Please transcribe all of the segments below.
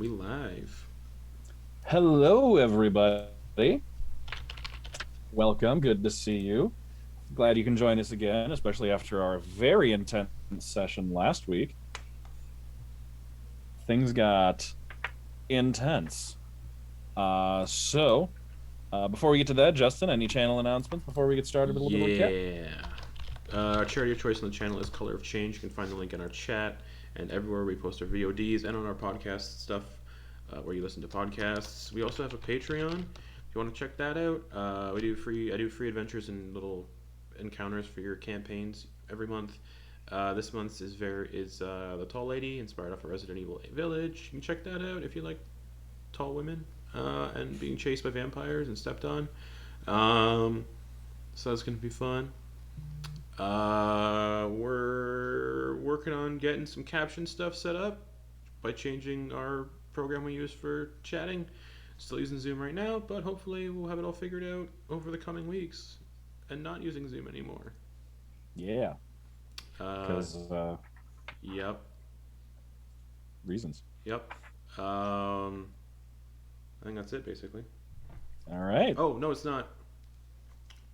We live. Hello, everybody. Welcome. Good to see you. Glad you can join us again, especially after our very intense session last week. Things got intense. Before we get to that, Justin, any channel announcements before we get started with a little bit of recap? Yeah. Our charity of choice on the channel is Color of Change. You can find the link in our chat and everywhere we post our VODs and on our podcast stuff where you listen to podcasts. We also have a Patreon. If you want to check that out, we do free. I do free adventures and little encounters for your campaigns every month. This month's is the Tall Lady, inspired off a Resident Evil Village. You can check that out if you like tall women and being chased by vampires and stepped on. Um, so that's gonna be fun. We're working on getting some caption stuff set up by changing our program we use for chatting. Still using Zoom right now, but hopefully we'll have it all figured out over the coming weeks and not using Zoom anymore. Yeah, Uh, because yep, reasons. yep. I think that's it basically. All right. Oh no, it's not.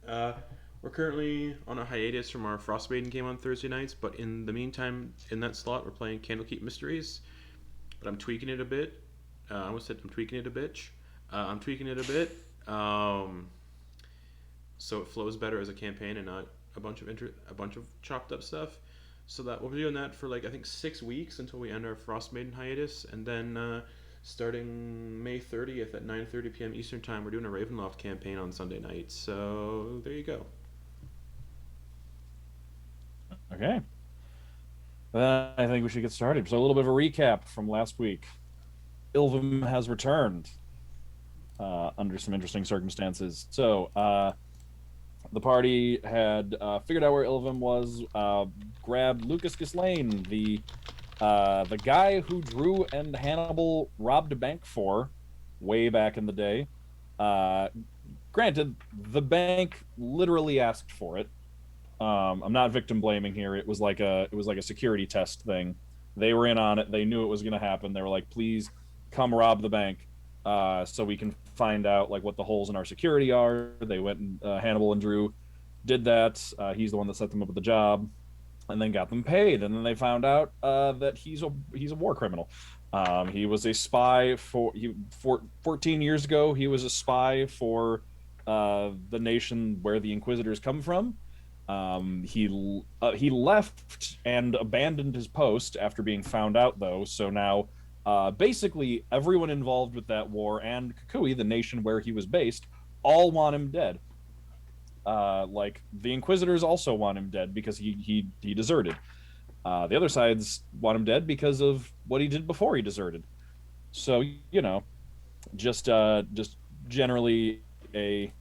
Uh, we're currently on a hiatus from our Frostmaiden game on Thursday nights, but in the meantime, in that slot, we're playing Candlekeep Mysteries. But I'm tweaking it a bit. I almost said I'm tweaking it a bitch. I'm tweaking it a bit, so it flows better as a campaign and not a bunch of chopped up stuff. So that we'll be doing that for like I think 6 weeks until we end our Frostmaiden hiatus, and then starting May 30th at 9:30 p.m. Eastern time, we're doing a Ravenloft campaign on Sunday nights. So there you go. Okay. Then I think we should get started. So a little bit of a recap from last week. Ilvum has returned under some interesting circumstances. The party had figured out where Ilvum was, grabbed Lucas Gislaine, the guy who Drew and Hannibal robbed a bank for way back in the day. Uh, Granted, the bank literally asked for it. I'm not victim blaming here. It was like a security test thing. They were in on it. They knew it was going to happen. They were like, "Please come rob the bank, so we can find out like what the holes in our security are." They went and Hannibal and Drew did that. He's the one that set them up with the job, and then got them paid. And then they found out that he's a war criminal. He was a spy for 14 years ago. He was a spy for the nation where the Inquisitors come from. He left and abandoned his post after being found out, though. So now, basically, everyone involved with that war and Kukui, the nation where he was based, all want him dead. Like the Inquisitors also want him dead because he deserted. The other sides want him dead because of what he did before he deserted. So just generally a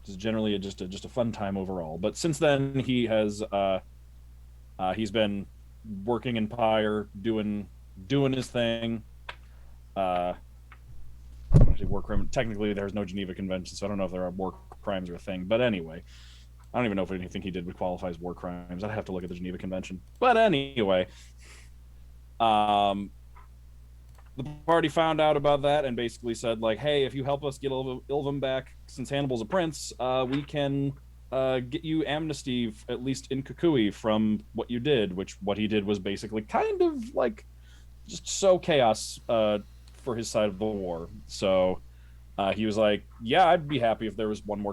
just a fun time overall. But since then, he's been working in Pyre, doing his thing. Uh, War crime. Technically, there's no Geneva Convention, so I don't know if there are war crimes or a thing. But anyway, I don't even know if anything he did would qualify as war crimes. I'd have to look at the Geneva Convention. But anyway, um, the party found out about that and basically said like, "Hey, if you help us get Ilvum back, since Hannibal's a prince, we can get you amnesty, at least in Kukui, from what you did." Which what he did was basically kind of like just sow chaos for his side of the war. So he was like, "Yeah, I'd be happy if there was one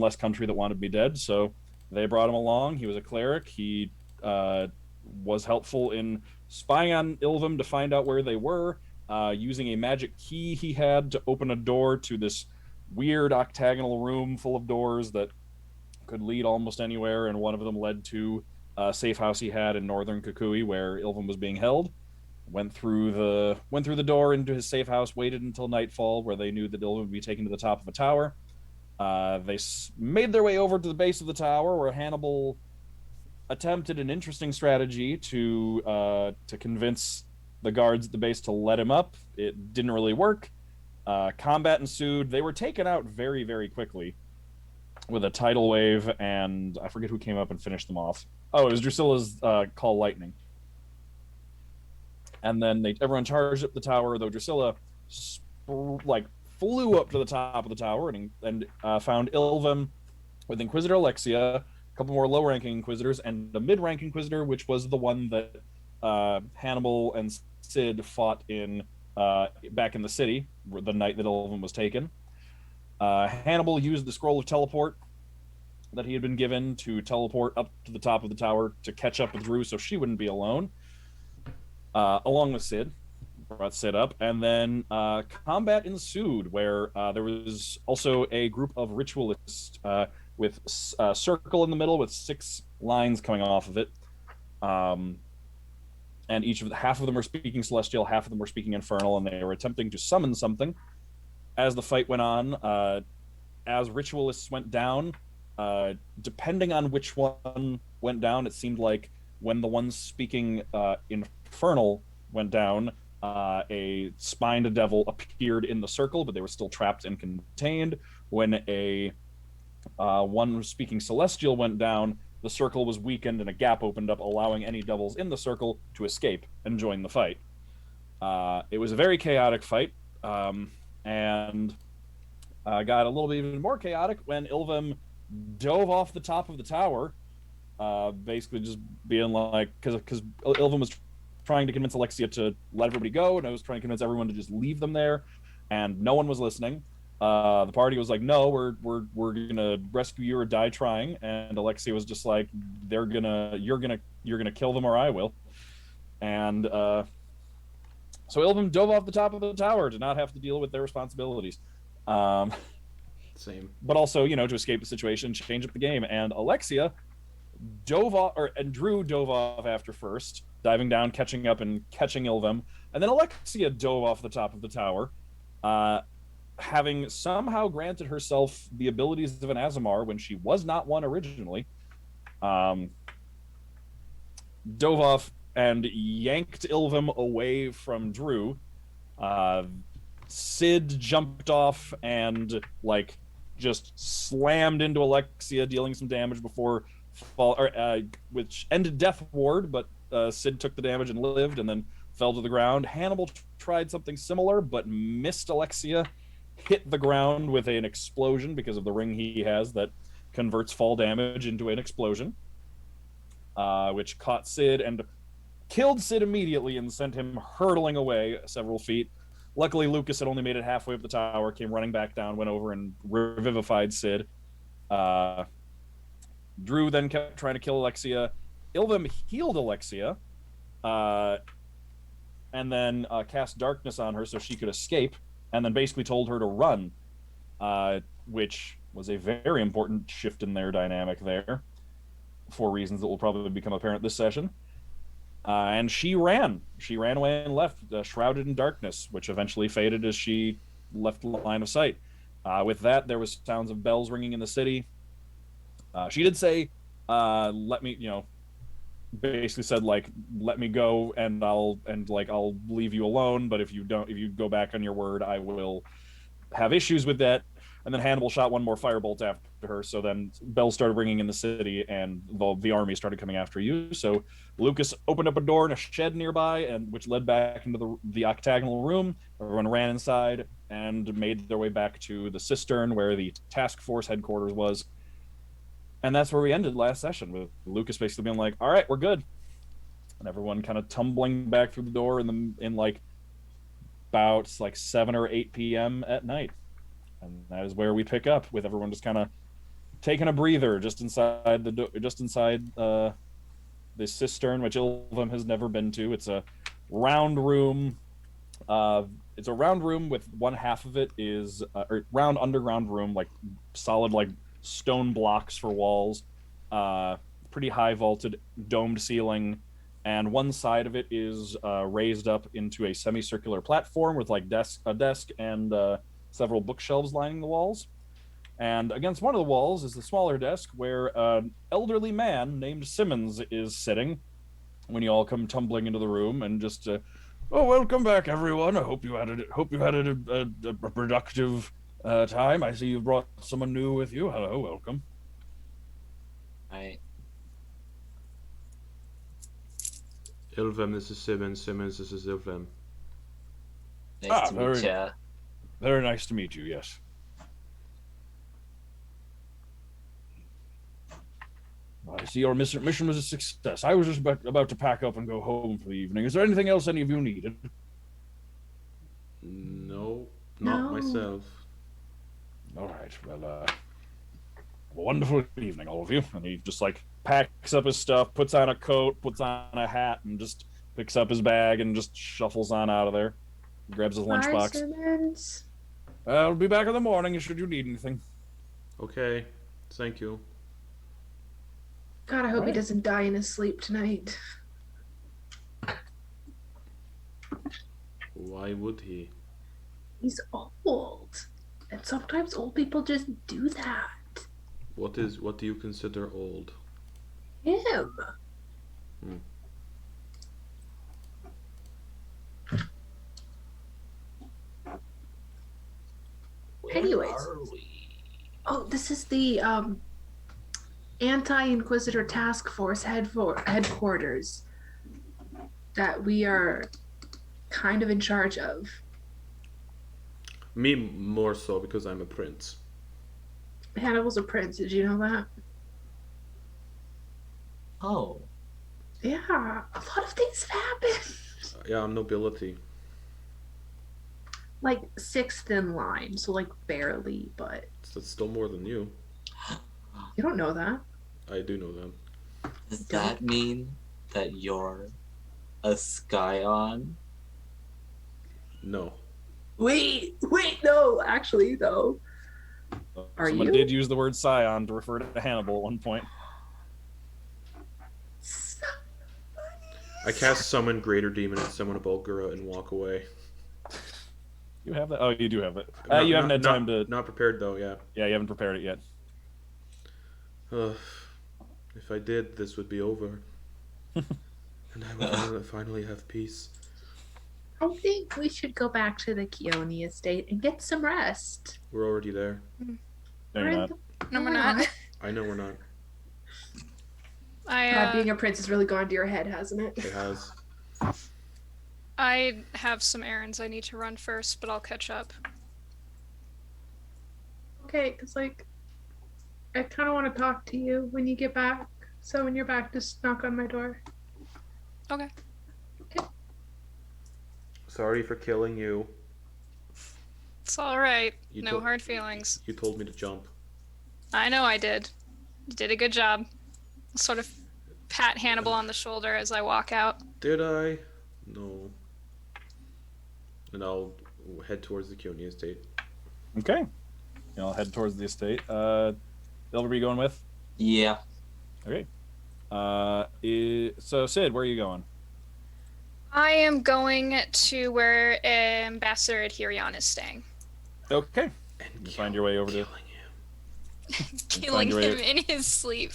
less country that wanted me dead." So they brought him along. He was a cleric. He was helpful in spying on Ilvum to find out where they were, using a magic key he had to open a door to this weird octagonal room full of doors that could lead almost anywhere, and one of them led to a safe house he had in northern Kukui where Ilvum was being held. Went through the door into his safe house, waited until nightfall, where they knew that Ilvum would be taken to the top of a tower. They made their way over to the base of the tower, where Hannibal attempted an interesting strategy to convince the guards at the base to let him up. It didn't really work. Combat ensued. They were taken out very, very quickly with a tidal wave, and I forget who came up and finished them off. Oh, it was Drusilla's call lightning. And then everyone charged up the tower, though Drusilla like flew up to the top of the tower and found Ilvum with Inquisitor Alexia, a couple more low-ranking Inquisitors, and a mid-rank Inquisitor, which was the one that Hannibal and Sid fought in back in the city the night that Ilvum was taken. Hannibal used the scroll of teleport that he had been given to teleport up to the top of the tower to catch up with Drew so she wouldn't be alone, along with Sid. Brought Sid up, and then combat ensued where there was also a group of ritualists with a circle in the middle with 6 lines coming off of it. And half of them were speaking Celestial, half of them were speaking Infernal, and they were attempting to summon something. As the fight went on, as ritualists went down, depending on which one went down, it seemed like when the ones speaking Infernal went down, a spined devil appeared in the circle, but they were still trapped and contained. When a one speaking Celestial went down, the circle was weakened and a gap opened up, allowing any devils in the circle to escape and join the fight. It was a very chaotic fight, and got a little bit even more chaotic when Ilvum dove off the top of the tower, basically just being like, because Ilvum was trying to convince Alexia to let everybody go, and I was trying to convince everyone to just leave them there, and no one was listening. The party was like, "No, we're gonna rescue you or die trying," and Alexia was just like, "You're gonna kill them or I will," and so Ilvum dove off the top of the tower to not have to deal with their responsibilities. Same. But also, to escape the situation, change up the game. And Alexia and Drew dove off after first, diving down, catching up, and catching Ilvum. And then Alexia dove off the top of the tower, having somehow granted herself the abilities of an Azamar when she was not one originally. Dove off and yanked Ilvum away from Drew. Sid jumped off and just slammed into Alexia, dealing some damage before which ended Death Ward, but Sid took the damage and lived, and then fell to the ground. Hannibal tried something similar, but missed Alexia, hit the ground with an explosion because of the ring he has that converts fall damage into an explosion, which caught Sid and killed Sid immediately and sent him hurtling away several feet. Luckily, Lucas had only made it halfway up the tower, came running back down, went over and revivified Sid. Drew then kept trying to kill Alexia. Ilvum healed Alexia, and then cast darkness on her so she could escape, and then basically told her to run, which was a very important shift in their dynamic there, for reasons that will probably become apparent this session. And she ran away and left, shrouded in darkness, which eventually faded as she left the line of sight. With that, there was sounds of bells ringing in the city. She did say, "Let me," basically said "Let me go, and I'll leave you alone. But if you go back on your word, I will have issues with that." And then Hannibal shot one more firebolt after her. So then bells started ringing in the city, and the army started coming after you. So Lucas opened up a door in a shed nearby, and which led back into the octagonal room. Everyone ran inside and made their way back to the cistern where the task force headquarters was. And that's where we ended last session, with Lucas basically being like, "All right, we're good," and everyone kind of tumbling back through the door in about 7 or 8 p.m. at night. And that is where we pick up, with everyone just kind of taking a breather just inside the cistern, which Ilvum has never been to. It's a round room. It's a round room with one half of it is round underground room, solid stone blocks for walls, pretty high vaulted domed ceiling, and one side of it is raised up into a semicircular platform with a desk and several bookshelves lining the walls. And against one of the walls is the smaller desk where an elderly man named Simmons is sitting when you all come tumbling into the room, and just "Oh, welcome back, everyone. I hope you had a productive time. I see you've brought someone new with you. Hello, welcome." Ilvem, this is Simmons. Simmons, this is Ilvem. Nice to meet Very, ya. very nice to meet you. Yes. I see your mission was a success. I was just about to pack up and go home for the evening. Is there anything else any of you needed? No, not No. myself. All right. Well, have a wonderful evening, all of you. And he just like packs up his stuff, puts on a coat, puts on a hat, and just picks up his bag and just shuffles on out of there. Grabs his Bye, lunchbox. Simmons. I'll be back in the morning should you need anything. Okay, thank you. God, I hope he Alright. doesn't die in his sleep tonight. Why would he? He's old. And sometimes old people just do that. What do you consider old? Him. Where Anyways. are we? Oh, this is the Anti-Inquisitor Task Force headquarters that we are kind of in charge of. Me more so because I'm a prince. Hannibal's a prince. Did you know that? Oh, Yeah, a lot of things have happened. Yeah, I'm nobility. Like sixth in line, so like barely, but That's still more than you. you don't know that. I do know that. does that mean that you're a Scion? No. Wait, no, actually, though. Are Someone you? did use the word scion to refer to Hannibal at one point. I cast summon greater demon and summon a Bulgura and walk away. You have that? Oh, you do have it. Not- You haven't had not- time to. Not prepared though. Yeah. Yeah, you haven't prepared it yet. If I did, this would be over, and I would finally have peace. I think we should go back to the Keone estate and get some rest. We're already there. No, We're you're in not. the- No, we're not. I know we're not. God, being a prince has really gone to your head, hasn't it? It has. I have some errands I need to run first, but I'll catch up. Okay, because like, I kind of want to talk to you when you get back. So when you're back, just knock on my door. Okay. Sorry for killing you. It's alright. You No told- hard feelings. You told me to jump. I know I did. You did a good job. I'll sort of pat Hannibal on the shoulder as I walk out. Did I? No. And I'll head towards the Keone estate. Okay. I'll head towards the estate. Elver, you going with? Yeah. Okay. So Sid, where are you going? I am going to where Ambassador Adherion is staying. Okay. And You find your way over to. killing him. Killing your way- him in his sleep.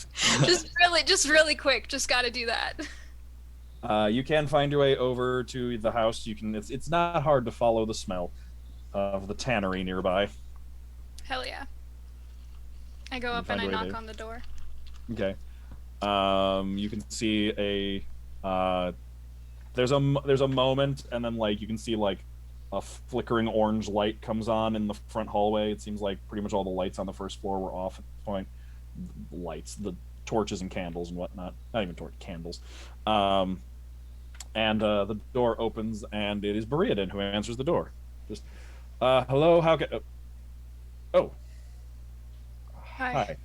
just really quick. Just gotta do that. You can find your way over to the house. You can. It's not hard to follow the smell of the tannery nearby. Hell yeah. I go You up and find I a way knock there. on the door. Okay. You can see there's a moment, and then like you can see like a flickering orange light comes on in the front hallway. It seems like pretty much all the lights on the first floor were off at this point. The torches and candles and whatnot. Not even candles. And the door opens, and it is Beriadan who answers the door. Just, hello, how can... Oh, hi.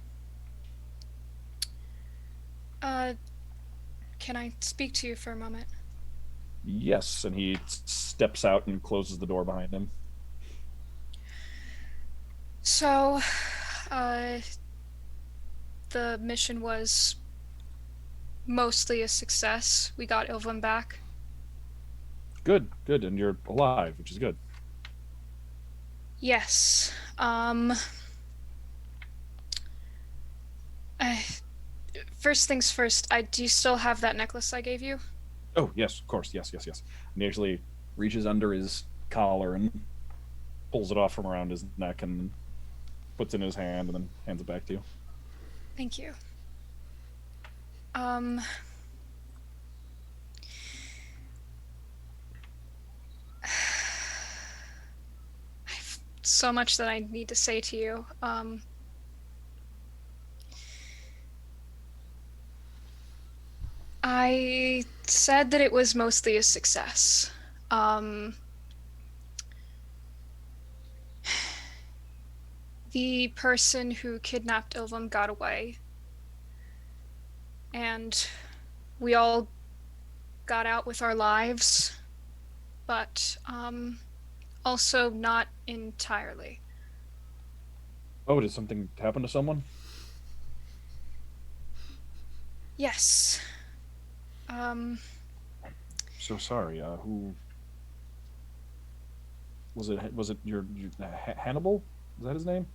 Can I speak to you for a moment? Yes, and he steps out and closes the door behind him. So, the mission was mostly a success. We got Ilvin back. Good, and you're alive, which is good. Yes. First things first, do you still have that necklace I gave you? Oh, yes, of course, yes. And he actually reaches under his collar and pulls it off from around his neck and puts it in his hand and then hands it back to you. Thank you. so much that I need to say to you. I said that it was mostly a success. Um, the person who kidnapped Ilvum got away, and we all got out with our lives, but also not entirely. Oh, did something happen to someone? Yes. Um, So sorry. Who was it? Was it your Hannibal? Is that his name?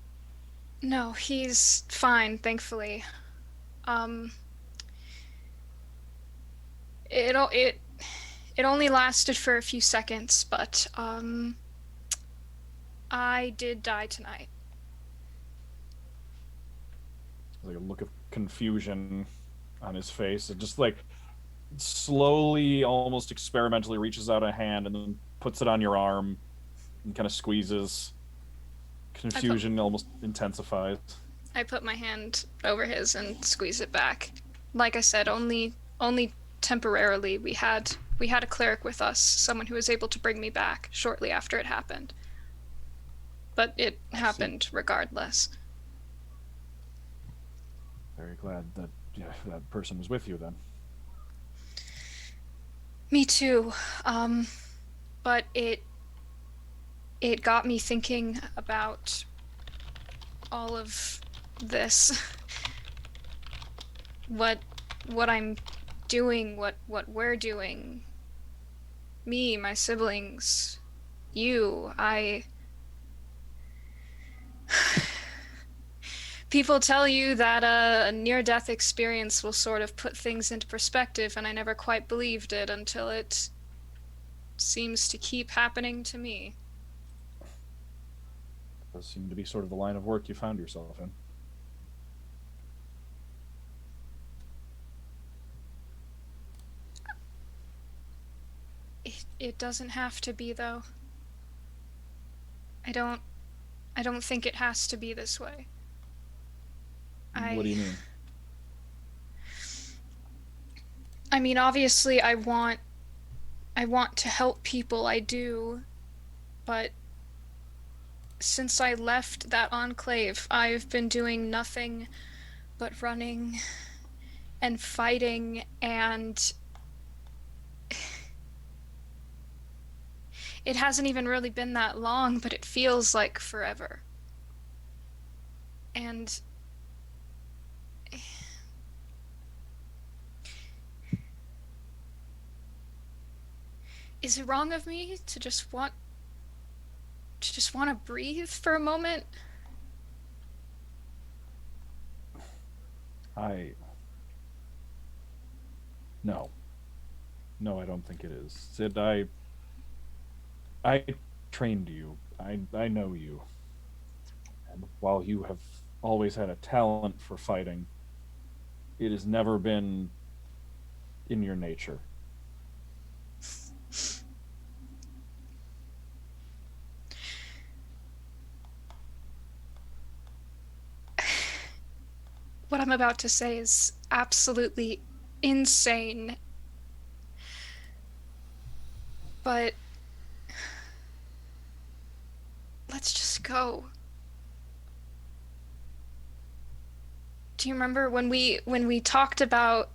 no, he's fine, thankfully. Um, it only lasted for a few seconds, but I did die tonight. Like a look of confusion on his face, and just like slowly, almost experimentally, reaches out a hand and then puts it on your arm and kind of squeezes. Confusion almost intensifies. I put my hand over his and squeeze it back. Like I said, only temporarily. We had a cleric with us, someone who was able to bring me back shortly after it happened. But it happened regardless. Very glad that that person was with you then. Me too. But it got me thinking about all of this. what I'm doing, what we're doing. Me, my siblings, you, people tell you that a near-death experience will sort of put things into perspective, and I never quite believed it until it seems to keep happening to me. Does seem to be sort of the line of work you found yourself in. It doesn't have to be, though. I don't think it has to be this way. What do you mean? I mean, obviously I want to help people, I do, but since I left that enclave, I've been doing nothing but running and fighting, and it hasn't even really been that long, but it feels like forever. And is it wrong of me to just want to breathe for a moment? No. No, I don't think it is. Sid, I trained you. I know you. And while you have always had a talent for fighting, it has never been in your nature. What I'm about to say is absolutely insane. But let's just go. Do you remember when we talked about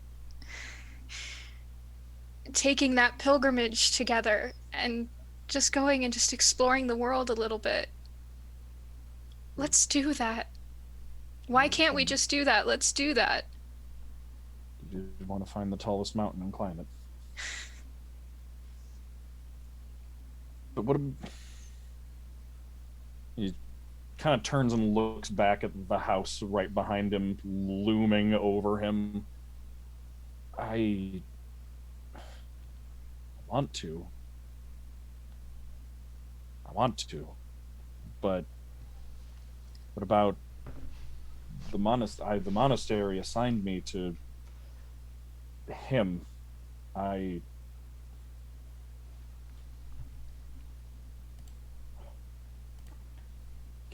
taking that pilgrimage together and just going and just exploring the world a little bit? Let's do that. Why can't we just do that? Let's do that. You want to find the tallest mountain and climb it. But what? He kind of turns and looks back at the house right behind him, looming over him. I want to. But what about the monastery assigned me to him? I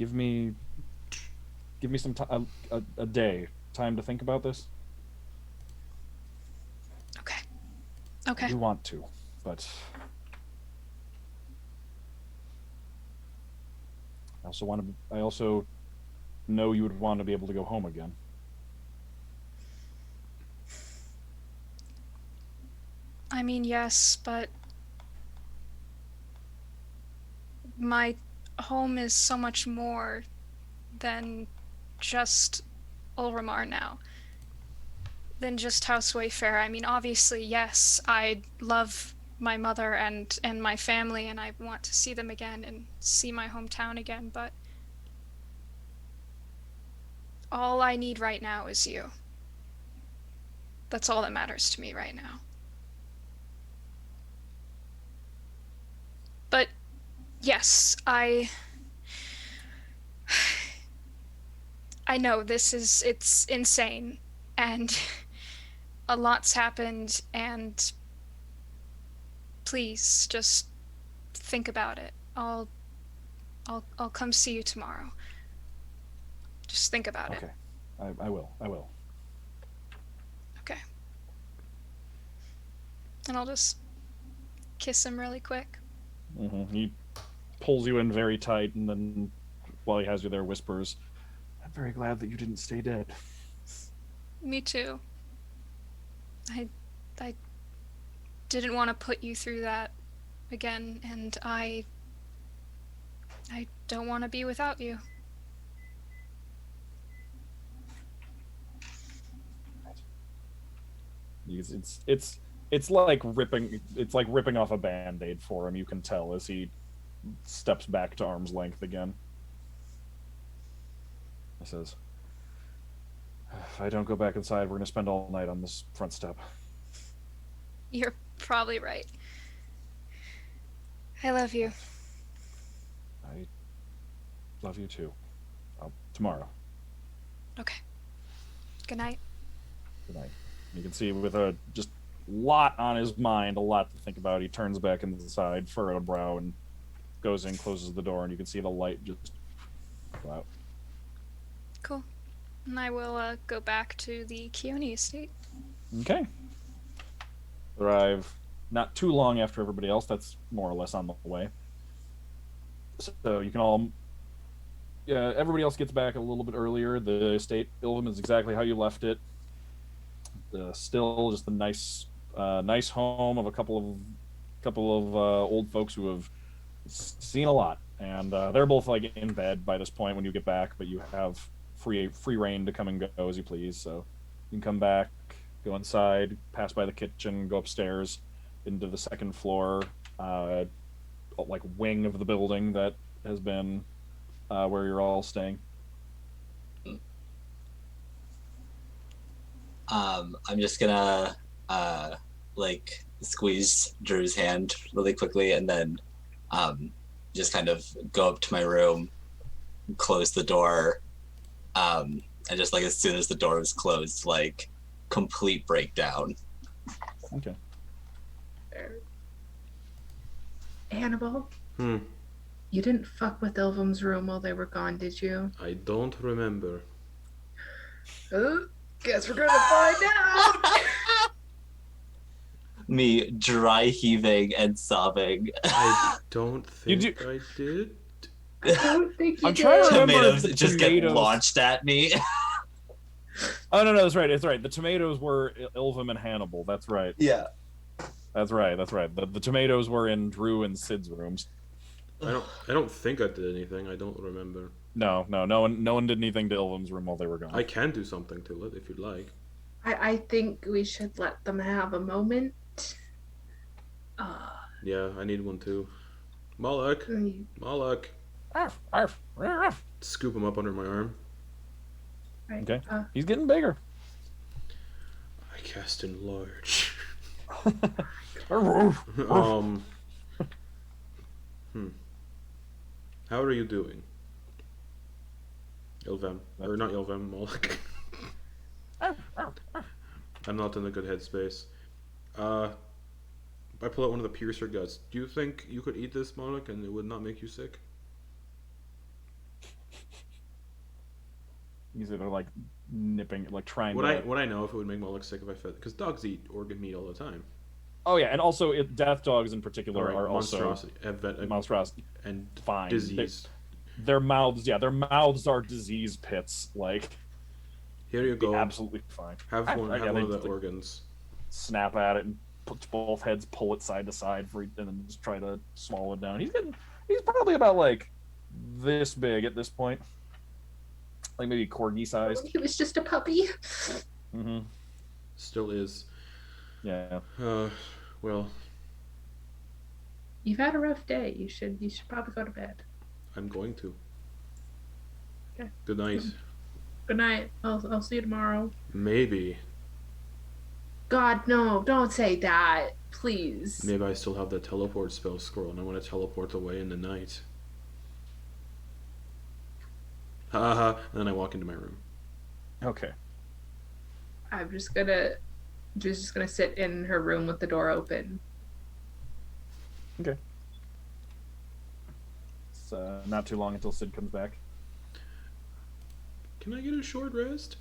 give me some time, a day, time to think about this. Okay. I Okay. do want to, but I also know you would want to be able to go home again. I mean, yes, but my home is so much more than just Ulramar now. Than just House Wayfair. I mean, obviously, yes, I love my mother and my family, and I want to see them again and see my hometown again, but all I need right now is you. That's all that matters to me right now. But yes, I know it's insane, and a lot's happened, and please just think about it. I'll come see you tomorrow. Just think about it. Okay, I will. Okay. And I'll just kiss him really quick. He pulls you in very tight, and then while he has you there, whispers, "I'm very glad that you didn't stay dead." Me too. I didn't want to put you through that again, and I don't want to be without you. It's like ripping off a band-aid for him. You can tell as he steps back to arm's length again. He says, "If I don't go back inside, we're gonna spend all night on this front step." You're probably right. I love you. I love you too. Tomorrow. Okay. Good night. Good night. You can see with a just lot on his mind, a lot to think about. He turns back inside, furrowed brow, and goes in, closes the door, and you can see the light just go out. Cool. And I will go back to the Keone estate. Okay. Arrive not too long after everybody else. That's more or less on the way. So you can all. Yeah, everybody else gets back a little bit earlier. The estate Ilvum is exactly how you left it. Still just a nice home of a couple of old folks who have seen a lot, and they're both like in bed by this point when you get back. But you have free reign to come and go as you please. So you can come back, go inside, pass by the kitchen, go upstairs into the second floor, like wing of the building that has been where you're all staying. I'm just gonna like squeeze Drew's hand really quickly and then just kind of go up to my room, close the door, and just like as soon as the door was closed, like complete breakdown. Okay. Hannibal, Hmm. you didn't fuck with Ilvum's room while they were gone, did you? I don't remember. Guess we're gonna find out. Me dry heaving and sobbing. I don't think do- I did. I don't think you I'm trying to did. remember Tomatoes if the just get tomatoes- launched at me. Oh no, that's right. It's right. The tomatoes were Ilvum and Hannibal. That's right. Yeah. That's right. The tomatoes were in Drew and Sid's rooms. I don't think I did anything. I don't remember. No one did anything to Ilvum's room while they were gone. I can do something to it if you'd like. I think we should let them have a moment. Yeah, I need one too. Malak, Malak. Arf, arf, arf. Scoop him up under my arm. Right. Okay. He's getting bigger. I cast enlarge. Arf. How are you doing? Ilvem. Or not Ilvem, Malak. I'm not in a good headspace. I pull out one of the piercer guts. Do you think you could eat this, Malak, and it would not make you sick? He's either like nipping, like trying Would to. I know if it would make Moloch sick if I fed? Because dogs eat organ meat all the time. Oh yeah, and also death dogs in All particular right, are also monstrosity, monstrosity. and Fine. disease. Their mouths, yeah, their mouths are disease pits. Like, Here you be go. absolutely fine. Have one. Have Yeah, one they of the just, like, organs. snap at it and put both heads, pull it side to side for, and then just try to swallow it down. He's probably about like this big at this point, like maybe corgi sized. He was just a puppy. Mm-hmm. Still is. Yeah. Well, You've had a rough day. You should probably go to bed. I'm going to. Okay. Good night. Good night. I'll see you tomorrow. Maybe. God, no, don't say that. Please. Maybe I still have that teleport spell scroll and I want to teleport away in the night. Ha ha. And then I walk into my room. Okay. I'm just gonna sit in her room with the door open. Okay. It's not too long until Sid comes back. Can I get a short rest?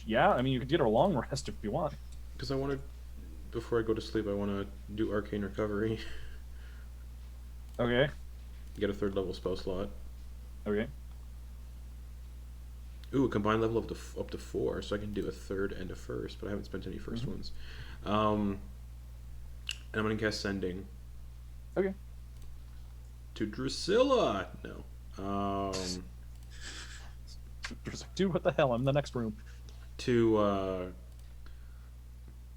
Yeah, I mean, you could get a long rest if you want. Because I want to, before I go to sleep, I want to do arcane recovery. Okay. Get a 3rd level spell slot. Okay. Ooh, a combined level up to 4, so I can do a 3rd and a 1st, but I haven't spent any 1st ones. And I'm gonna cast Sending. Okay. To Drusilla. No. Dude, what the hell? I'm in the next room. To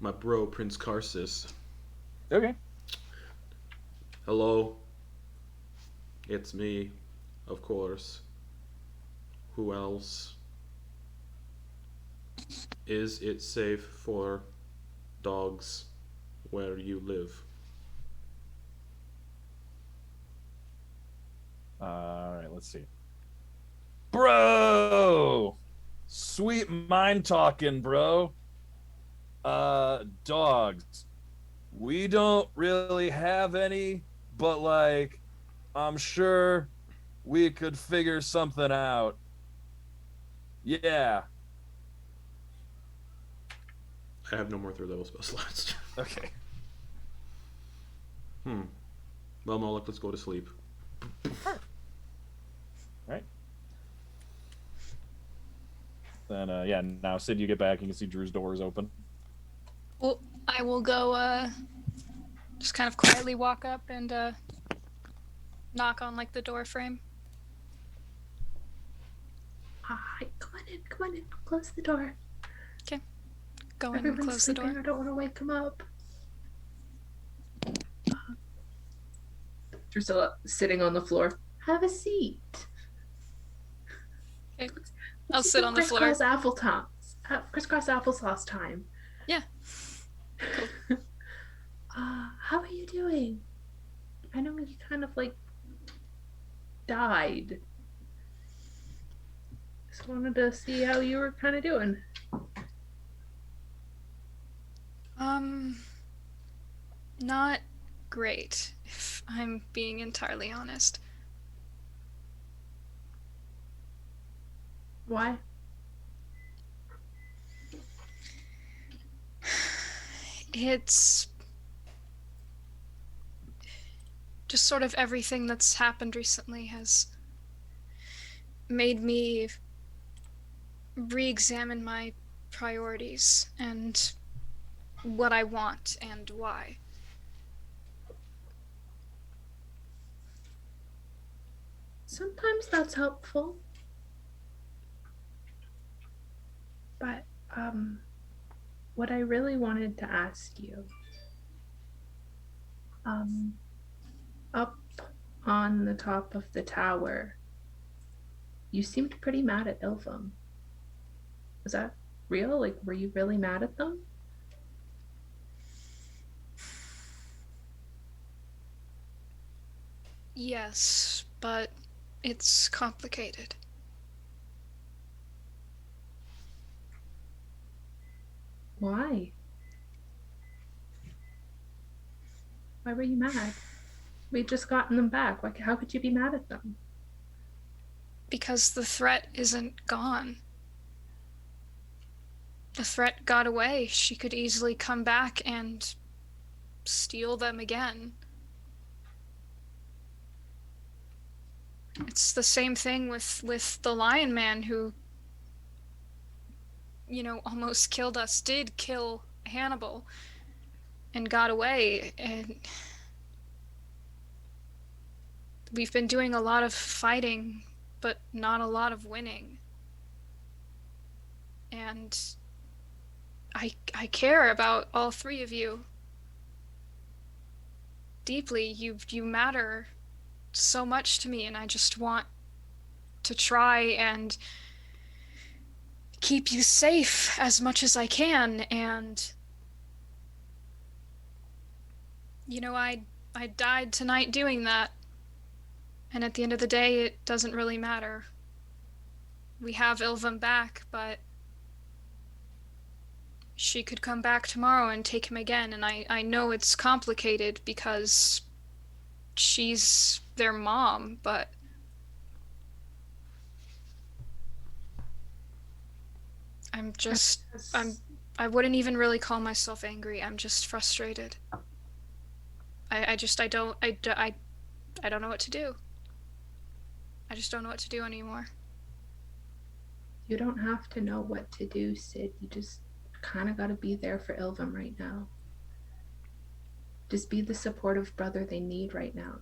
my bro Prince Karsus. Okay. Hello. It's me, of course. Who else? Is it safe for dogs where you live? All right, let's see. Bro! Sweet mind talking, bro. Dogs. We don't really have any, but like, I'm sure we could figure something out. Yeah. I have no more 3rd level spell slots. Okay. Well, Moloch, let's go to sleep. Right. Then yeah, now Sid, you get back, you can see Drew's door is open. Well, I will go just kind of quietly walk up and knock on like the door frame. Hi, come on in. Close the door. Go in and Everyone's close the sleeping. door. I don't want to wake him up. Drusilla sitting on the floor. Have a seat. Okay. I'll sit on the floor. Crisscross applesauce time. Yeah. How are you doing? I know you kind of like died. Just wanted to see how you were kind of doing. Not great, if I'm being entirely honest. Why? It's just sort of everything that's happened recently has made me re-examine my priorities and what I want and why. Sometimes that's helpful. But what I really wanted to ask you, up on the top of the tower, you seemed pretty mad at Ilfum. Was that real? Like, were you really mad at them? Yes, but it's complicated. Why? Why were you mad? We'd just gotten them back. How could you be mad at them? Because the threat isn't gone. The threat got away. She could easily come back and steal them again. It's the same thing with the Lion Man who, almost killed us, did kill Hannibal and got away. And we've been doing a lot of fighting, but not a lot of winning. And I care about all three of you deeply. You matter so much to me, and I just want to try and keep you safe as much as I can. And I died tonight doing that. And at the end of the day, it doesn't really matter. We have Ilvum back, but she could come back tomorrow and take him again. And I know it's complicated because she's their mom, but I wouldn't even really call myself angry. I'm just frustrated. I don't know what to do. I just don't know what to do anymore. You don't have to know what to do, Sid. You just kind of got to be there for Ilvum right now. Just be the supportive brother they need right now.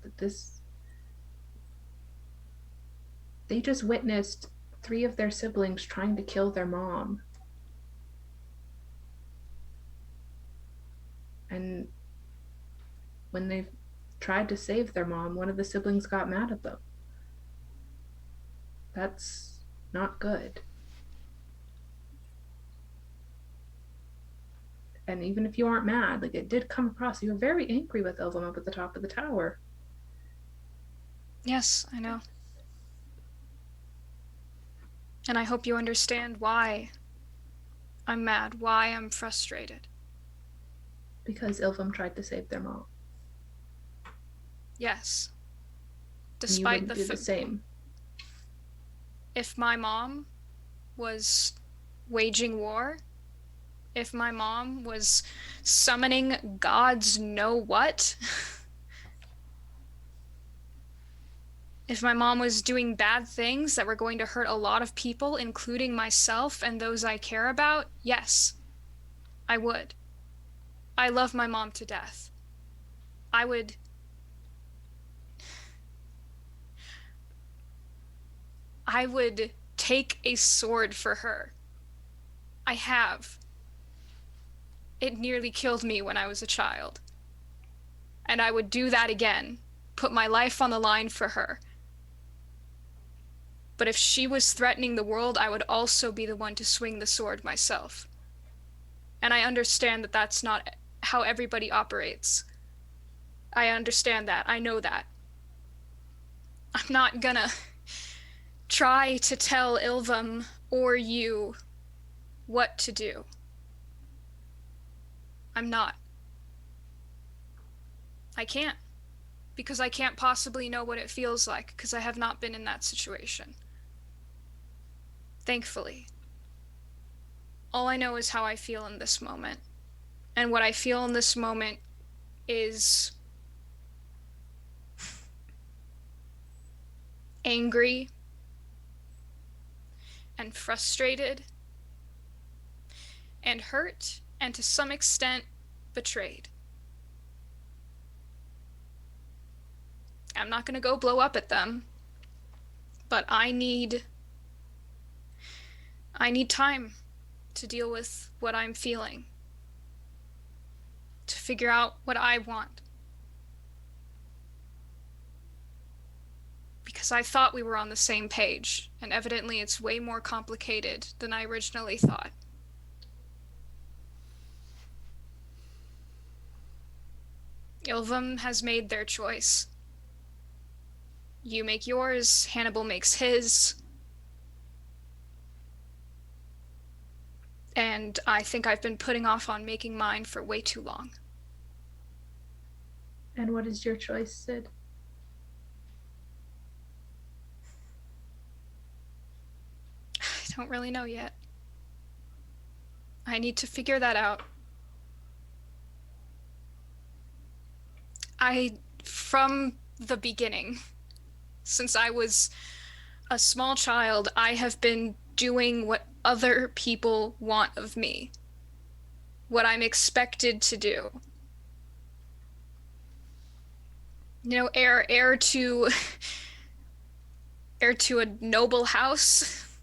They just witnessed 3 of their siblings trying to kill their mom. And when they tried to save their mom, one of the siblings got mad at them. That's not good. And even if you aren't mad, like, it did come across, you were very angry with Ilvum up at the top of the tower. Yes, I know. And I hope you understand why I'm mad, why I'm frustrated. Because Ilvum tried to save their mom. Yes. And you Despite wouldn't do the same. If my mom was waging war, if my mom was summoning gods know what, if my mom was doing bad things that were going to hurt a lot of people, including myself and those I care about, yes, I would. I love my mom to death. I would take a sword for her. I have. It nearly killed me when I was a child. And I would do that again, put my life on the line for her. But if she was threatening the world, I would also be the one to swing the sword myself. And I understand that that's not how everybody operates. I understand that. I know that. I'm not gonna try to tell Ilvum or you what to do. I'm not. I can't. Because I can't possibly know what it feels like, because I have not been in that situation. Thankfully. All I know is how I feel in this moment. And what I feel in this moment is angry and frustrated and hurt and to some extent betrayed. I'm not gonna go blow up at them, but I need time to deal with what I'm feeling, to figure out what I want. Because I thought we were on the same page, and evidently it's way more complicated than I originally thought. Ilvum has made their choice. You make yours, Hannibal makes his. And I think I've been putting off on making mine for way too long. And what is your choice, Sid? don't really know yet. I need to figure that out. From the beginning, since I was a small child, I have been doing what other people want of me, what I'm expected to do. You know, heir to heir to a noble house,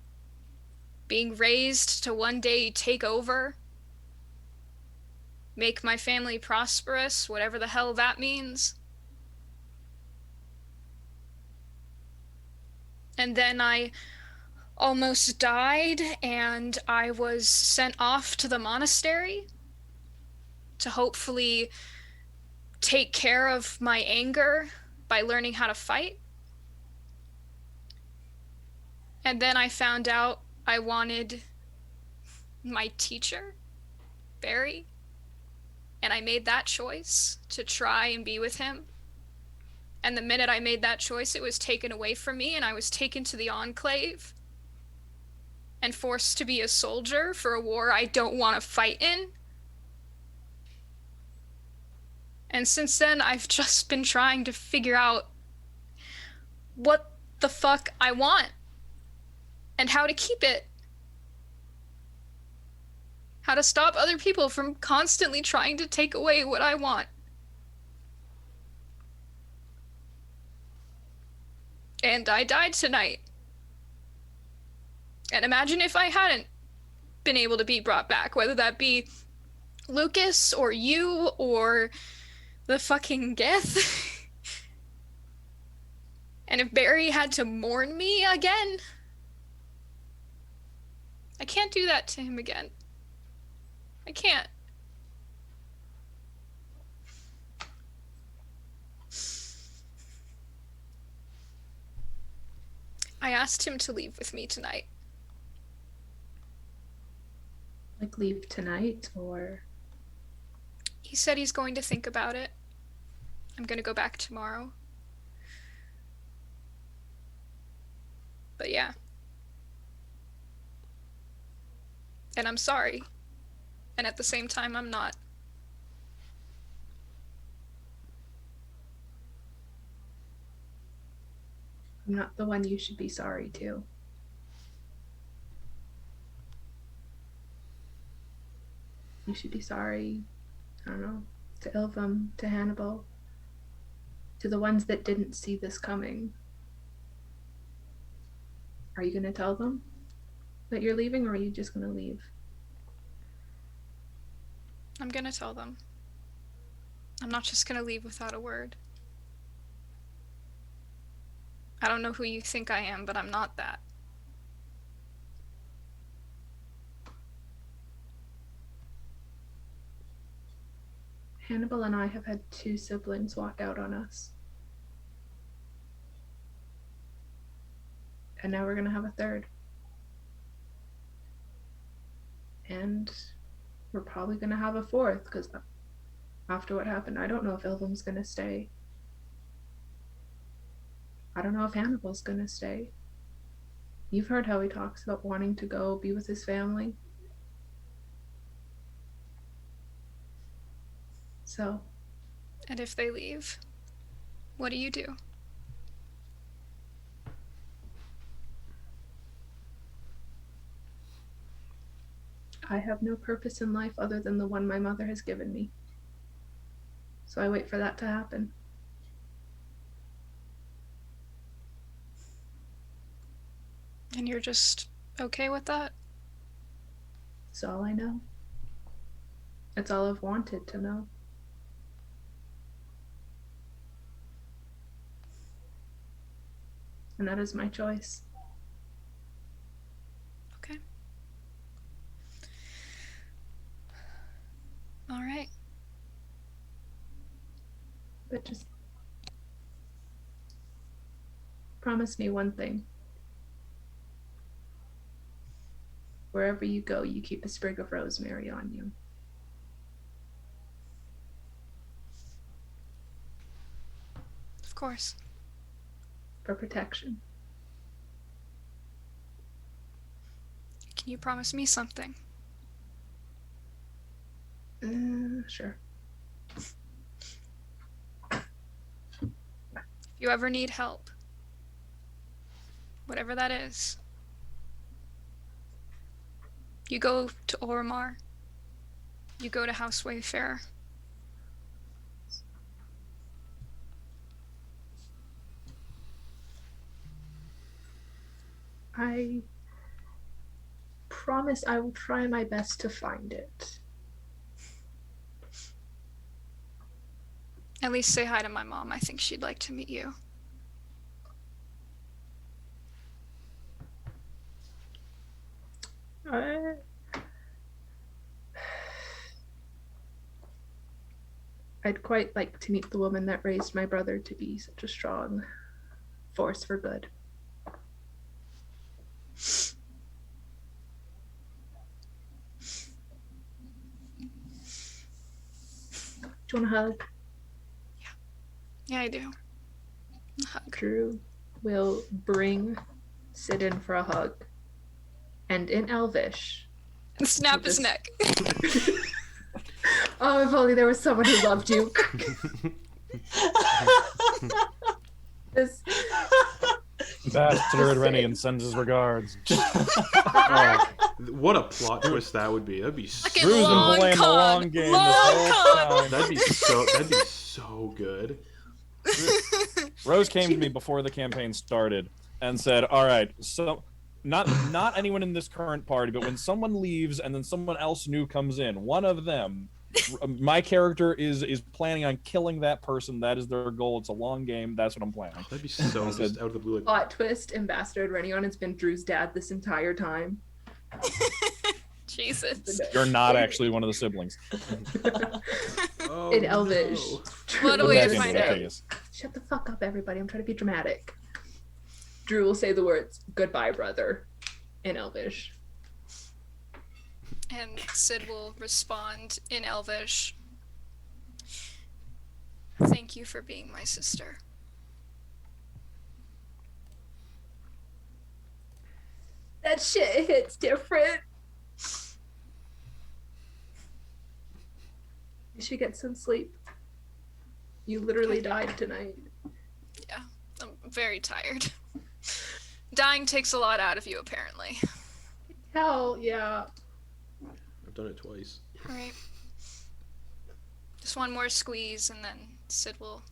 being raised to one day take over, make my family prosperous, whatever the hell that means. And then I almost died, and I was sent off to the monastery to hopefully take care of my anger by learning how to fight. And then I found out I wanted my teacher, Barry, and I made that choice to try and be with him. And the minute I made that choice, it was taken away from me, and I was taken to the Enclave and forced to be a soldier for a war I don't want to fight in. And since then, I've just been trying to figure out what the fuck I want and how to keep it. How to stop other people from constantly trying to take away what I want. And I died tonight. And imagine if I hadn't been able to be brought back, whether that be Lucas or you or the fucking Geth. And if Barry had to mourn me again, I can't do that to him again. I can't. I asked him to leave with me tonight. Like leave tonight, or He said he's going to think about it. I'm gonna go back tomorrow. But yeah. And I'm sorry. And at the same time, I'm not. I'm not the one you should be sorry to. You should be sorry, I don't know, to Ilvum, to Hannibal, to the ones that didn't see this coming. Are you going to tell them that you're leaving, or are you just going to leave? I'm gonna tell them. I'm not just gonna leave without a word. I don't know who you think I am, but I'm not that. Hannibal and I have had 2 siblings walk out on us. And now we're going to have a 3rd. And we're probably going to have a 4th, because after what happened, I don't know if Ilvum's going to stay. I don't know if Hannibal's going to stay. You've heard how he talks about wanting to go be with his family. So. And if they leave, what do you do? I have no purpose in life other than the one my mother has given me. So I wait for that to happen. And you're just okay with that? It's all I know. It's all I've wanted to know. And that is my choice. Okay. All right. But just promise me one thing. Wherever you go, you keep a sprig of rosemary on you. Of course. For protection. Can you promise me something? Sure. If you ever need help, whatever that is, you go to Oromar. You go to House Wayfarer. I promise I will try my best to find it. At least say hi to my mom. I think she'd like to meet you. I'd quite like to meet the woman that raised my brother to be such a strong force for good. Do you want a hug? Yeah, I do. A hug. Drew will bring Sid in for a hug. And in Elvish. And snap his Just- neck. Oh, if only there was someone who loved you. This, Ambassador Rennian sends his regards. Oh, what a plot twist that would be. That'd be so, Fucking Drew's been long playing the con. long game Long this whole con. time. that'd be so good. Rose came to me before the campaign started and said, "All right, so not anyone in this current party, but when someone leaves and then someone else new comes in, one of them, my character is planning on killing that person. That is their goal. It's a long game. That's what I'm planning." That'd be so I said- just out of the blue. Like, plot twist, Ambassador Renion has been Drew's dad this entire time. Jesus. You're not actually one of the siblings. oh, In Elvish. no. What a But way back to into find the out. case. Shut the fuck up, everybody. I'm trying to be dramatic. Drew will say the words, "Goodbye, brother," in Elvish. And Sid will respond in Elvish. Thank you for being my sister. That shit hits different. You should get some sleep. You literally died tonight. I'm very tired. Dying takes a lot out of you, apparently. Hell yeah. I've done it twice. Right. Just one more squeeze, and then Sid will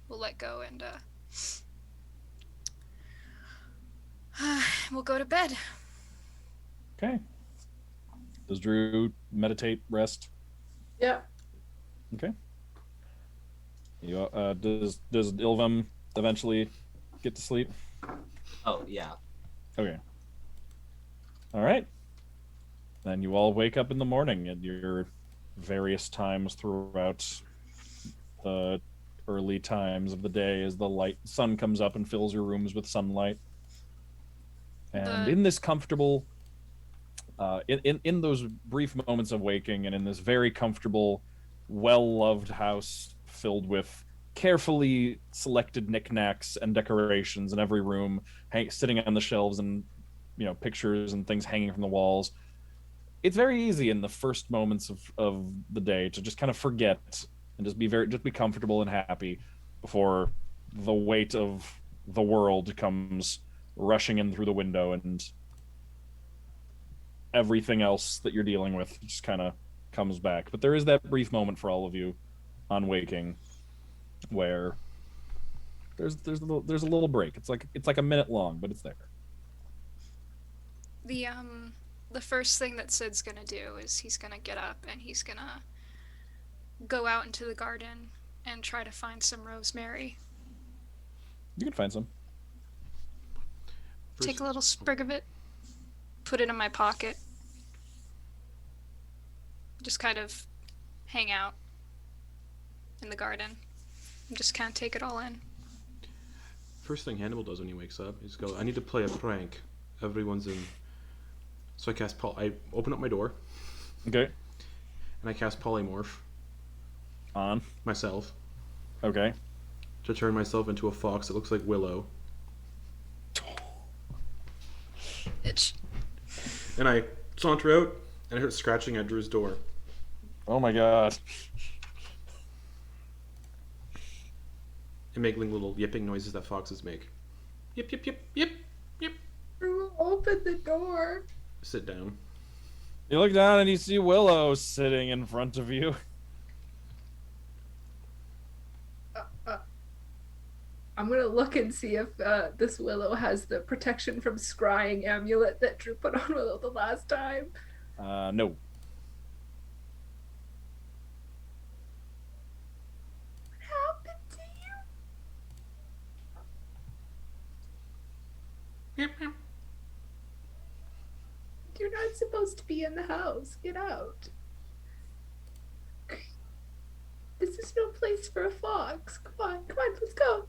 let go, and we'll go to bed. Okay. Does Drew meditate, rest? Yeah. Okay. You does Ilvum eventually get to sleep? Oh yeah. Okay. All right. Then you all wake up in the morning at your various times throughout the early times of the day as the sun comes up and fills your rooms with sunlight. And in this comfortable, in those brief moments of waking, and in this very comfortable, well-loved house filled with carefully selected knickknacks and decorations in every room, sitting on the shelves, and pictures and things hanging from the walls. It's very easy in the first moments of the day to just kind of forget and just be comfortable and happy before the weight of the world comes rushing in through the window, and everything else that you're dealing with just kind of comes back. But there is that brief moment for all of you on waking where there's a little break. It's like a minute long, but it's there. The first thing that Sid's gonna do is he's gonna get up and he's gonna go out into the garden and try to find some rosemary. You can find some. Take a little sprig of it, put it in my pocket, just kind of hang out in the garden and just kind of take it all in. First thing Hannibal does when he wakes up is go, "I need to play a prank. Everyone's in." So I open up my door Okay. and I cast polymorph On. myself Okay. to turn myself into a fox that looks like Willow. Bitch. And I saunter out, and I start scratching at Drew's door. Oh my god. And making little yipping noises that foxes make. Yip, yip, yip, yip, yip. Drew, open the door. Sit down. You look down and you see Willow sitting in front of you. I'm gonna look and see if this Willow has the protection from scrying amulet that Drew put on Willow the last time. No. What happened to you? Yip, yip. You're not supposed to be in the house. Get out. This is no place for a fox. Come on, let's go.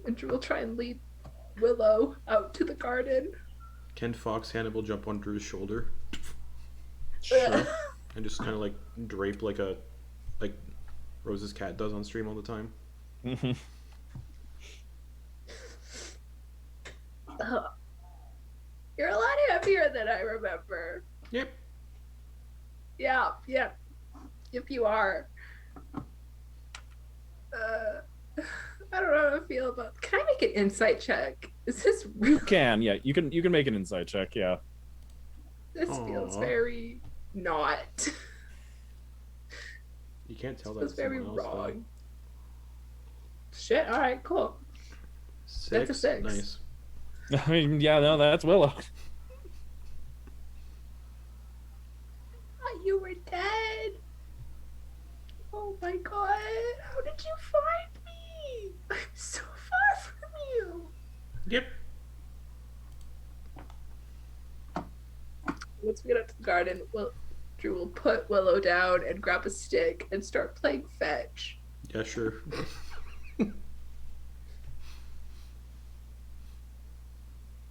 And Drew will try and lead Willow out to the garden. Can Fox Hannibal jump on Drew's shoulder Sure. and just kind of like drape like Rose's cat does on stream all the time? You're a lot heavier than I remember. Yep. Yeah. If you are. I don't know how to feel about. Can I make an insight check? Is this real? You can, yeah. You can make an insight check, yeah. This feels Aw. very not. You can't tell This that. feels very Someone else, wrong. Shit. All right. Cool. though. That's a 6. Nice. I mean, yeah, no, that's Willow. I thought you were dead. Oh my god! How did you find me? I'm so far from you. Yep. Once we get up to the garden, Drew will put Willow down and grab a stick and start playing fetch. Yeah, sure.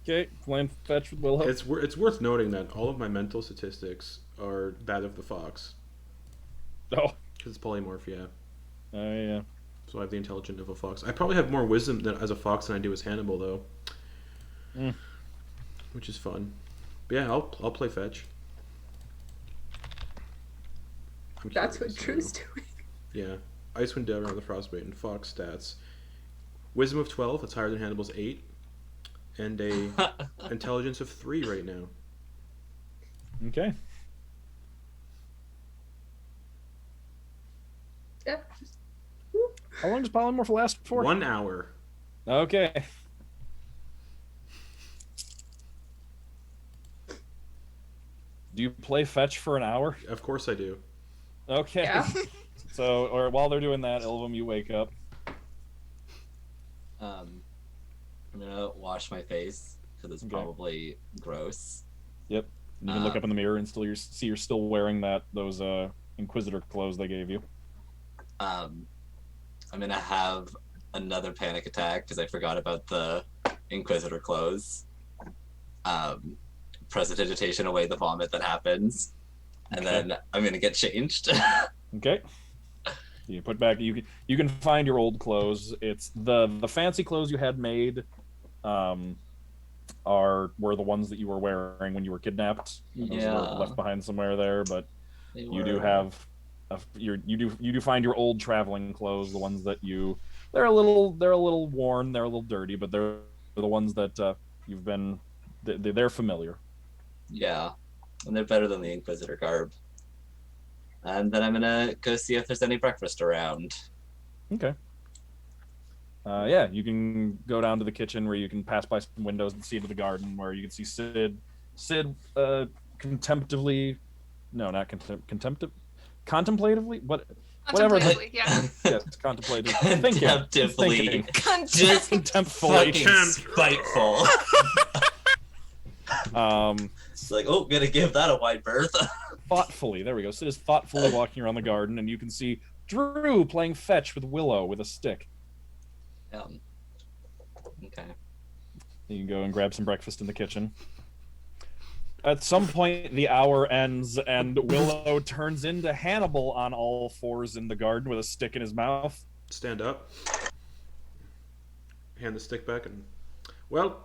Okay, playing fetch with Willow. It's worth noting that all of my mental statistics are that of the fox Oh, because it's polymorph. Yeah. yeah. So I have the intelligence of a fox. I probably have more wisdom as a fox than I do as Hannibal, though. Mm. Which is fun. But yeah, I'll play fetch. I'm That's what curious, Drew's doing. Yeah. Icewind Dale around the Frostbite and Fox stats. Wisdom of 12, that's higher than Hannibal's 8. And a intelligence of 3 right now. Okay. Yeah. Just, How long does polymorph last for? 1 hour. Okay. Do you play fetch for an hour? Of course I do. Okay. yeah. So, or while they're doing that, Ilvum, you wake up. I'm gonna wash my face because it's Okay. probably gross. Yep. And you can look up in the mirror and see you're still wearing those Inquisitor clothes they gave you. I'm gonna have another panic attack because I forgot about the Inquisitor clothes. Prestidigitation away the vomit that happens, and Okay. then I'm gonna get changed. Okay. You put back. You can find your old clothes. It's the fancy clothes you had made. Were the ones that you were wearing when you were kidnapped. Those were Yeah. left behind somewhere there, but They you do were- have you do find your old traveling clothes, the ones that they're a little worn, they're a little dirty, but they're the ones that you've been they're familiar. Yeah, and they're better than the Inquisitor garb. And then I'm gonna go see if there's any breakfast around. Okay. Yeah, you can go down to the kitchen where you can pass by some windows and see into the garden where you can see Sid contemplatively, no, not contemplatively, what? Whatever. Contemplatively, yeah. Yes, contemplative. Thinking. Contemptively. Thinking. Just Contemptfully. fucking spiteful. It's like, oh, gonna give that a wide berth. Thoughtfully. There we go. Sid is thoughtfully walking around the garden, and you can see Drew playing fetch with Willow with a stick. Okay. You can go and grab some breakfast in the kitchen. At some point, the hour ends, and Willow turns into Hannibal on all fours in the garden with a stick in his mouth. Stand up. Hand the stick back and... Well...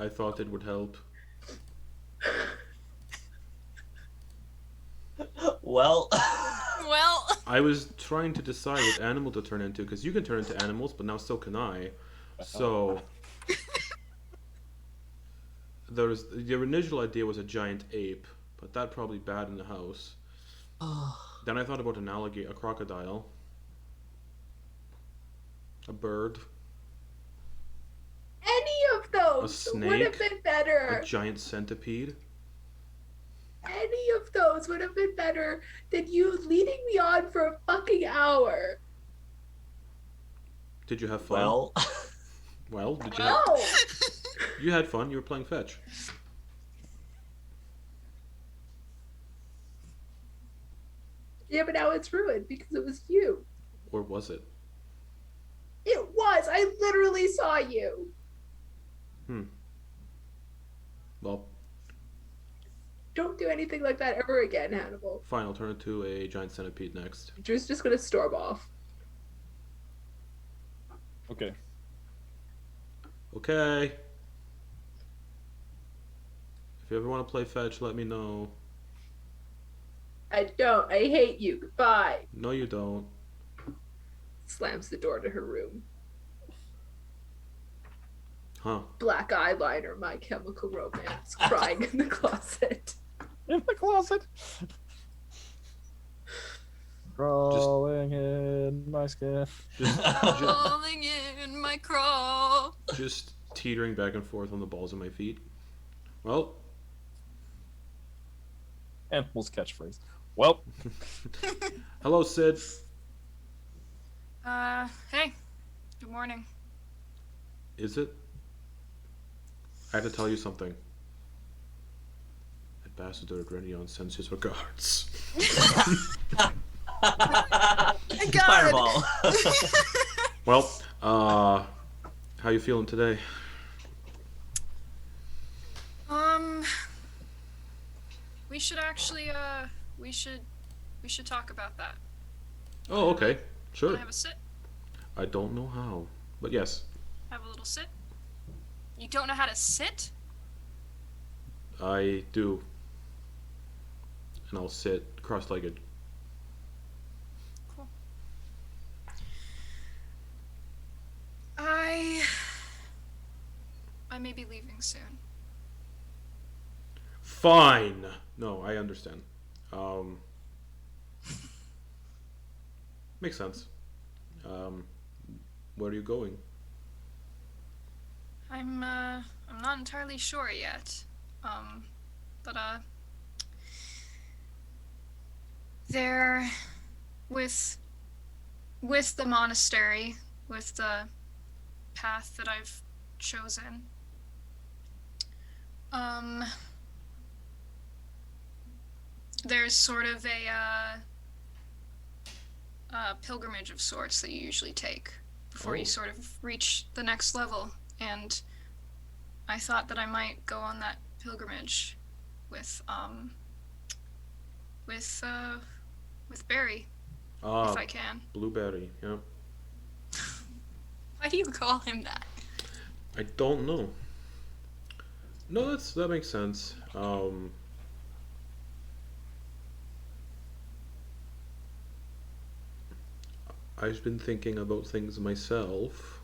I thought it would help. Well, Well, I was trying to decide what animal to turn into because you can turn into animals, but now so can I. So the initial idea was a giant ape, but that probably bad in the house. Then I thought about an alligator, a crocodile, a bird, Any of those would have snake? been a better. giant centipede. Any of those would have been better than you leading me on for a fucking hour. Did you have fun? well, Did you have? No. You had fun. You were playing fetch. Yeah, but now it's ruined because it was you. Or was it? It was. I literally saw you. Well, Don't do anything like that ever again, Hannibal. fine. I'll turn into a giant centipede next. Drew's just gonna storm off. Okay. Okay. If you ever want to play fetch, let me know. I don't. I hate you. Goodbye. No, you don't. Slams the door to her room. Huh. Black eyeliner, My Chemical Romance, crying in the closet. In the closet. Crawling in my skin. falling in my crawl. Just teetering back and forth on the balls of my feet. Well, Animal's catchphrase. Well, hello, Sid. Hey. Good morning. Is it? I have to tell you something. Ambassador Grenion sends his regards. Fireball. Well, how you feeling today? We should actually, we should talk about that. Oh, okay. Sure. Wanna have a sit? I don't know how, but yes, Have a little sit? You don't know how to sit? I do. And I'll sit cross-legged. Cool. I may be leaving soon. Fine. No, I understand. Makes sense. Where are you going? I'm not entirely sure yet. But there with the monastery, with the path that I've chosen. There's sort of a pilgrimage of sorts that you usually take before you Oh. sort of reach the next level, and I thought that I might go on that pilgrimage with Barry, if I can. Blueberry. Yeah. Why do you call him that? I don't know. No, that makes sense. I've been thinking about things myself.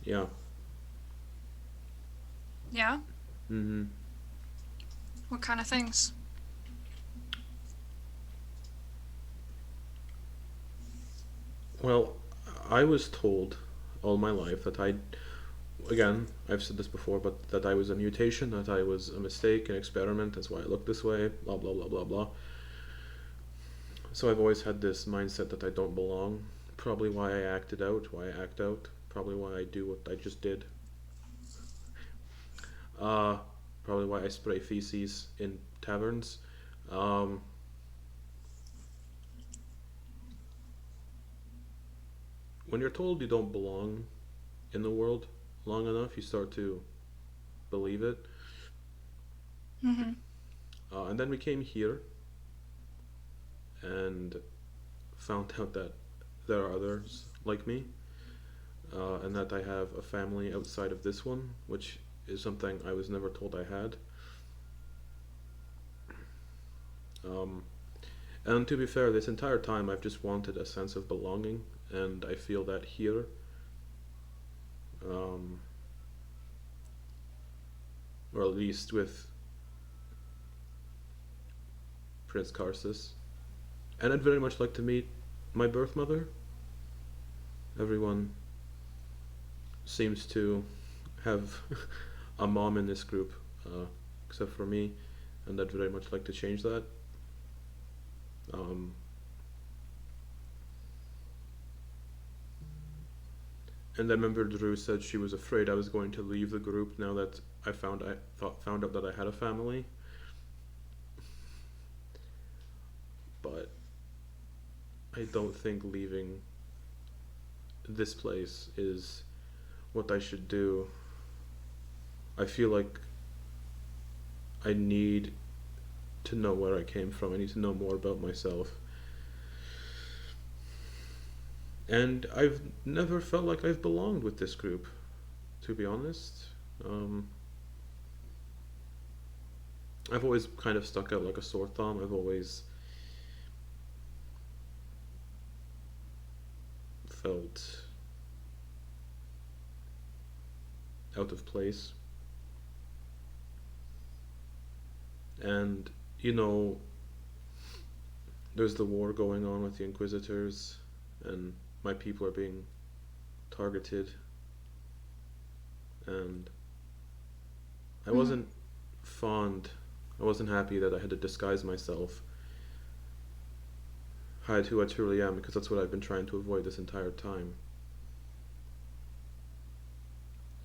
Yeah. Yeah? Mm-hmm. What kind of things? Well, I was told all my life that again, I've said this before, but that I was a mutation, that I was a mistake, an experiment, that's why I look this way, blah, blah, blah, blah, blah. So I've always had this mindset that I don't belong. Probably why I acted out, why I act out, probably why I do what I just did. Probably why I spray feces in taverns. When you're told you don't belong in the world long enough, you start to believe it. Mm-hmm. And then we came here and found out that there are others like me, and that I have a family outside of this one, which is something I was never told I had. Um, and to be fair, this entire time I've just wanted a sense of belonging, and I feel that here. Um, or at least with Prince Karsus. And I'd very much like to meet my birth mother. Everyone seems to have a mom in this group, except for me, and I'd very much like to change that. Um, and I remember Drew said she was afraid I was going to leave the group now that found out that I had a family. But I don't think leaving this place is what I should do. I feel like I need to know where I came from. I need to know more about myself. And I've never felt like I've belonged with this group, to be honest. I've always kind of stuck out like a sore thumb. I've always felt out of place. And, you know, there's the war going on with the Inquisitors, and my people are being targeted. And I wasn't I wasn't happy that I had to disguise myself, hide who I truly am, because that's what I've been trying to avoid this entire time.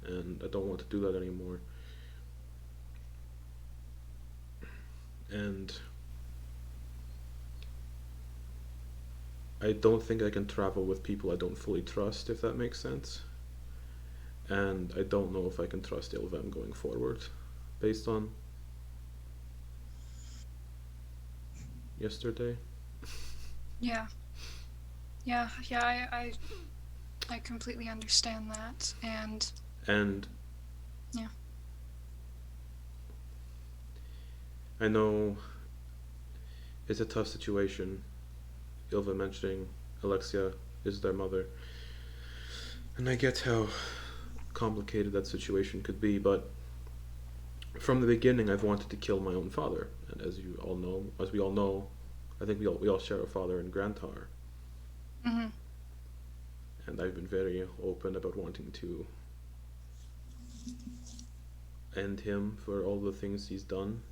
And I don't want to do that anymore. And I don't think I can travel with people I don't fully trust, if that makes sense. And I don't know if I can trust Ilvem going forward, based on yesterday. Yeah. I completely understand that, and yeah. I know it's a tough situation. Ilva mentioning Alexia is their mother, and I get how complicated that situation could be, but from the beginning I've wanted to kill my own father, and as we all know, I think we all share a father in Grantar. Mm-hmm. And I've been very open about wanting to end him for all the things he's done.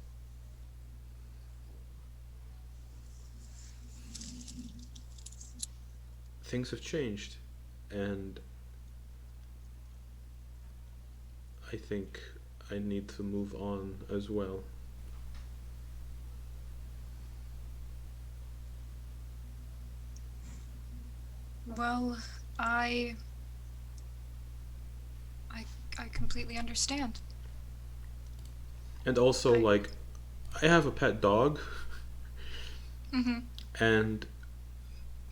Things have changed, and I think I need to move on as well. Well, I completely understand. And also, I- like, I have a pet dog, Mm-hmm. and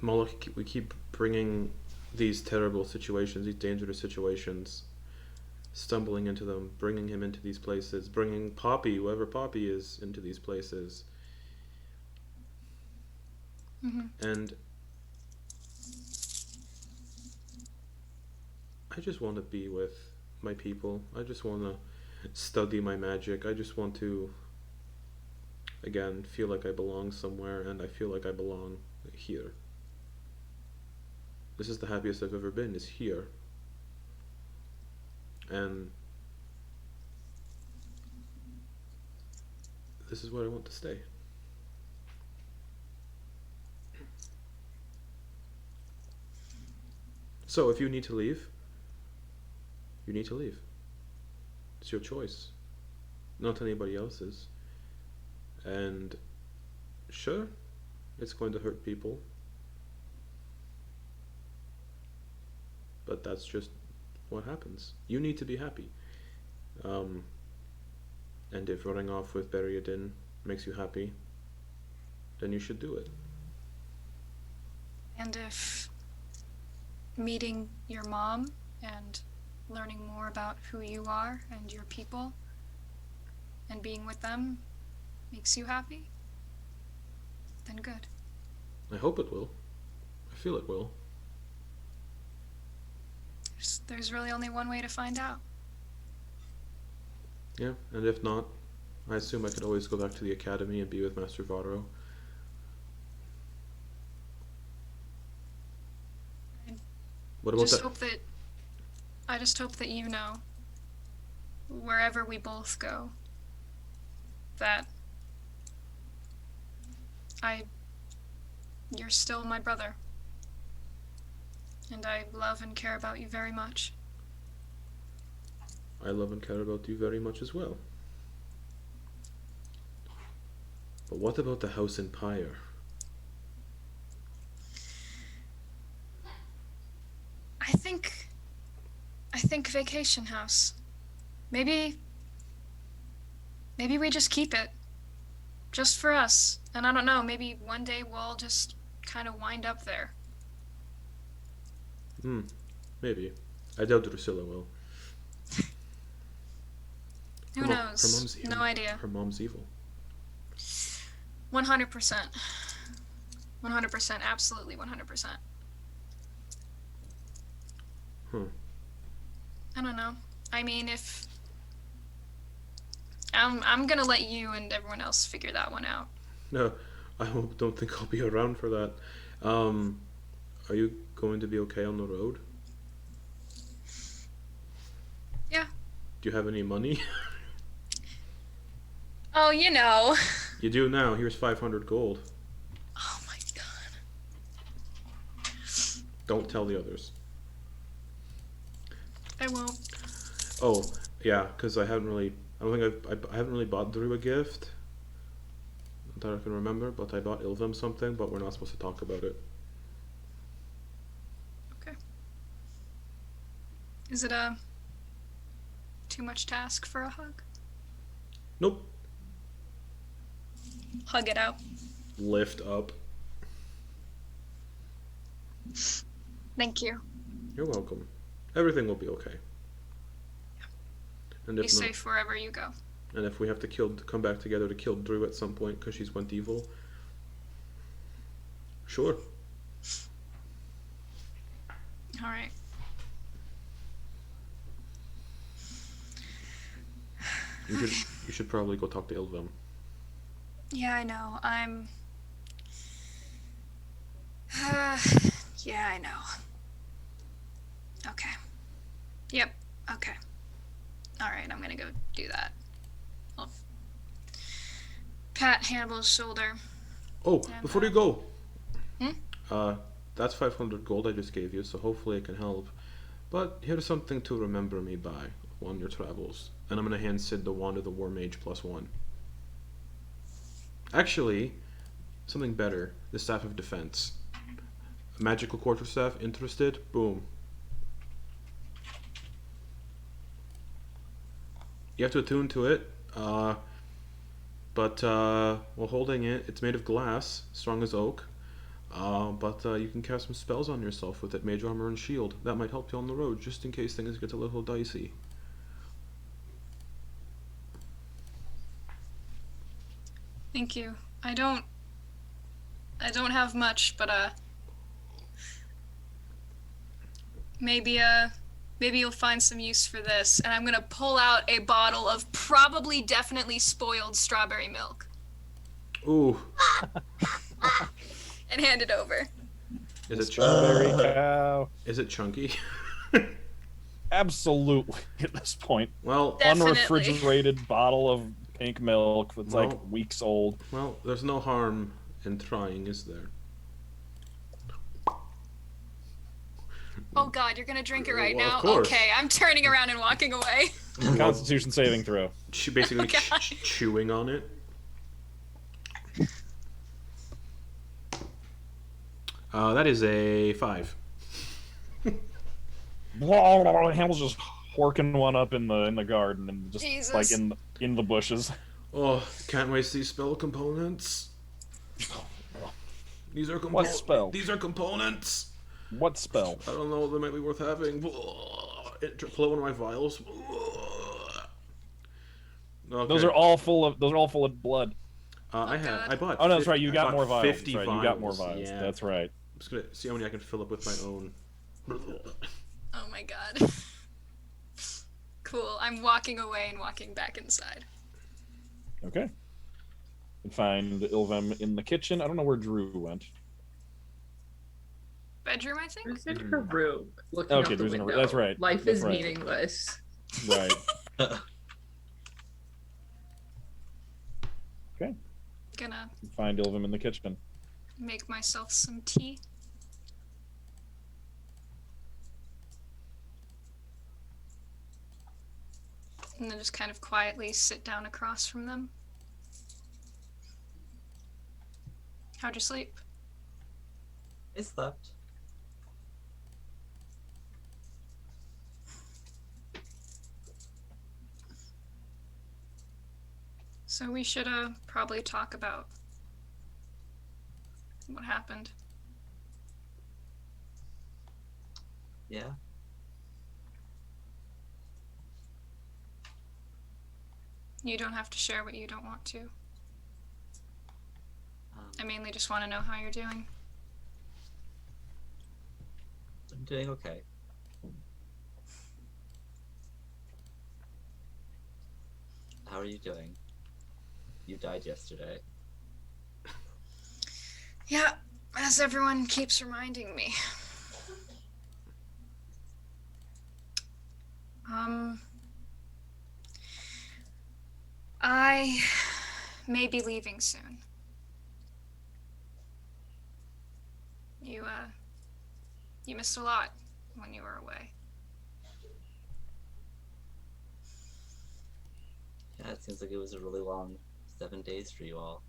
Moloch, we keep bringing these terrible situations, these dangerous situations, stumbling into them, bringing him into these places, bringing Poppy, whoever Poppy is, into these places. Mm-hmm. And I just want to be with my people. I just want to study my magic. I just want to, again, feel like I belong somewhere, and I feel like I belong here. This is the happiest I've ever been, is here. And this is where I want to stay. So if you need to leave, you need to leave. It's your choice, not anybody else's. And sure, it's going to hurt people, but that's just what happens. You need to be happy. And if running off with Beriadin makes you happy, then you should do it. And if meeting your mom and learning more about who you are and your people and being with them makes you happy, then good. I hope it will. I feel it will. There's really only one way to find out. Yeah, and if not, I assume I could always go back to the academy and be with Master Votro. What about that? I just hope that you know, wherever we both go, that you're still my brother. And I love and care about you very much. I love and care about you very much as well. But what about the house in Pyre? I think vacation house. Maybe we just keep it. Just for us. And I don't know, maybe one day we'll all just kind of wind up there. Maybe. I doubt Drusilla will. Who knows? No idea. Her mom's evil. 100%. 100%. Absolutely 100%. I don't know. I mean, if... I'm gonna let you and everyone else figure that one out. No, don't think I'll be around for that. Are you going to be okay on the road? Yeah. Do you have any money? Oh, you know. You do now. Here's 500 gold. Oh my god. Don't tell the others. I won't. Oh, yeah, because I haven't really bought Drew a gift that I can remember, but I bought Ilvim something, but we're not supposed to talk about it. Okay. Is it too much to ask for a hug? Nope. Hug it out. Lift up. Thank you. You're welcome. Everything will be okay. And Be if safe wherever you go. And if we have to come back together to kill Drew at some point because she's went evil, sure. All right. You should probably go talk to Ilvim. Yeah, I know. Yeah, I know. Okay. Yep. Okay. All right, I'm gonna go do that. I'll pat Hannibal's shoulder. Oh, And, before you go. Hmm? That's 500 gold I just gave you, so hopefully it can help. But here's something to remember me by on your travels. And I'm gonna hand Sid the wand of the War Mage +1. Actually, something better. The Staff of Defense. Magical Quarterstaff, interested? Boom. You have to attune to it, but while holding it, it's made of glass, strong as oak, but you can cast some spells on yourself with it, mage armor and shield. That might help you on the road, just in case things get a little dicey. Thank you. I don't have much, but maybe you'll find some use for this. And I'm gonna pull out a bottle of probably definitely spoiled strawberry milk. Ooh. And hand it over. Is it Strawberry cow. Is it chunky? Absolutely, at this point. Well, Definitely. Unrefrigerated bottle of pink milk that's like Well. weeks old. well, there's no harm in trying, is there? Oh god, you're gonna drink it right Well, now? of course. Okay, I'm turning around and walking away. Constitution saving throw. She basically Oh, God. chewing on it. That is a 5. Hamil's just horking one up in the garden and just Jesus. like in the bushes. Oh, can't waste these spell components. These are What spell? These are components. What spell? I don't know. That might be worth having. Flow one of my vials. Okay. Those are all full of blood. I God. bought. Oh no, that's right. You I got bought more vials. 50 That's right. You got more vials. Yeah. That's right. I'm just gonna see how many I can fill up with my own. Oh my god. Cool. I'm walking away and walking back inside. Okay. You can find Ilvem in the kitchen. I don't know where Drew went. Bedroom, I think? Who's in her room looking Okay, out the Drew's in her window? room. That's right. Life That's is right. meaningless. Right. Okay. Gonna Find Ilvem in the kitchen. make myself some tea. And then just kind of quietly sit down across from them. How'd you sleep? I slept. So we should probably talk about what happened. Yeah. You don't have to share what you don't want to. I Um, mainly just want to know how you're doing. I'm doing okay. How are you doing? You died yesterday. Yeah, as everyone keeps reminding me. I may be leaving soon. You missed a lot when you were away. Yeah, it seems like it was a really long 7 days for you all.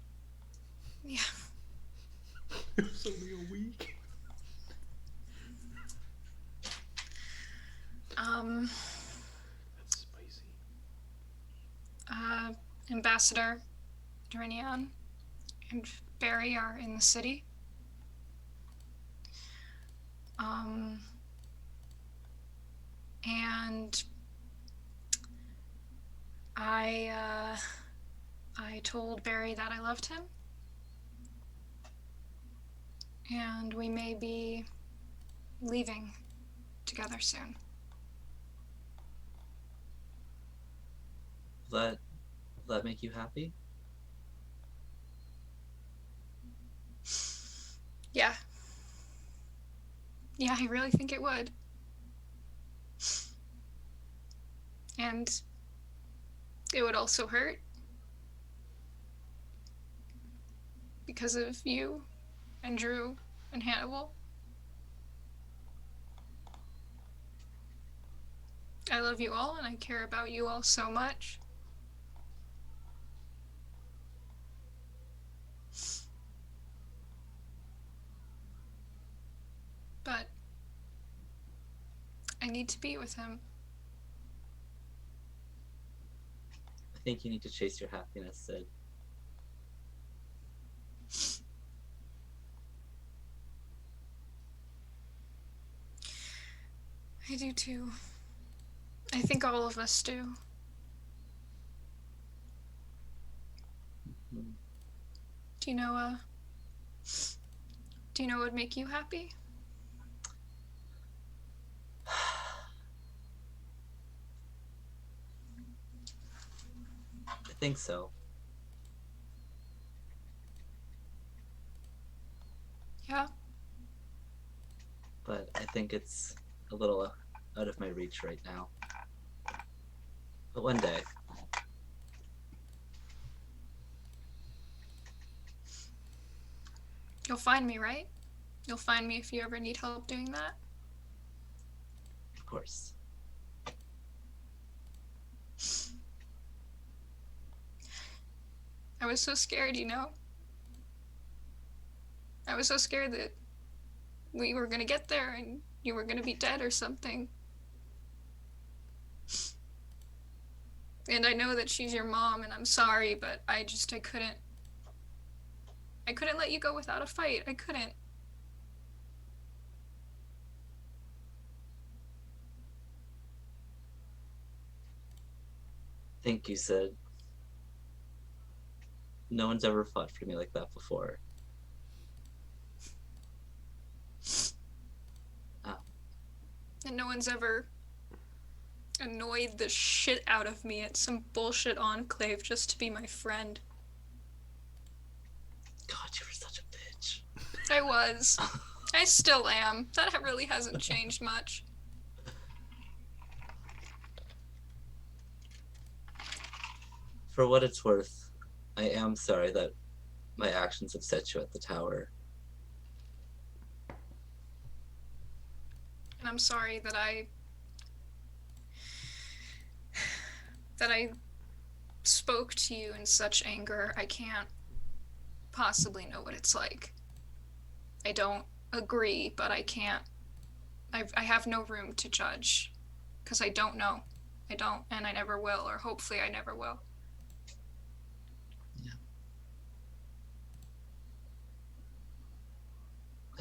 Yeah. It's only a week. That's spicy. Ambassador Durinian and Barry are in the city. And I told Barry that I loved him. And we may be leaving together soon. Will that make you happy? Yeah. Yeah, I really think it would. And it would also hurt. Because of you and Drew and Hannibal. I love you all and I care about you all so much. But I need to be with him. I think you need to chase your happiness, Sid. I do too. I think all of us do. Mhm. Do you know what would make you happy? I think so. Yeah? But I think it's a little out of my reach right now. But one day. You'll find me, right? You'll find me if you ever need help doing that. Of course. I was so scared, you know? I was so scared that we were gonna get there and you were gonna be dead or something. And I know that she's your mom and I'm sorry, but I couldn't. I couldn't let you go without a fight. I couldn't. Thank you, Sid. No one's ever fought for me like that before. And no one's ever annoyed the shit out of me at some bullshit enclave just to be my friend. God, you were such a bitch. I was. I still am. That really hasn't changed much. For what it's worth, I am sorry that my actions upset you at the tower. And I'm sorry that I spoke to you in such anger. I can't possibly know what it's like. I don't agree, but I can't. I have no room to judge because I don't know. I don't, and I never will, or hopefully I never will. Yeah.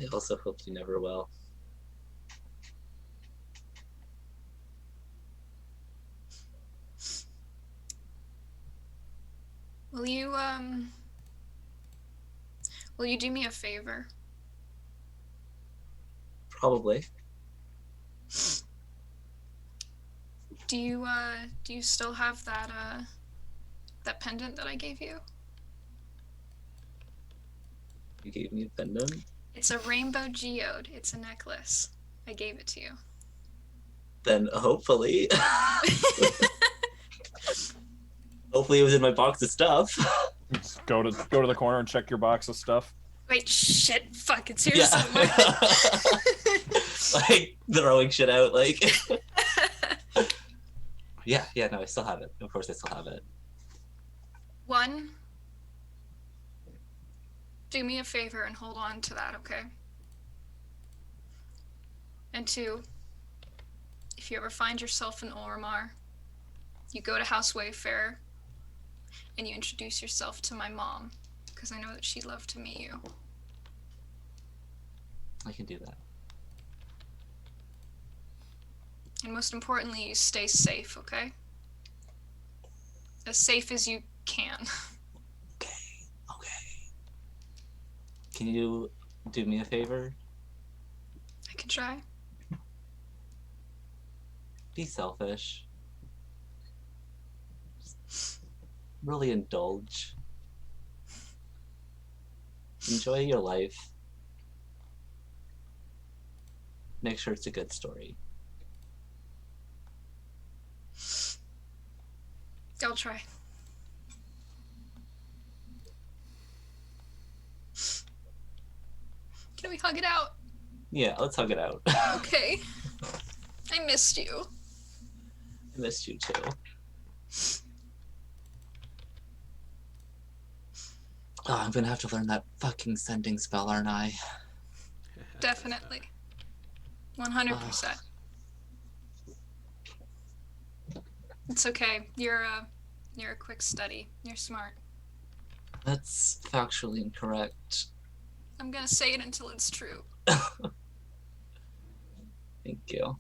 I also hope you never will. Will you do me a favor? Probably. Do you still have that pendant that I gave you? You gave me a pendant? It's a rainbow geode. It's a necklace. I gave it to you. Then hopefully. Hopefully it was in my box of stuff. Just go to the corner and check your box of stuff. Wait, shit, fuck, it's here Yeah. somewhere. Like throwing shit out, like. Yeah, no, I still have it. Of course I still have it. One, do me a favor and hold on to that, okay? And two, if you ever find yourself in Oromar, you go to House Wayfair and you introduce yourself to my mom, because I know that she'd love to meet you. I can do that. And most importantly, you stay safe, okay? As safe as you can. Okay. Can you do me a favor? I can try. Be selfish. Just really indulge. Enjoy your life. Make sure it's a good story. I'll try. Can we hug it out? Yeah, let's hug it out. Okay. I missed you. I missed you too. Oh, I'm gonna have to learn that fucking sending spell, aren't I? Definitely. 100%. It's okay. You're a quick study. You're smart. That's factually incorrect. I'm gonna say it until it's true. Thank you.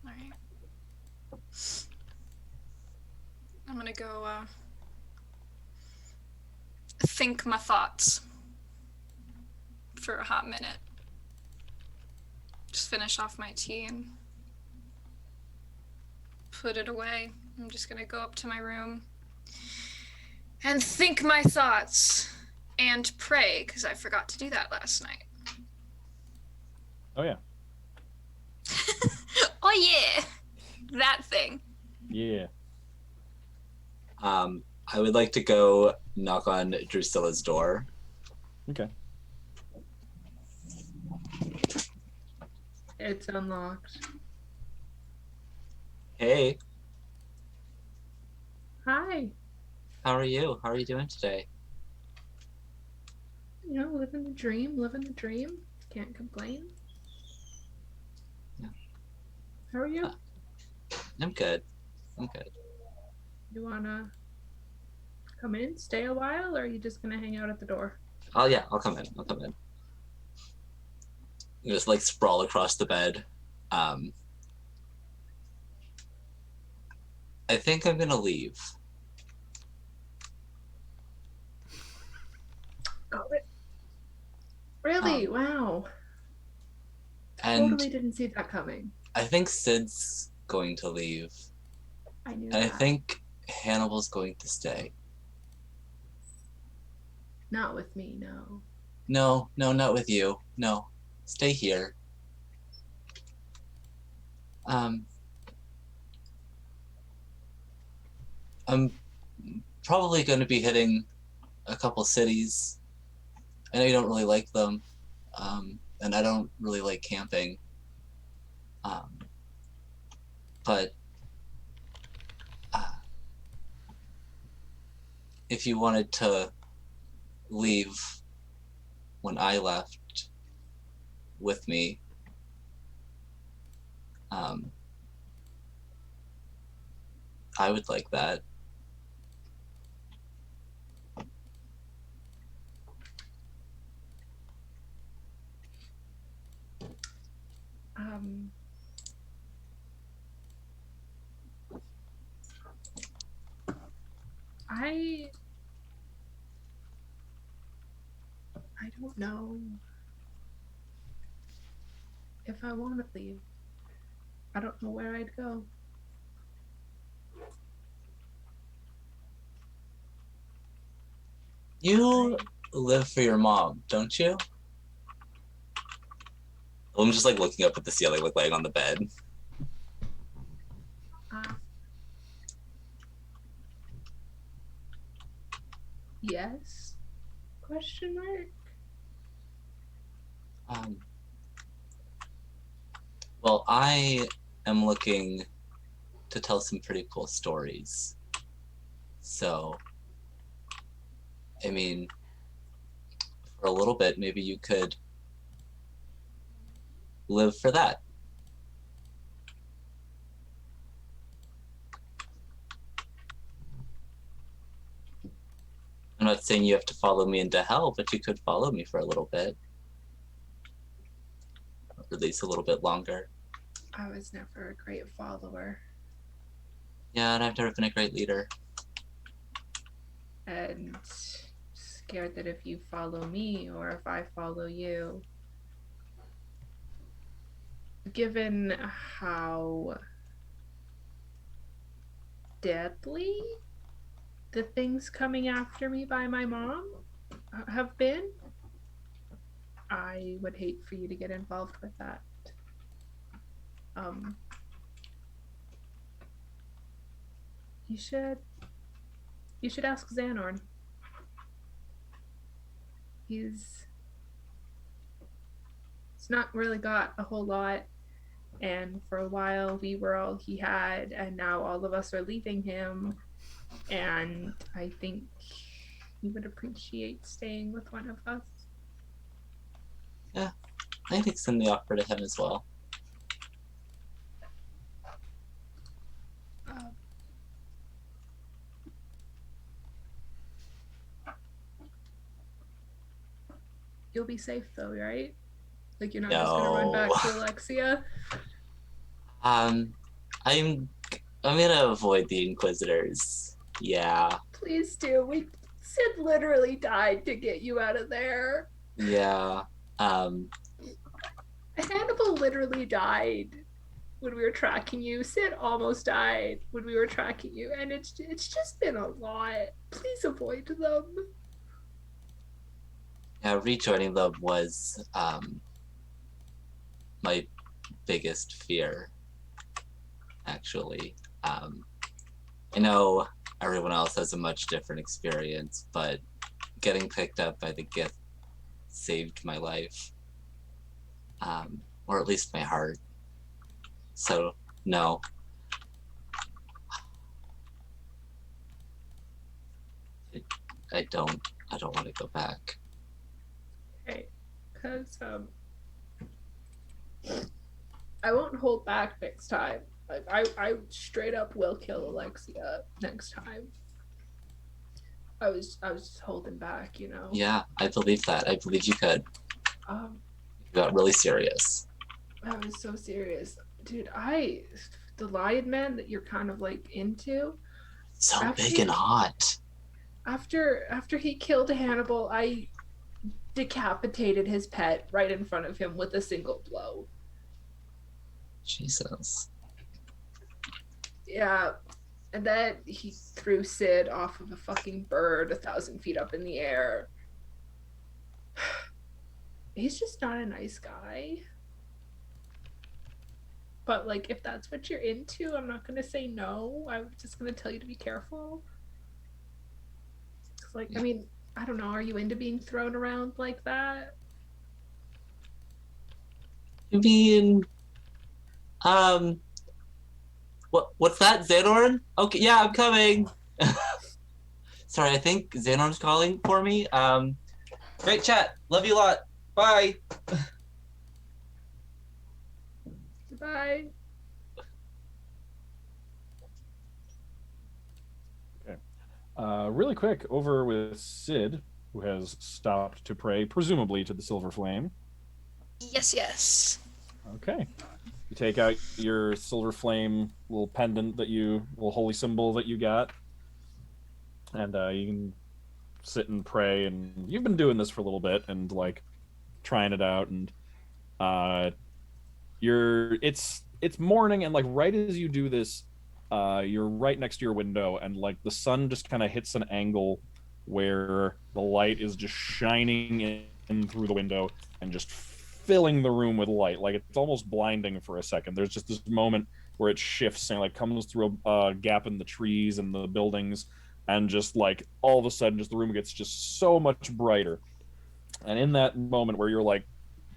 Alright. I'm gonna go think my thoughts for a hot minute. Just finish off my tea and put it away. I'm just gonna go up to my room and think my thoughts and pray, because I forgot to do that last night. Oh yeah. Oh yeah! That thing. Yeah. I would like to go knock on Drusilla's door. Okay. It's unlocked. Hey, Hi. how are you? How are you doing today? You know, living the dream, living the dream. Can't complain. Yeah. How are you? I'm good. I'm good. You wanna come in, stay a while, or are you just gonna hang out at the door? Oh yeah, I'll come in. I'll come in. Just like sprawl across the bed. I think I'm gonna leave. Got it. Really? Wow. And Totally didn't see that coming. I think Sid's going to leave. I knew And I that. think Hannibal's going to stay. Not with me, no. No, not with you. No. Stay here. I'm probably going to be hitting a couple cities. I know you don't really like them, and I don't really like camping. But if you wanted to leave when I left with me, I would like that. Um, I don't know if I want to leave. I don't know where I'd go. You live for your mom, don't you? I'm just like looking up at the ceiling, like laying on the bed. Yes? Question mark? Well, I am looking to tell some pretty cool stories. So, I mean, for a little bit, maybe you could live for that. I'm not saying you have to follow me into hell, but you could follow me for a little bit. Or at least a little bit longer. I was never a great follower. Yeah, and I've never been a great leader. And scared that if you follow me or if I follow you, given how deadly the things coming after me by my mom have been, I would hate for you to get involved with that. You should ask Xanorn. He's not really got a whole lot, and for a while we were all he had, and now all of us are leaving him, and I think he would appreciate staying with one of us. Yeah, I'd extend the offer to him as well. You'll be safe though, right? Like you're not just gonna run back to Alexia? I'm gonna avoid the Inquisitors. Yeah. Please do. Sid literally died to get you out of there. Yeah. Hannibal literally died when we were tracking you. Sid almost died when we were tracking you, and it's just been a lot. Please avoid them. Yeah, rejoining them was my biggest fear, actually. I know everyone else has a much different experience, but getting picked up by the gift saved my life. Or at least my heart. So, no. I don't want to go back. Okay, because I won't hold back next time. Like I straight up will kill Alexia next time. I was just holding back, you know. Yeah, I believe that. I believe you could. You got really serious. I was so serious, dude. the lion man that you're kind of like into. So After big and you- hot. After he killed Hannibal, I decapitated his pet right in front of him with a single blow. Jesus. Yeah. And then he threw Sid off of a fucking bird 1,000 feet up in the air. He's just not a nice guy. But like, if that's what you're into, I'm not gonna say no. I'm just gonna tell you to be careful. 'Cause, like, I mean, I don't know. Are you into being thrown around like that? You mean, what's that, Xenorn? Okay, yeah, I'm coming. Sorry, I think Xenorn's calling for me. Great chat. Love you a lot. Bye. Goodbye. Really quick, over with Sid, who has stopped to pray, presumably to the Silver Flame. Yes, yes. Okay. You take out your Silver Flame little pendant little holy symbol that you got, and you can sit and pray. And you've been doing this for a little bit and like trying it out, and uh, it's morning, and like right as you do this, you're right next to your window, and like the sun just kind of hits an angle where the light is just shining in through the window and just filling the room with light. Like it's almost blinding for a second. There's just this moment where it shifts and like comes through a gap in the trees and the buildings, and just like all of a sudden, just the room gets just so much brighter. And in that moment where you're like,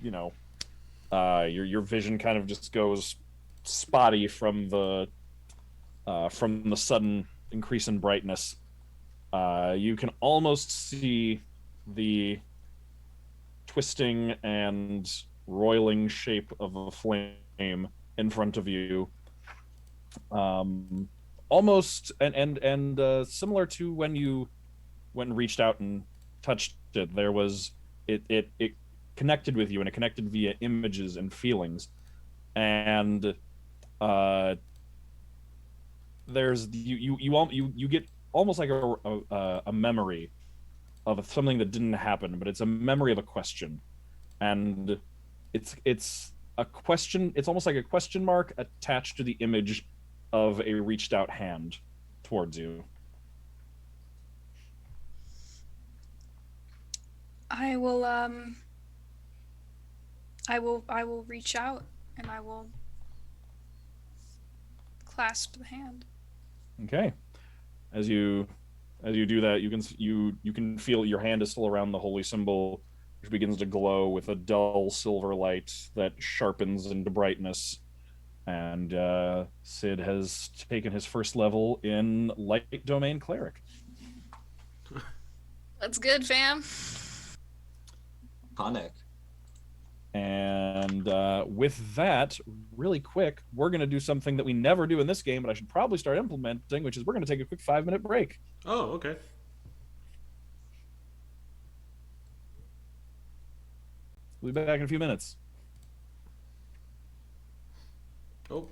you know, your vision kind of just goes spotty from the sudden increase in brightness. You can almost see the twisting and roiling shape of a flame in front of you. Almost and similar to when you went and reached out and touched it, there was it connected with you, and it connected via images and feelings. And there's you get almost like a memory of something that didn't happen, but it's a memory of a question, and it's a question. It's almost like a question mark attached to the image of a reached out hand towards you. I will reach out and I will clasp the hand. Okay. As you do that, you can feel your hand is still around the holy symbol, which begins to glow with a dull silver light that sharpens into brightness. And Sid has taken his first level in Light Domain Cleric. That's good, fam. Iconic. And with that, really quick, we're going to do something that we never do in this game, but I should probably start implementing, which is we're going to take a quick 5-minute break. Oh, okay. We'll be back in a few minutes. Oh.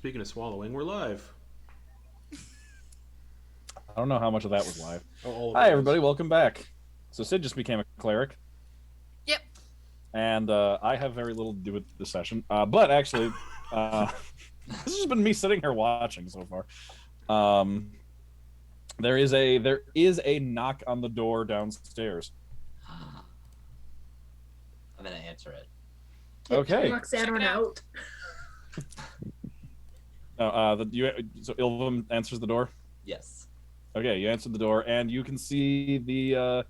Speaking of swallowing, we're live. I don't know how much of that was live. Oh, all of Hi, it everybody. was. Welcome back. So Sid just became a cleric. Yep. And I have very little to do with the session. But actually, this has been me sitting here watching so far. There is a knock on the door downstairs. I'm gonna answer it. Okay. Roxanne Check on it out. out. So Ilvum answers the door. Yes. Okay, you answered the door, and you can see the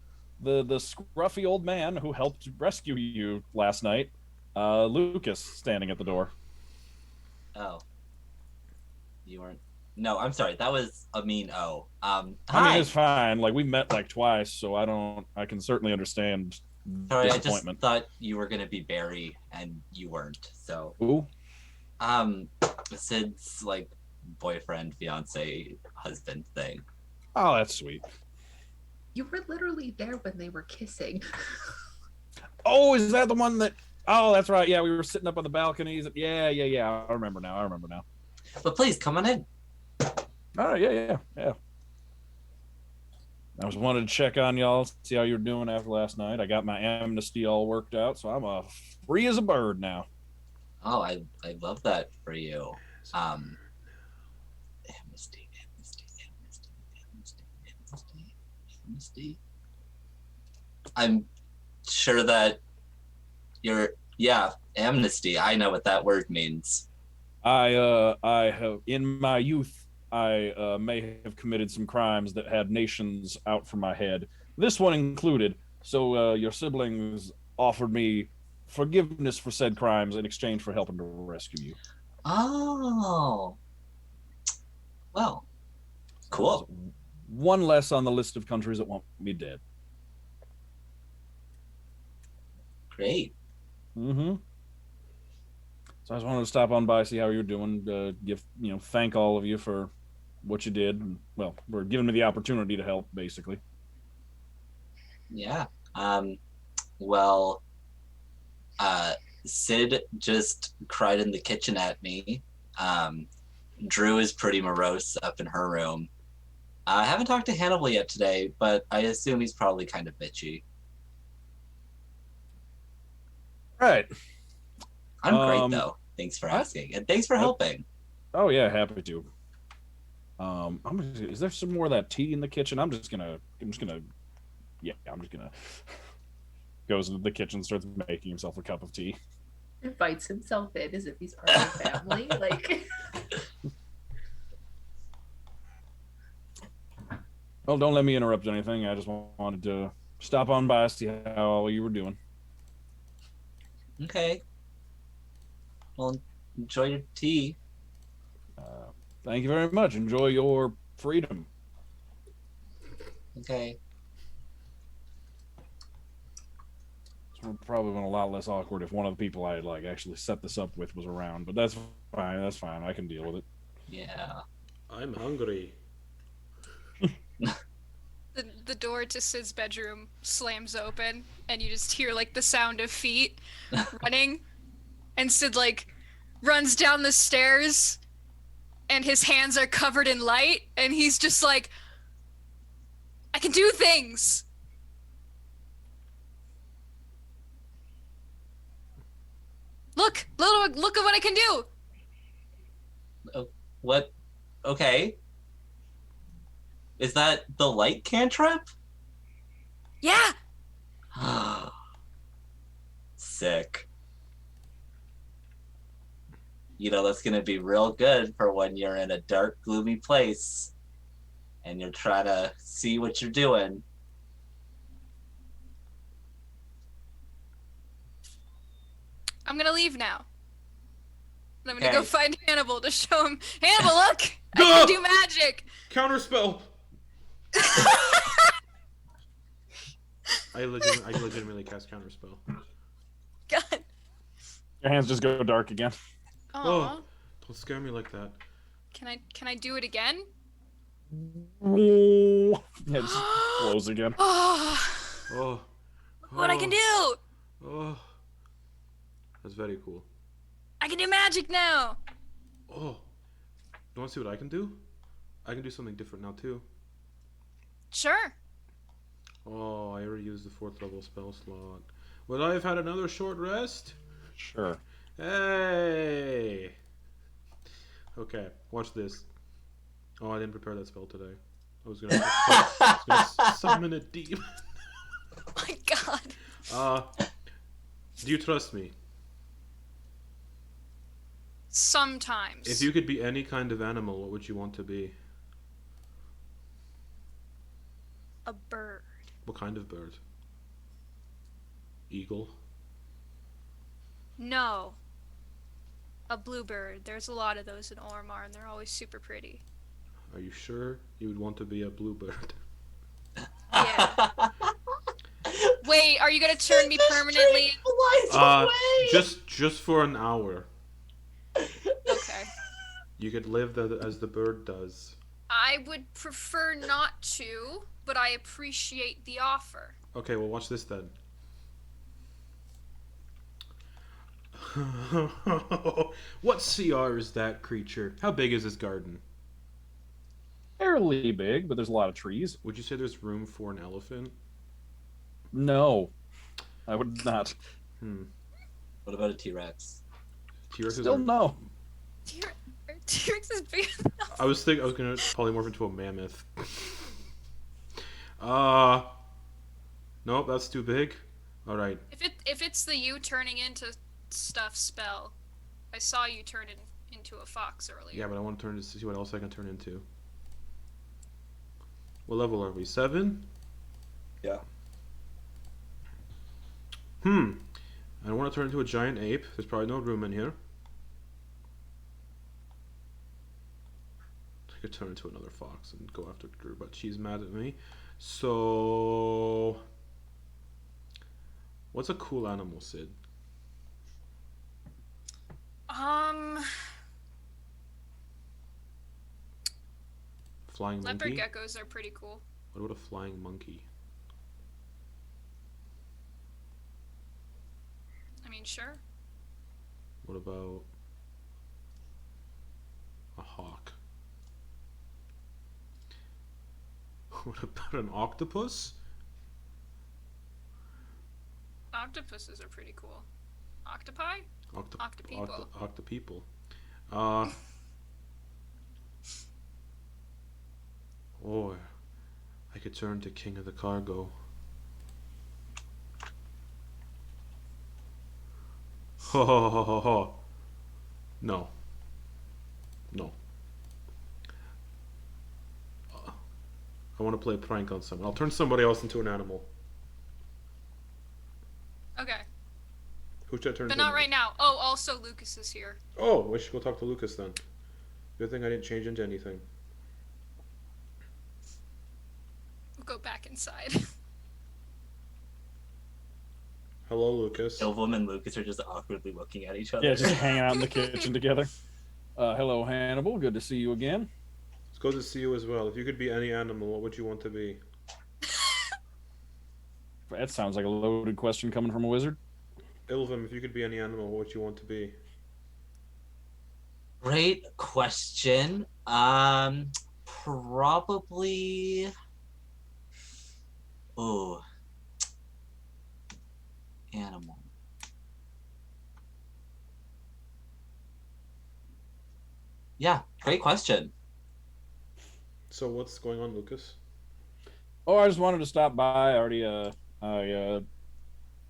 scruffy old man who helped rescue you last night, Lucas, standing at the door. Oh. You weren't. No, I'm sorry. That was a mean O. I Hi. mean, it's fine. Like, we met like twice, so I can certainly understand Sorry, I just disappointment. thought you were gonna be Barry, and you weren't. So, Ooh. Sid's like boyfriend, fiance, husband thing. Oh, that's sweet. You were literally there when they were kissing. Oh, is that the one that? Oh, that's right. Yeah, we were sitting up on the balconies. Yeah. I remember now. But please come on in. Oh, yeah. I was wanted to check on y'all, see how you were doing after last night. I got my amnesty all worked out, so I'm free as a bird now. Oh, I love that for you. Amnesty. I'm sure that amnesty. I know what that word means. I have in my youth I may have committed some crimes that had nations out for my head. This one included. So your siblings offered me forgiveness for said crimes in exchange for helping to rescue you. Oh. Well. Cool. So one less on the list of countries that want me dead. Great. Mm-hmm. So I just wanted to stop on by, see how you're doing, thank all of you for what you did. Well, for giving me the opportunity to help, basically. Yeah. Well, Sid just cried in the kitchen at me. Drew is pretty morose up in her room. I haven't talked to Hannibal yet today, but I assume he's probably kind of bitchy. Right. I'm great though. Thanks for asking, and thanks for helping. Oh yeah, happy to. Is there some more of that tea in the kitchen? I'm just gonna goes into the kitchen, starts making himself a cup of tea. Invites himself in as if he's part of the family. Like, Well, don't let me interrupt anything. I just wanted to stop on by, see how you were doing. Okay. Well, enjoy your tea. Thank you very much. Enjoy your freedom. Okay. This would probably been a lot less awkward if one of the people I had actually set this up with was around, but that's fine. That's fine. I can deal with it. Yeah. I'm hungry. The door to Sid's bedroom slams open, and you just hear the sound of feet running, and Sid runs down the stairs, and his hands are covered in light, and he's just like, I can do things. Look at what I can do. What? Okay. Is that the light cantrip? Yeah. Sick. That's gonna be real good for when you're in a dark, gloomy place and you're trying to see what you're doing. I'm gonna leave now. And I'm gonna Okay. go find Hannibal to show him. Hannibal, look! I can do magic! Counterspell. I legitimately cast counterspell. God. Your hands just go dark again. Aw. Oh, don't scare me like that. Can I do it again? Yeah, it just blows again. Oh, Oh. what I can do! Oh. That's very cool. I can do magic now! Oh. You want to see what I can do? I can do something different now too. Sure. Oh, I already used the 4th level spell slot. Would I have had another short rest? Sure. Hey! Okay, watch this. Oh, I didn't prepare that spell today. I was gonna summon a demon. Oh my god. Do you trust me? Sometimes. If you could be any kind of animal, what would you want to be? A bird. What kind of bird? Eagle? No. A bluebird. There's a lot of those in Ormar, and they're always super pretty. Are you sure you would want to be a bluebird? Yeah. Wait, are you gonna turn me permanently? Just for an hour. Okay. You could live as the bird does. I would prefer not to, but I appreciate the offer. Okay, well watch this then. What CR is that creature? How big is this garden? Fairly big, but there's a lot of trees. Would you say there's room for an elephant? No, I would not. What about a T-Rex? T-Rexes Still are... no. T-Rex is big enough. I was gonna polymorph into a mammoth. Nope, that's too big. All right. If it's the you turning into stuff spell, I saw you turn into a fox earlier. Yeah, but I want to see what else I can turn into. What level are we? 7? Yeah. I don't want to turn into a giant ape. There's probably no room in here. I could turn into another fox and go after Drew, but she's mad at me. So, what's a cool animal, Sid? Flying Leopard monkey? geckos are pretty cool. What about a flying monkey? I mean, sure. What about a hawk? What about an octopus? Octopuses are pretty cool. Octopi? Octopeople. Octopeople. Or I could turn to King of the Cargo. Ho ho ho ho ho. No. No. I want to play a prank on someone. I'll turn somebody else into an animal. Okay. Who should I turn But into? not right now. Oh, also Lucas is here. Oh, we should go talk to Lucas then. Good thing I didn't change into anything. We'll go back inside. Hello, Lucas. Ilvum and Lucas are just awkwardly looking at each other. Yeah, just hanging out in the kitchen together. Hello, Hannibal. Good to see you again. It's good to see you as well. If you could be any animal, what would you want to be? That sounds like a loaded question coming from a wizard. Ilvum, if you could be any animal, what would you want to be? Great question. Probably. Oh. Animal. Yeah, great question. So what's going on, Lucas? Oh, I just wanted to stop by. I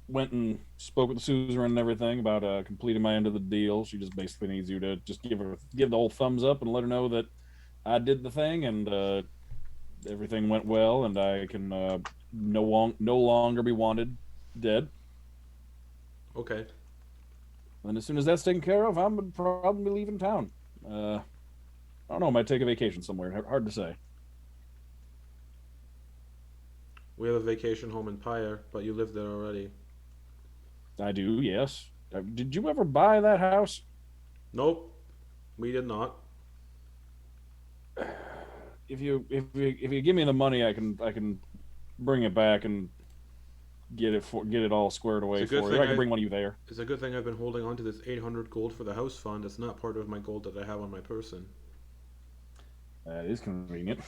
went and spoke with the suzerain and everything about completing my end of the deal. She just basically needs you to just give the whole thumbs up and let her know that I did the thing and everything went well and I can no longer be wanted dead. Okay. And as soon as that's taken care of, I'm probably leaving town. I don't know. I might take a vacation somewhere. Hard to say. We have a vacation home in Pyre, but you live there already. I do, yes. Did you ever buy that house? Nope. We did not. If you give me the money, I can bring it back and get it all squared away It's a good for you. thing I can bring one of you there. It's a good thing I've been holding on to this 800 gold for the house fund. It's not part of my gold that I have on my person. That is convenient.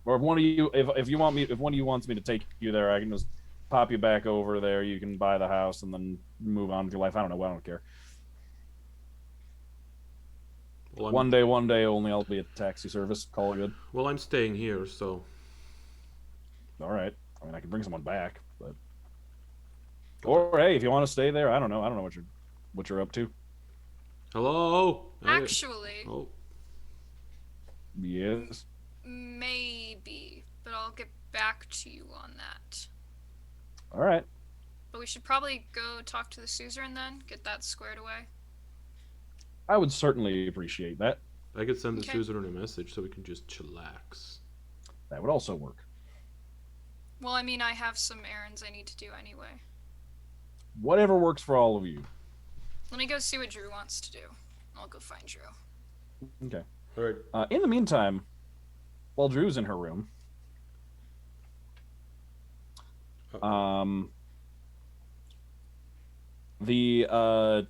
Or if one of you, if one of you wants me to take you there, I can just pop you back over there. You can buy the house and then move on with your life. I don't know. I don't care. Well, One day only. I'll be a taxi service. Call it good. well, I'm staying here, so All right. I mean, I can bring someone back, but or hey, if you want to stay there, I don't know. I don't know what you're up to. hello. Actually, Oh, Yes. maybe, but I'll get back to you on that. All right. But we should probably go talk to the suzerain then, get that squared away. I would certainly appreciate that. I could send the Okay. suzerain a message so we can just chillax. That would also work. Well, I mean, I have some errands I need to do anyway. Whatever works for all of you. Let me go see what Drew wants to do. I'll go find Drew. Okay. All right. In the meantime, while Drew's in her room, the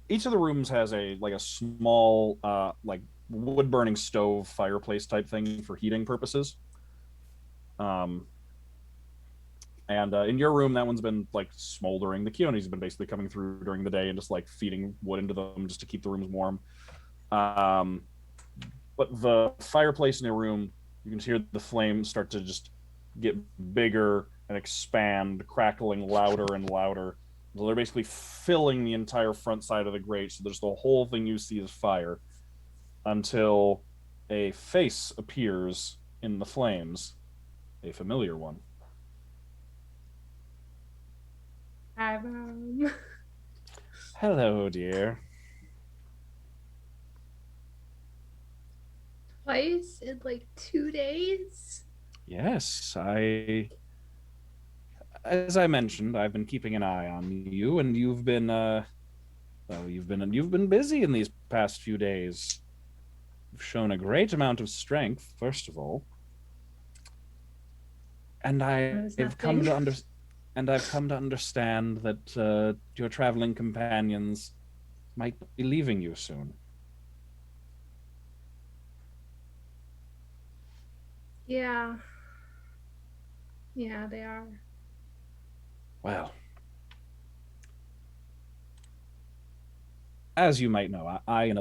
each of the rooms has a small like wood burning stove fireplace type thing for heating purposes. And in your room, that one's been like smoldering. The Keonis have been basically coming through during the day and just like feeding wood into them just to keep the rooms warm. But the fireplace in your room, you can hear the flames start to just get bigger and expand, crackling louder and louder. So they're basically filling the entire front side of the grate. So there's the whole thing you see is fire until a face appears in the flames, a familiar one. Hi, Mom. Hello, dear. Twice in like 2 days? Yes, as I mentioned, I've been keeping an eye on you, and you've been you've been busy in these past few days. You've shown a great amount of strength, first of all, and That is I've come to nothing. I've come to understand that your traveling companions might be leaving you soon. Yeah. Yeah, they are. Well, as you might know, I and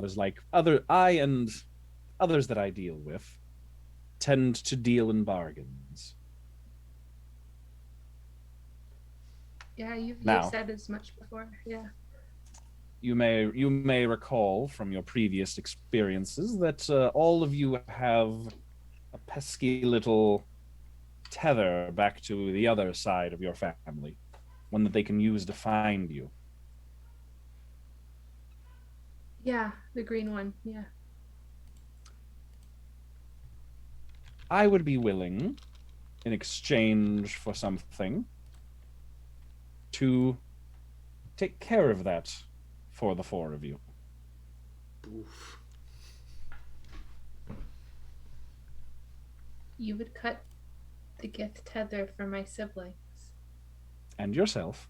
others that I deal with tend to deal in bargains. Yeah, you've Now, said as much before. Yeah. you may recall from your previous experiences that all of you have a pesky little tether back to the other side of your family, one that they can use to find you. Yeah, the green one. Yeah. I would be willing, in exchange for something, to take care of that for the four of you. Oof. You would cut the gift tether for my siblings. And yourself.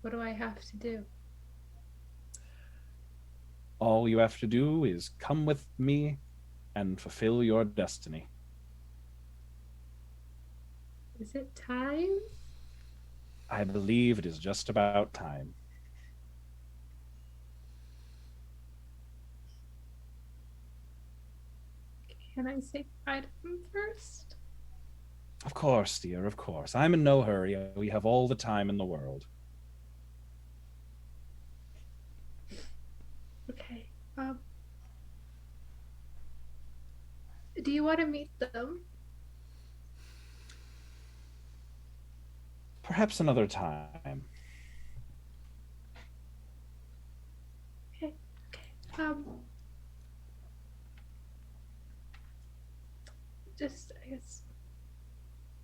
What do I have to do? All you have to do is come with me and fulfill your destiny. Is it time? I believe it is just about time. Can I say goodbye to him first? Of course, dear, of course. I'm in no hurry. We have all the time in the world. Okay. Do you want to meet them? Perhaps another time. Okay. Just, I guess,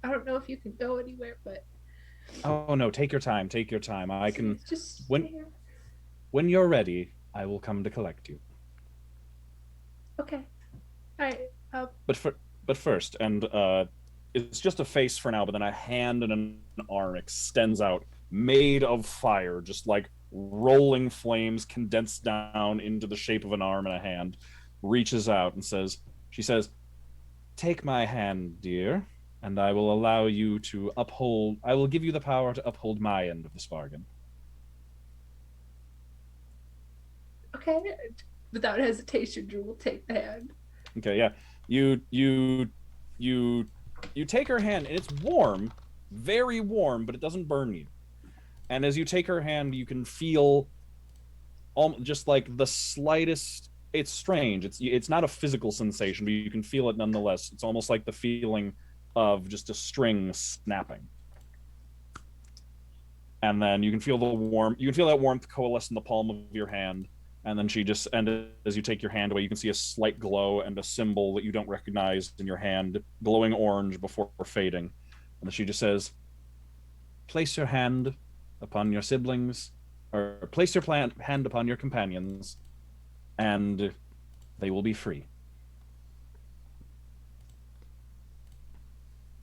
I don't know if you can go anywhere, but Oh no, take your time. Take your time. I can just when stay here. when you're ready, I will come to collect you. Okay. All right. But first, and it's just a face for now, but then a hand and an arm extends out, made of fire, just like rolling flames condensed down into the shape of an arm and a hand, reaches out and she says, "Take my hand, dear, and I will allow you to I will give you the power to uphold my end of this bargain." Okay. Without hesitation, Drew will take the hand. Okay, yeah. You take her hand, and it's warm, very warm, but it doesn't burn you. And as you take her hand, you can feel just like the slightest. It's strange. It's not a physical sensation, but you can feel it nonetheless. It's almost like the feeling of just a string snapping. And then you can feel that warmth coalesce in the palm of your hand. And then as you take your hand away, you can see a slight glow and a symbol that you don't recognize in your hand, glowing orange before fading. And then she just says, "Place your hand upon your siblings, or place your hand upon your companions, and they will be free."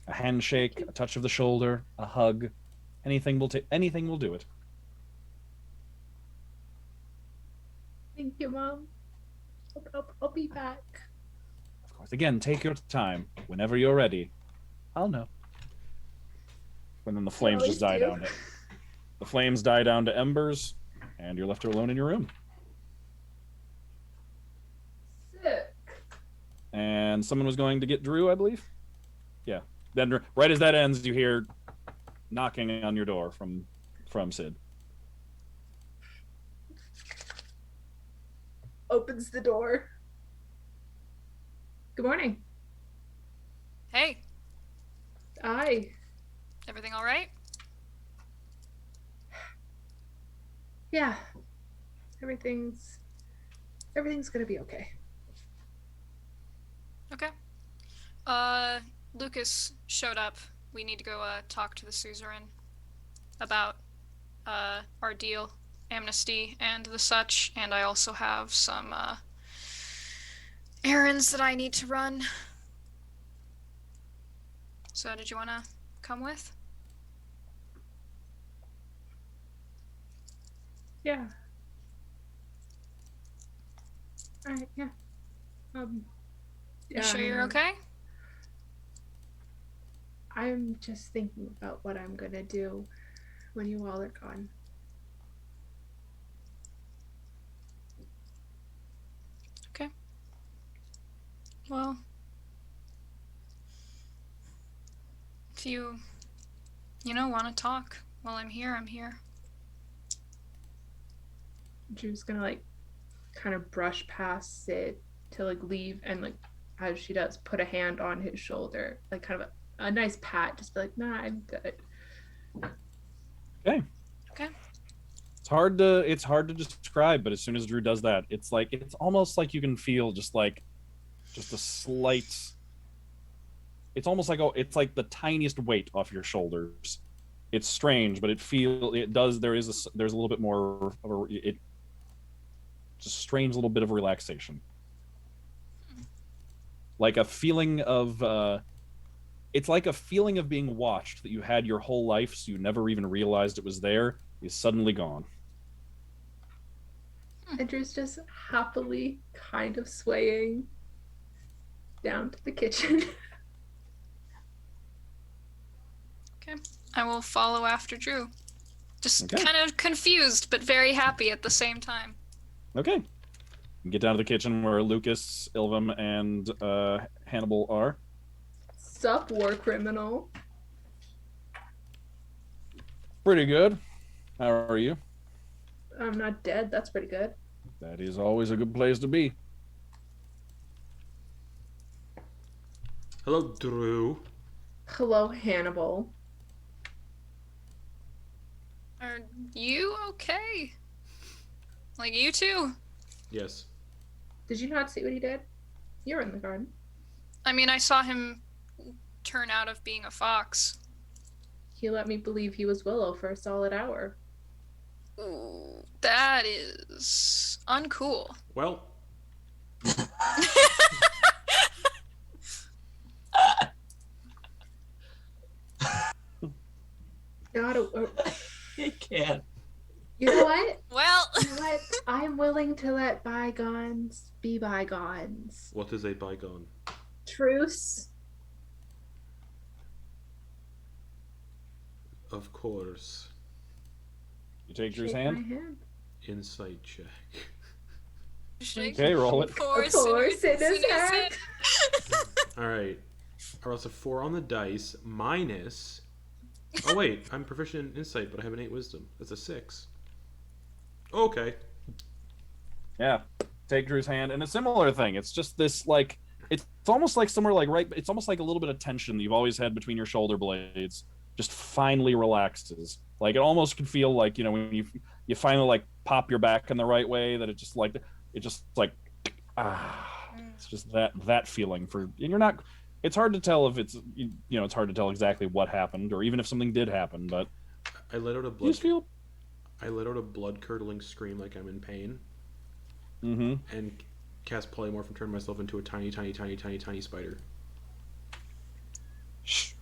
A handshake, a touch of the shoulder, a hug, anything will do it. Thank you, Mom. I'll be back. Of course. Again, take your time. Whenever you're ready, I'll know. And then the flames just die down. The flames die down to embers, and you're left alone in your room. Sick. And someone was going to get Drew, I believe. Yeah. Then right as that ends, you hear knocking on your door from Sid. Opens the door. Good morning. Hey, Aye. everything all right? Yeah. Everything's gonna be okay. Okay. Lucas showed up. We need to go talk to the suzerain about our deal, amnesty, and the such. And I also have some errands that I need to run. So, did you want to come with? Yeah. All right. Yeah. You sure you're okay? I'm just thinking about what I'm gonna do when you all are gone. Okay. Well, if you want to talk while I'm here, I'm here. Drew's gonna like kind of brush past Sid to like leave, and like as she does, put a hand on his shoulder, like kind of a nice pat, just be like, "Nah, I'm good." Okay. Okay. It's hard to describe, but as soon as Drew does that, it's almost like you can feel just a slight. It's almost like it's like the tiniest weight off your shoulders. It's strange, but there's a little bit more of just a strange little bit of relaxation. Like a feeling of it's like a feeling of being watched that you had your whole life, so you never even realized it was there, is suddenly gone. And Drew's just happily kind of swaying down to the kitchen. Okay. I will follow after Drew. Just Okay. kind of confused, but very happy at the same time. Okay. You get down to the kitchen where Lucas, Ilvum, and Hannibal are. Sup, war criminal? Pretty good. How are you? I'm not dead. That's pretty good. That is always a good place to be. Hello, Drew. Hello, Hannibal. Are you okay? Like, you too? Yes. Did you not see what he did? You were in the garden. I mean, I saw him turn out of being a fox. He let me believe he was Willow for a solid hour. Ooh, that is uncool. Well, Not a. I can't. You know what? Well, You know what? I'm willing to let bygones be bygones. What is a bygone? Truce. Of course. You take Drew's Shake hand. my hand. Insight check. shake Okay, roll it. force in his hand. Alright. I rolled a 4 on the dice, minus... Oh wait, I'm proficient in insight, but I have an 8 wisdom. That's a 6. Okay. Yeah, take Drew's hand, and a similar thing. It's just this like it's almost like somewhere like right. It's almost like a little bit of tension that you've always had between your shoulder blades just finally relaxes. Like it almost can feel like when you finally like pop your back in the right way that it just like it's just that feeling for and you're not. It's hard to tell if it's it's hard to tell exactly what happened or even if something did happen, but I let out a you blood. just feel. I let out a blood-curdling scream like I'm in pain, Mm-hmm. and cast polymorph and turn myself into a tiny, tiny, tiny, tiny, tiny spider. Shh.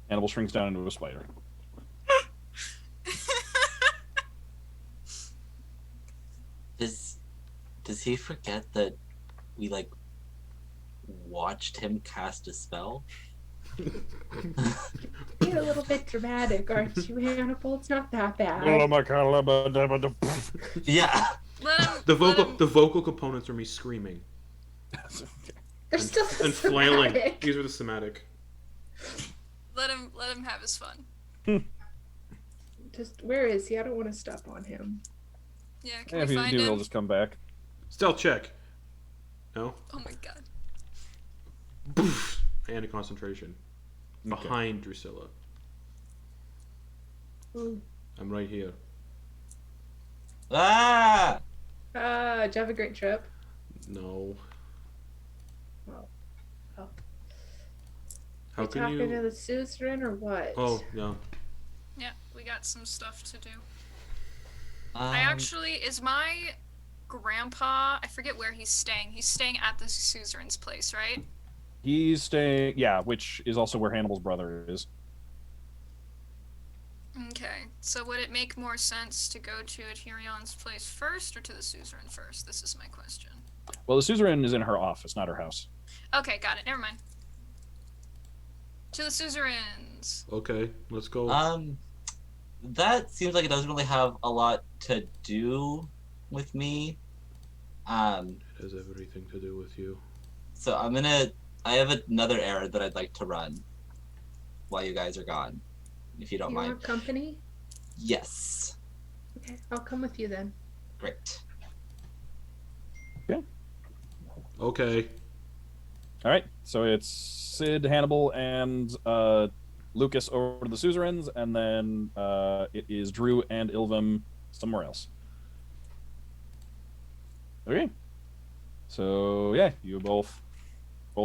Hannibal shrinks down into a spider. Does he forget that we like watched him cast a spell? You're a little bit dramatic, aren't you, Hannibal? It's not that bad. Yeah. The vocal components are me screaming They're still and flailing. dramatic. These are the somatic. let him have his fun. Just where is he? I don't want to step on him. Yeah, Yeah, can if we you find do, him? he'll just come back. Stealth check. No. Oh my god. Boof. And a concentration. Okay. Behind Drusilla. Ooh. I'm right here. Ah! Did you have a great trip? No. Oh. How you can talking to you? the suzerain or what? Oh no. Yeah, we got some stuff to do. Um, I actually is my grandpa. I forget where he's staying. He's staying at the suzerain's place, right? He's staying, yeah, which is also where Hannibal's brother is. Okay. So would it make more sense to go to Atirion's place first or to the suzerain first? This is my question. Well, the suzerain is in her office, not her house. Okay, got it. Never mind. To the suzerains. Okay, let's go. That seems like it doesn't really have a lot to do with me. It has everything to do with you. So I have another errand that I'd like to run while you guys are gone, if you don't You mind. want company? Yes. Okay, I'll come with you then. Great. Okay. All right, so it's Sid, Hannibal, and Lucas over to the suzerains, and then it is Drew and Ilvum somewhere else. Okay. So yeah, you both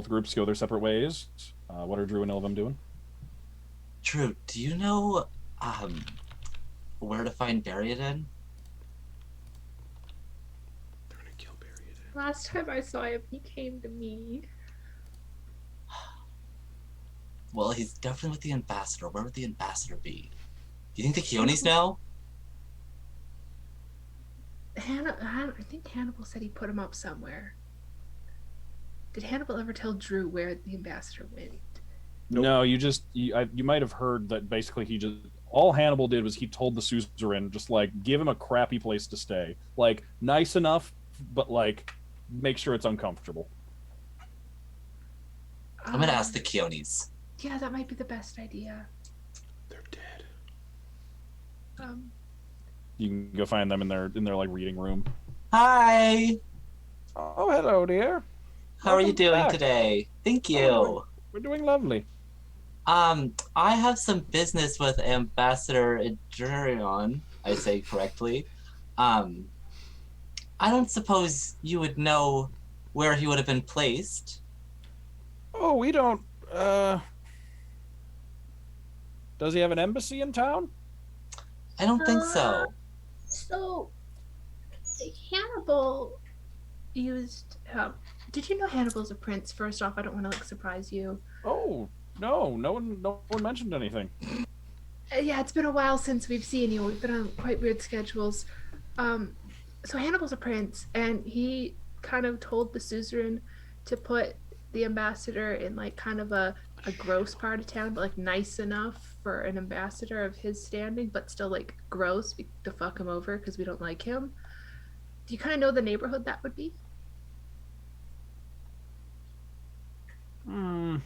groups go their separate ways. What are Drew and Ilvum doing? Drew, do you know where to find Barriaden? They're gonna kill Barriaden. Last time I saw him, he came to me. Well, he's definitely with the ambassador. Where would the ambassador be? Do you think the Keonis know? I think Hannibal said he put him up somewhere. Did Hannibal ever tell Drew where the ambassador went? Nope. No, you might have heard that basically he just all Hannibal did was he told the suzerain just like give him a crappy place to stay, like nice enough, but like make sure it's uncomfortable. I'm gonna ask the Keonis. Yeah, that might be the best idea. They're dead. You can go find them in their like reading room. Hi. Oh, hello, dear. How are you Welcome doing back. today? Thank you. Oh, we're doing lovely. I have some business with Ambassador Adrian, I say correctly. I don't suppose you would know where he would have been placed. Oh, we don't. Does he have an embassy in town? I don't think so. So, Hannibal used. Did you know Hannibal's a prince? First off, I don't want to surprise you. Oh, no one mentioned anything. Yeah, it's been a while since we've seen you. We've been on quite weird schedules. Um, so Hannibal's a prince, and he kind of told the suzerain to put the ambassador in like kind of a gross part of town, but like nice enough for an ambassador of his standing, but still like gross to fuck him over because we don't like him. Do you kind of know the neighborhood that would be? Hmm.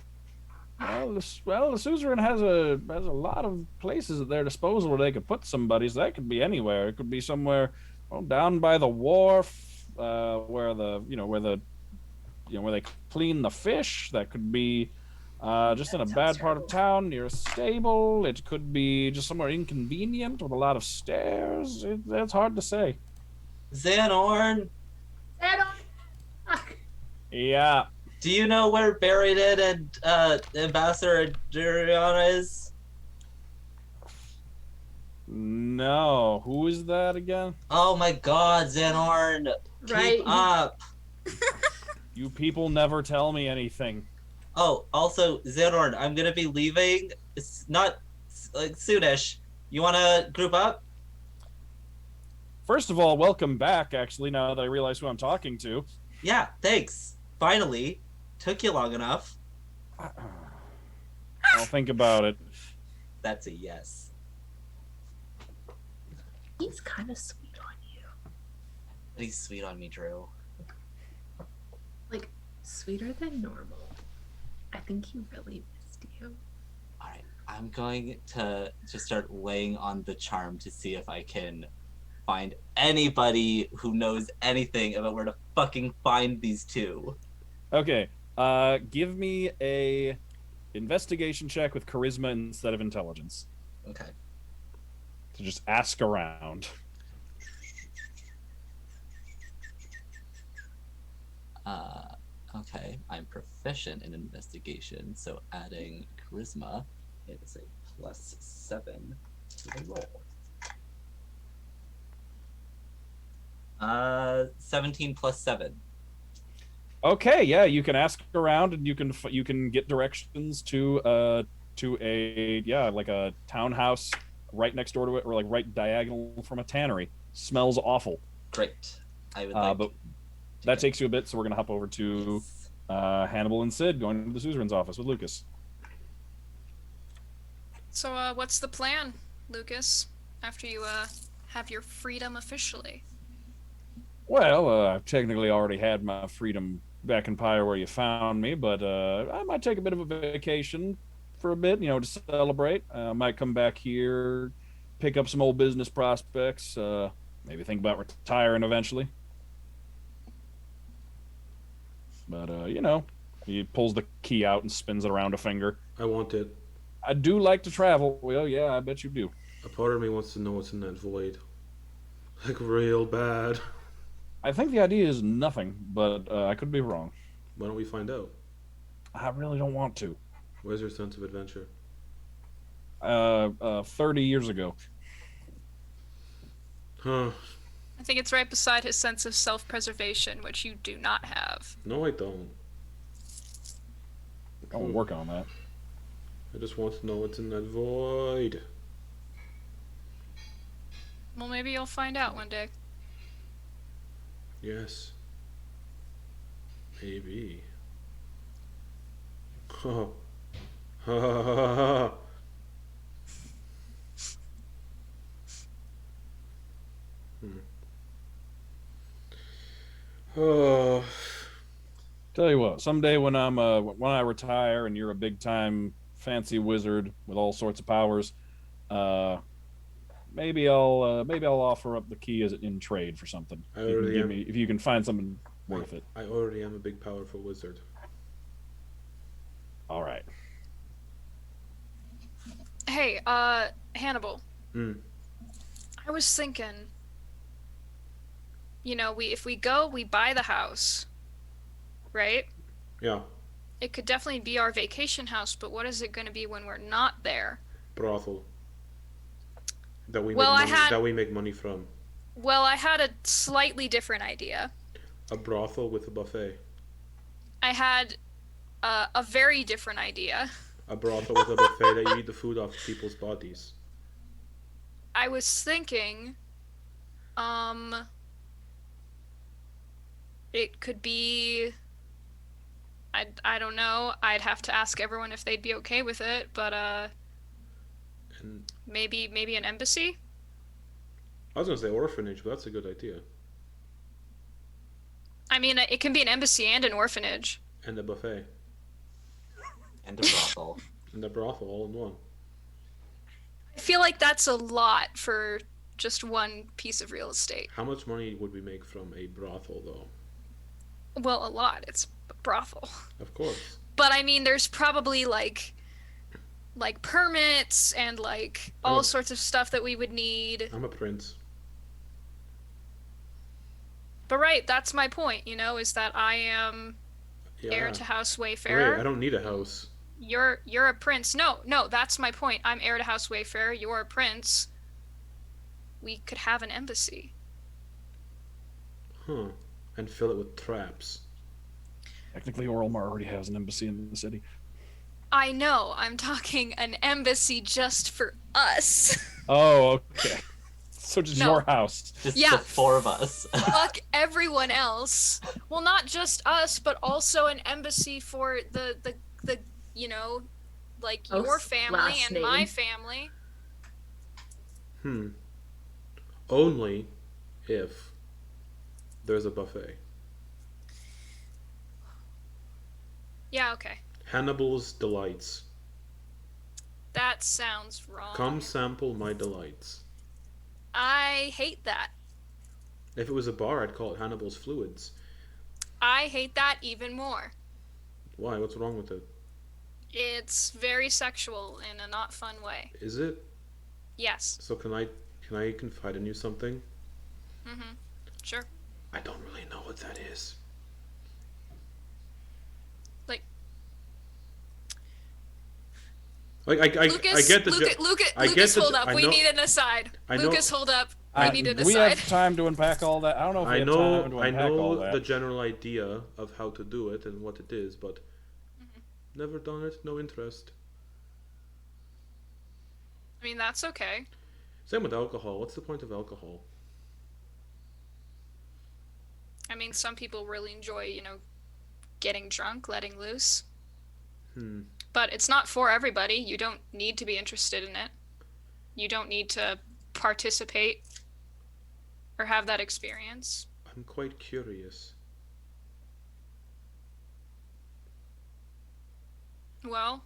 Well, the suzerain has a lot of places at their disposal where they could put somebody. So that could be anywhere. It could be somewhere, well, down by the wharf, where where they clean the fish. That could be just in a That sounds bad part of terrible. town near a stable. It could be just somewhere inconvenient with a lot of stairs. That's hard to say. Xanorn, Yeah. do you know where Buried It and Ambassador Duriana is? No. Who is that again? Oh my god, Xanorn, Right. keep up. You people never tell me anything. Oh, also, Xanorn, I'm gonna be leaving. It's not like soonish. You wanna group up? First of all, welcome back, actually, now that I realize who I'm talking to. Yeah, thanks. Finally. Took you long enough. I'll think about it. That's a yes. He's kind of sweet on you. He's sweet on me, Drew. Like, sweeter than normal. I think he really missed you. Alright, I'm going to just start laying on the charm to see if I can find anybody who knows anything about where to fucking find these two. Okay, give me a investigation check with charisma instead of intelligence. Okay. To just ask around. Okay, I'm proficient in investigation, so adding charisma, it is a +7 to the roll. 17 plus 7. Okay, yeah, you can ask around and you can get directions to a like a townhouse right next door to it, or like right diagonal from a tannery. Smells awful. Great. I would like. But that takes you a bit, so we're gonna hop over to Hannibal and Sid going to the suzerain's office with Lucas. So, what's the plan, Lucas? After you have your freedom officially. Well, I've technically already had my freedom back in Pyre where you found me, but I might take a bit of a vacation for a bit, to celebrate. I might come back here, pick up some old business prospects, maybe think about retiring eventually. But, he pulls the key out and spins it around a finger. I want it. I do like to travel. Well, yeah, I bet you do. A part of me wants to know what's in that void. Like, real bad. I think the idea is nothing, but I could be wrong. Why don't we find out? I really don't want to. Where's your sense of adventure? 30 years ago. Huh. I think it's right beside his sense of self-preservation, which you do not have. No, I don't. I will work on that. I just want to know what's in that void. Well, maybe you'll find out one day. Yes. Maybe. Ha ha ha ha ha. Oh. Tell you what, someday when when I retire and you're a big time fancy wizard with all sorts of powers, maybe I'll offer up the key as in trade for something. I If you can already give am. me, if you can find something worth it. I already am a big, powerful wizard. All right. Hey, Hannibal. Hmm. I was thinking, if we go, we buy the house, right? Yeah. It could definitely be our vacation house, but what is it going to be when we're not there? Brothel. That we Well, make I money, had- that we make money from. Well, I had a slightly different idea. A brothel with a buffet. I had a very different idea. A brothel with a buffet that you eat the food off people's bodies. I was thinking, it could be. I don't know. I'd have to ask everyone if they'd be okay with it, but And maybe an embassy. I was gonna say orphanage, but that's a good idea. I mean, it can be an embassy and an orphanage. And a buffet. And a brothel. And a brothel all in one. I feel like that's a lot for just one piece of real estate. How much money would we make from a brothel, though? Well, a lot. It's a brothel. Of course. But I mean, there's probably like permits and like all Oh. sorts of stuff that we would need. I'm a prince. But right, that's my point, is that I am Yeah. heir to House Wayfarer. Wait, I don't need a house. You're a prince. No, that's my point. I'm heir to House Wayfarer. You're a prince. We could have an embassy. Huh. And fill it with traps. Technically, Oralmar already has an embassy in the city. I know. I'm talking an embassy just for us. Oh, okay. So just No. your house. Just Yeah. the four of us. Fuck everyone else. Well, not just us, but also an embassy for the like Oh, your family last and my name. family. Only if there's a buffet. Yeah, okay. Hannibal's Delights. That sounds wrong. Come sample my delights. I hate that. If it was a bar, I'd call it Hannibal's Fluids. I hate that even more. Why? What's wrong with it? It's very sexual in a not fun way. Is it? Yes. So can I confide in you something? Mm-hmm. Sure. I don't really know what that is. Like I Lucas, get the Lucas, jo- Lucas, I get Lucas, the hold jo- up. I We know- need an aside. I know- Lucas, hold up. We need an Do we aside. have time to unpack all that? I don't know if we I have know time to I unpack all know that. the general idea of how to do it and what it is, but never done it, no interest. I mean, that's okay. Same with alcohol. What's the point of alcohol? I mean, some people really enjoy, getting drunk, letting loose. But it's not for everybody. You don't need to be interested in it. You don't need to participate or have that experience. I'm quite curious. Well,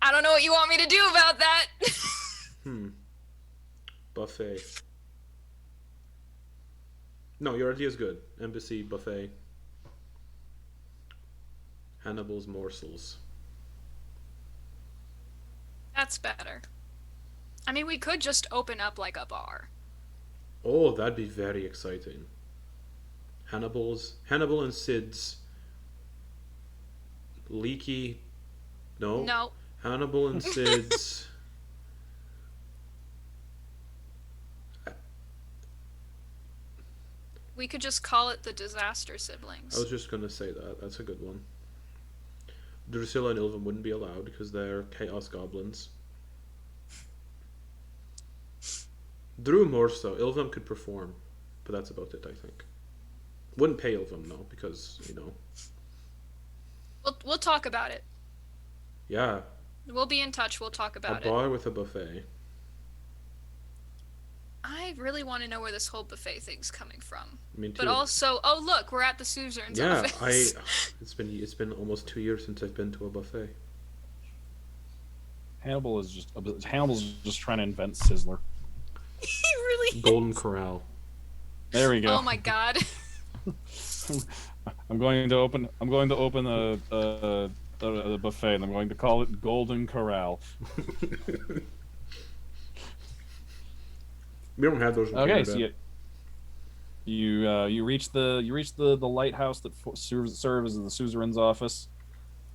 I don't know what you want me to do about that. Buffet. No, your idea is good. Embassy, buffet. Hannibal's morsels. That's better. I mean, we could just open up like a bar. Oh, that'd be very exciting. Hannibal and Sid's leaky. No. No. Hannibal and Sid's. We could just call it the Disaster Siblings. I was just gonna say that. That's a good one. Drusilla and Ilvum wouldn't be allowed because they're chaos goblins. Drew more so. Ilvum could perform, but that's about it, I think. Wouldn't pay Ilvum though, because We'll talk about it. yeah, We'll be in touch. We'll talk a about it. bar with a buffet. I really want to know where this whole buffet thing's coming from. I mean, But also, oh look, we're at the Suzerain's yeah, office. it's been almost 2 years since I've been to a buffet. Hannibal's just trying to invent Sizzler. He really. Golden Corral. There we go. Oh my god. I'm going to open the buffet, and I'm going to call it Golden Corral. We don't have those in Okay, Canada. so you reach the lighthouse that serves as the suzerain's office.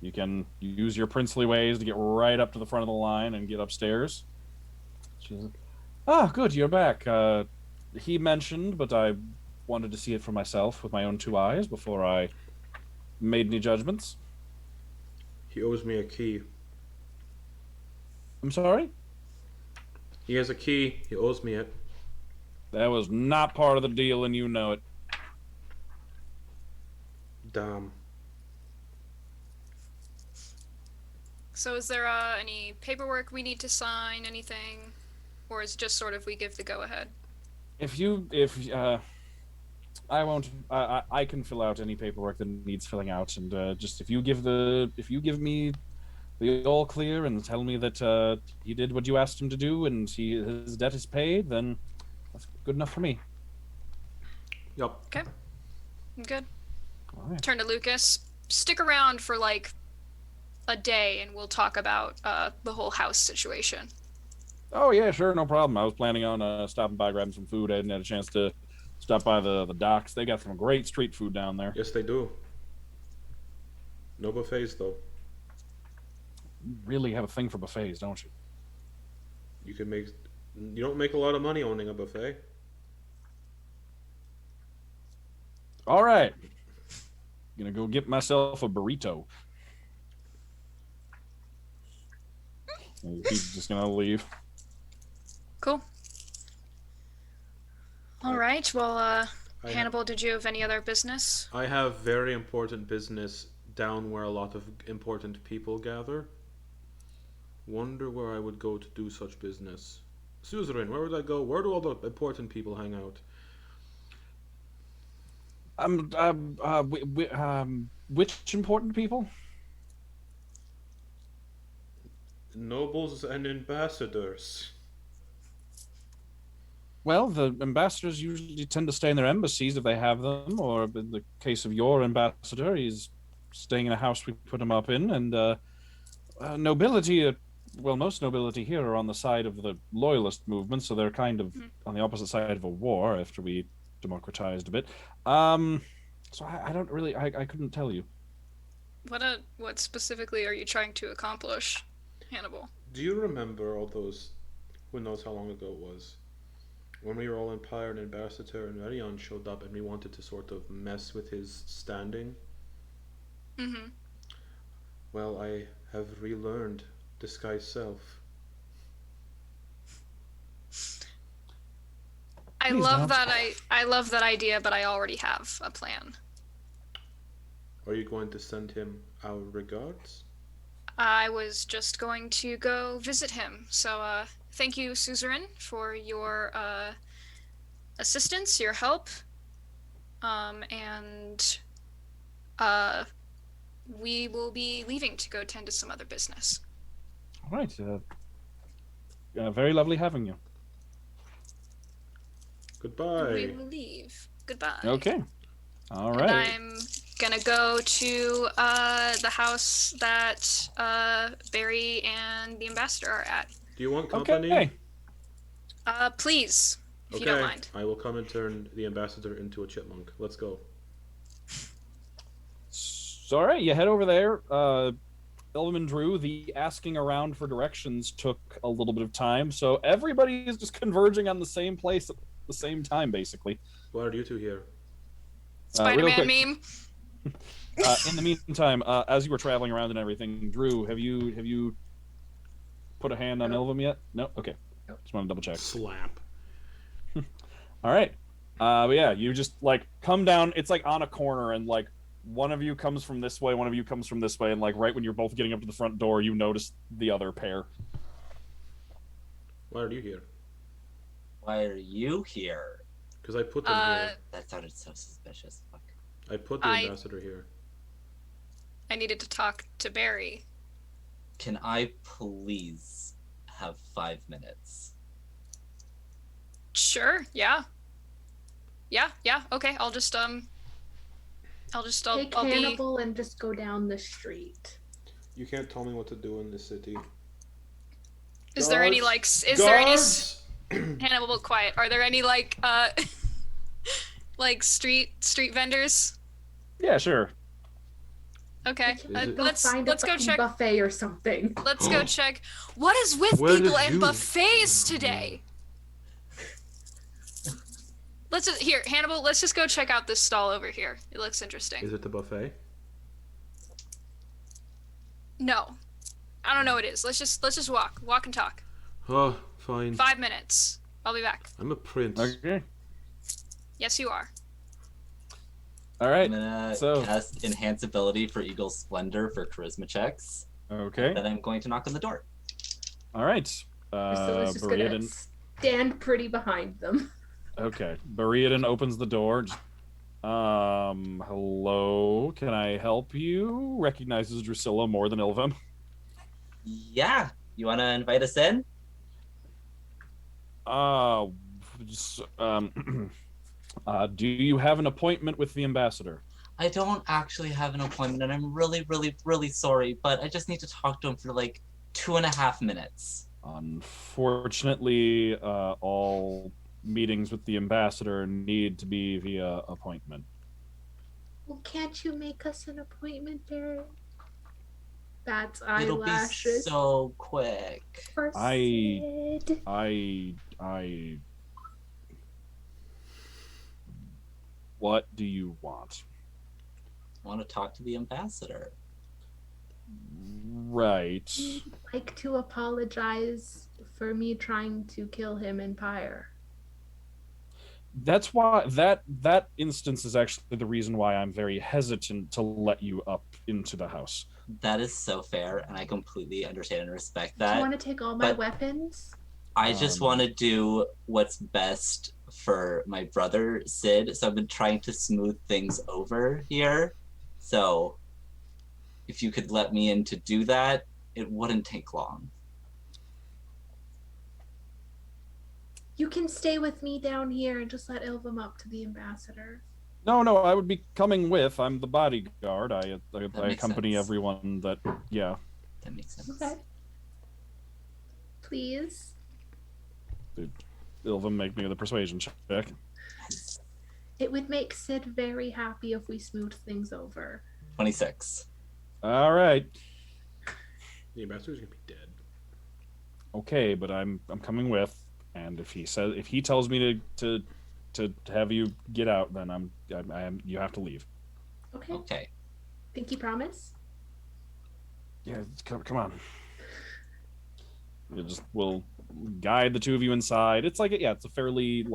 You can use your princely ways to get right up to the front of the line and get upstairs. She's like, good, you're back. He mentioned, but I wanted to see it for myself with my own 2 eyes before I made any judgments. He owes me a key. I'm sorry? He has a key. He owes me it. That was not part of the deal, and you know it. Damn. So is there any paperwork we need to sign, anything? Or is it just sort of we give the go-ahead? I won't. I can fill out any paperwork that needs filling out, and just if you give me the all clear and tell me that he did what you asked him to do and his debt is paid, then that's good enough for me. Yup. Okay. I'm good. All right. Turn to Lucas. Stick around for like a day and we'll talk about the whole house situation. Oh yeah, sure, no problem. I was planning on stopping by, grabbing some food. I hadn't had a chance to stop by the docks. They got some great street food down there. Yes, they do. No buffets, though. You really have a thing for buffets, don't you? You can make. You don't make a lot of money owning a buffet. All right. Gonna go get myself a burrito. He's just gonna leave. Cool. All right. Well, I Hannibal, did you have any other business? I have very important business down where a lot of important people gather. Wonder where I would go to do such business. Suzerain, where would I go? Where do all the important people hang out? Which important people? Nobles and ambassadors. Well, the ambassadors usually tend to stay in their embassies if they have them, or in the case of your ambassador, he's staying in a house we put him up in, and nobility, well, most nobility here are on the side of the loyalist movement, so they're kind of on the opposite side of a war after we democratized a bit. So I don't really, I couldn't tell you. What specifically are you trying to accomplish, Hannibal? Do you remember all those? Who knows how long ago it was? When we were all Empire and Ambassador and Redion showed up and we wanted to sort of mess with his standing? Mm-hmm. Well, I have relearned disguise self. I Please love don't. that I love that idea, but I already have a plan. Are you going to send him our regards? I was just going to go visit him. So thank you, Suzerain, for your assistance, your help. And we will be leaving to go tend to some other business. All right. Very lovely having you. Goodbye. We will leave. Goodbye. Okay. All And right. I'm gonna go to the house that Barry and the ambassador are at. Do you want company? Okay. Please, if you don't mind. I will come and turn the ambassador into a chipmunk. Let's go. All right, you head over there. Elvin and Drew, the asking around for directions took a little bit of time, so everybody is just converging on the same place at the same time, basically. Why are you two here? Real Spider-Man quick, meme. in the meantime, as you were traveling around and everything, Drew, have you put a hand on No. Elvin yet? No. Okay. Nope. Just want to double check. Slap. All right. But yeah, you just like come down. It's like on a corner, and like one of you comes from this way, one of you comes from this way, and like right when you're both getting up to the front door, you notice the other pair. Why are you here? Why are you here? Because I put them here. That sounded so suspicious. Fuck. I put the ambassador here. I needed to talk to Barry. Can I please have 5 minutes? Sure. Yeah. Yeah. Okay. I'll Take I'll be. Hannibal and just go down the street. You can't tell me what to do in this city. Is there any like? Is there any? Hannibal, quiet. Are there any like like street vendors? Yeah, sure. Okay. Is it- Let's go check. Buffet or something. Let's go check. What is with Where people did and you- buffets today? Here, Hannibal. Let's just go check out this stall over here. It looks interesting. Is it the buffet? No. I don't know what it is. Let's just walk and talk. Oh, fine. 5 minutes. I'll be back. I'm a prince. Okay. Yes, you are. All I'm right. gonna So cast Enhance Ability for Eagle's Splendor for charisma checks. okay. Then I'm going to knock on the door. All right. Priscilla's just gonna Bariadin. stand pretty behind them. Okay. Bariadin opens the door. Hello. Can I help you? Recognizes Drusilla more than Ilvum. Yeah, you want to invite us in? Uh, s- um, do you have an appointment with the ambassador? I don't actually have an appointment, and I'm really, really, really sorry, but I just need to talk to him for like 2.5 minutes. Unfortunately, all meetings with the ambassador need to be via appointment. Well, can't you make us an appointment, Barrett? That's It'll be eyelashes. so quick. For I- Sid. I. What do you want? I want to talk to the ambassador. Right. I'd like to apologize for me trying to kill him in Pyre. That's why that instance is actually the reason why I'm very hesitant to let you up into the house. That is so fair, and I completely understand and respect Do you that. want to take all my but- weapons? I just want to do what's best for my brother, Sid, so I've been trying to smooth things over here. So, if you could let me in to do that, it wouldn't take long. You can stay with me down here and just let Ilvum up to the ambassador. No, I would be coming with. I'm the bodyguard. I makes accompany sense. everyone that. Yeah. That makes sense. Okay. Please. Ilvum, make me the persuasion check. It would make Sid very happy if we smoothed things over. 26. All right. The ambassador's gonna be dead. Okay, but I'm coming with, and if he tells me to have you get out, then I'm you have to leave. Okay. Okay. Pinky promise? Yeah, come on. We'll guide the two of you inside. It's it's a fairly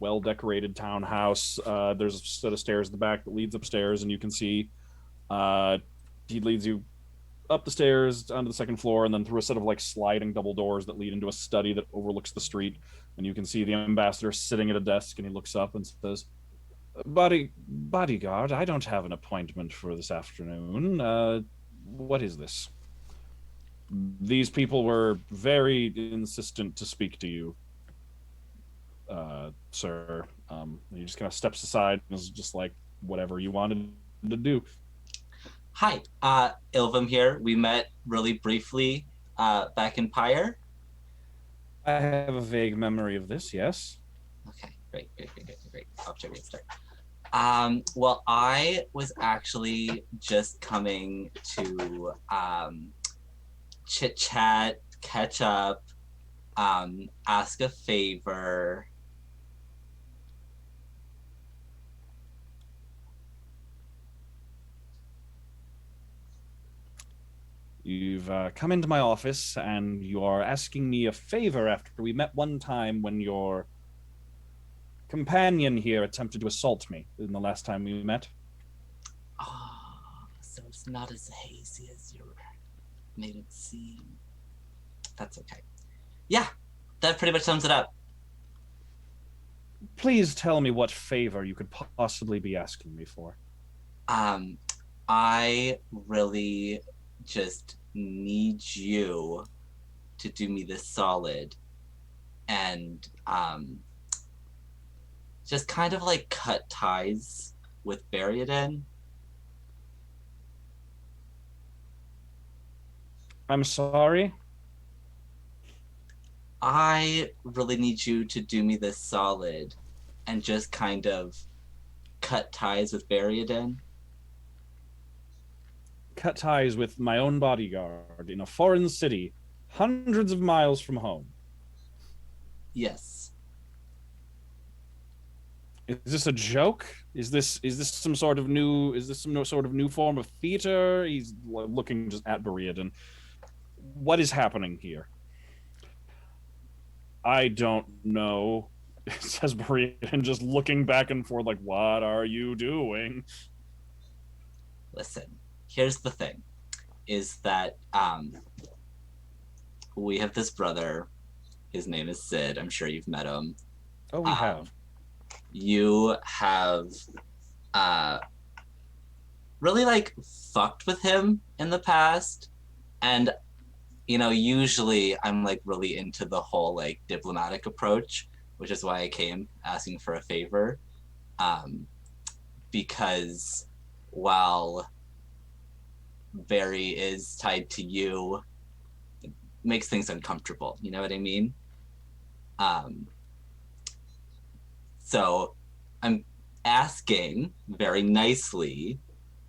well decorated townhouse. There's a set of stairs at the back that leads upstairs, and you can see he leads you up the stairs onto the second floor, and then through a set of sliding double doors that lead into a study that overlooks the street. And you can see the ambassador sitting at a desk, and he looks up and says, Bodyguard, I don't have an appointment for this afternoon. What is this? These people were very insistent to speak to you, sir. He just kind of steps aside and is just like, whatever you wanted to do. Hi, Ilvum here. We met really briefly back in Pyre. I have a vague memory of this, yes. Okay, great. Off to a great start. Well, I was actually just coming to chit chat, catch up, ask a favor. You've come into my office and you are asking me a favor after we met one time when your companion here attempted to assault me in the last time we met. Oh, so it's not as hazy as you made it seem. That's okay. Yeah, that pretty much sums it up. Please tell me what favor you could possibly be asking me for. I really just need you to do me this solid and just kind of cut ties with Bariadin. I'm sorry. I really need you to do me this solid and just kind of cut ties with Bariadin. Cut ties with my own bodyguard in a foreign city, hundreds of miles from home. Yes. Is this a joke? Is this some sort of new? Is this some sort of new form of theater? He's looking just at Bariadin. what is happening here? I don't know, says Brian, just looking back and forth like, what are you doing? Listen, here's the thing, is that we have this brother. His name is Sid. I'm sure you've met him. Oh, we have. You have really like fucked with him in the past, and usually I'm like really into the whole like diplomatic approach, which is why I came asking for a favor, because while Barry is tied to you, it makes things uncomfortable, you know what I mean? So I'm asking very nicely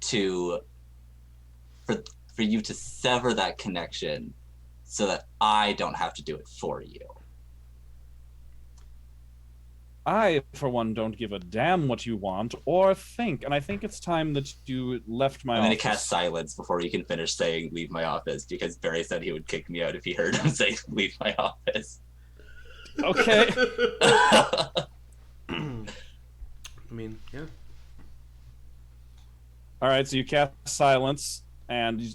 for you to sever that connection so that I don't have to do it for you. I, for one, don't give a damn what you want or think, and I think it's time that you left my I'm going to office. cast silence before you can finish saying leave my office, because Barry said he would kick me out if he heard him say leave my office. Okay. I mean, yeah. All right, so you cast silence, and you...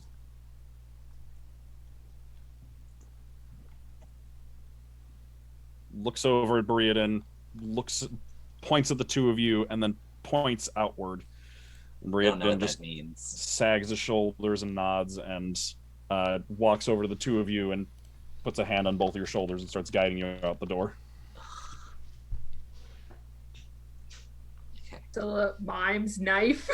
looks over at Briaden, points at the two of you, and then points outward. I don't know Briaden what just that means. sags his shoulders and nods, and walks over to the two of you and puts a hand on both of your shoulders and starts guiding you out the door. So mime's knife.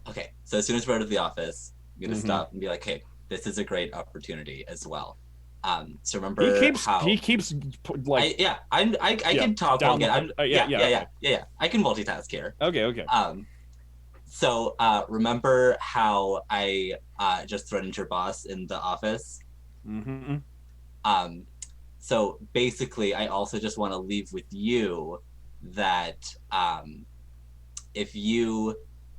Okay, so as soon as we're out of the office, I'm going to Mhm. stop and be like, hey, this is a great opportunity as well. So remember He keeps like I can talk while down getting. okay. Yeah. I can multitask here. Okay. So remember how I just threatened your boss in the office? Mm-hmm. So basically, I also just want to leave with you that if you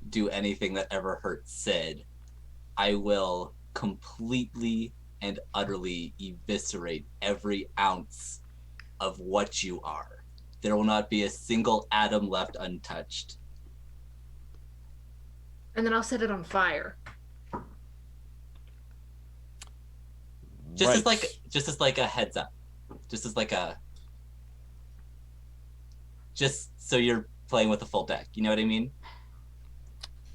do anything that ever hurts Sid, I will completely and utterly eviscerate every ounce of what you are. There will not be a single atom left untouched. And then I'll set it on fire. Just as like a heads up. Just so you're playing with a full deck. You know what I mean?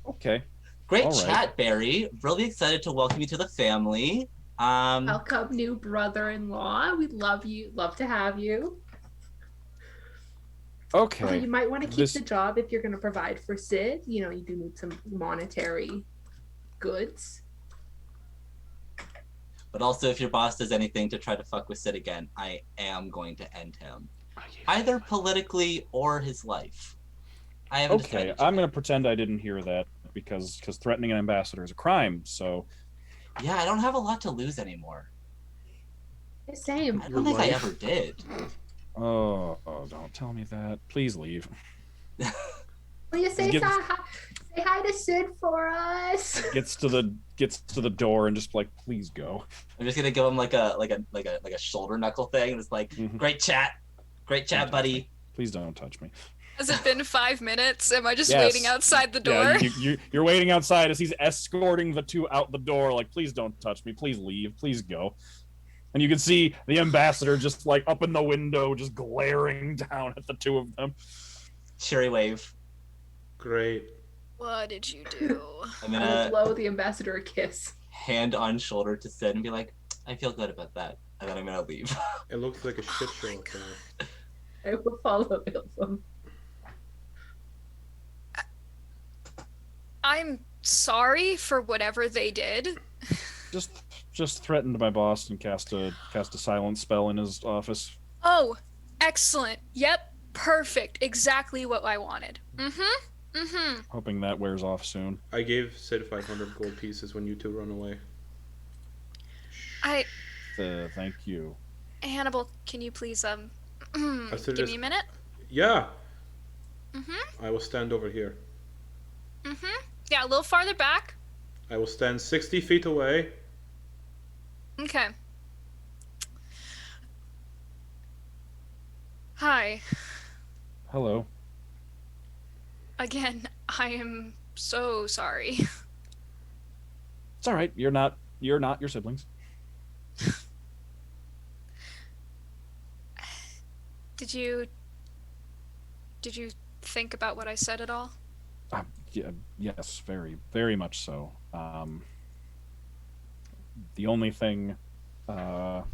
Okay. Great All right. chat, Barry. Really excited to welcome you to the family. Welcome, new brother-in-law. We'd love to have you. Okay. You might want to keep the job if you're going to provide for Sid. You do need some monetary goods. But also, if your boss does anything to try to fuck with Sid again, I am going to end him. Either politically or his life. I haven't decided yet. I'm going to pretend I didn't hear that because threatening an ambassador is a crime, so... Yeah, I don't have a lot to lose anymore. Same. I don't think I ever did. Oh, don't tell me that. Please leave. Will you say hi to Sid for us? Gets to the door and just like, please go. I'm just gonna give him like a shoulder knuckle thing. It's like, great chat, buddy. Please don't touch me. Has it been 5 minutes? Am I just Yes. waiting outside the door? Yeah, you're waiting outside as he's escorting the two out the door. Like, please don't touch me. Please leave. Please go. And you can see the ambassador just like up in the window, just glaring down at the two of them. Cheery wave. Great. What did you do? I'm I gonna will blow the ambassador a kiss. hand on shoulder to Sid and be like, I feel good about that. And then I'm gonna leave. It looks like a shit show outside. I will follow Ilfum. I'm sorry for whatever they did. Just threatened my boss and cast a silence spell in his office. Oh, excellent. Yep, perfect. Exactly what I wanted. Hoping that wears off soon. I gave Sid 500 gold pieces when you two run away. Thank you. Hannibal, can you please said give me a minute? Yeah. I will stand over here. Yeah, a little farther back. I will stand 60 feet away. Okay. Hi. Hello. Again, I am so sorry. It's all right. You're not your siblings. Did you did you think about what I said at all? Yeah, yes, very, very much so. The only thing, what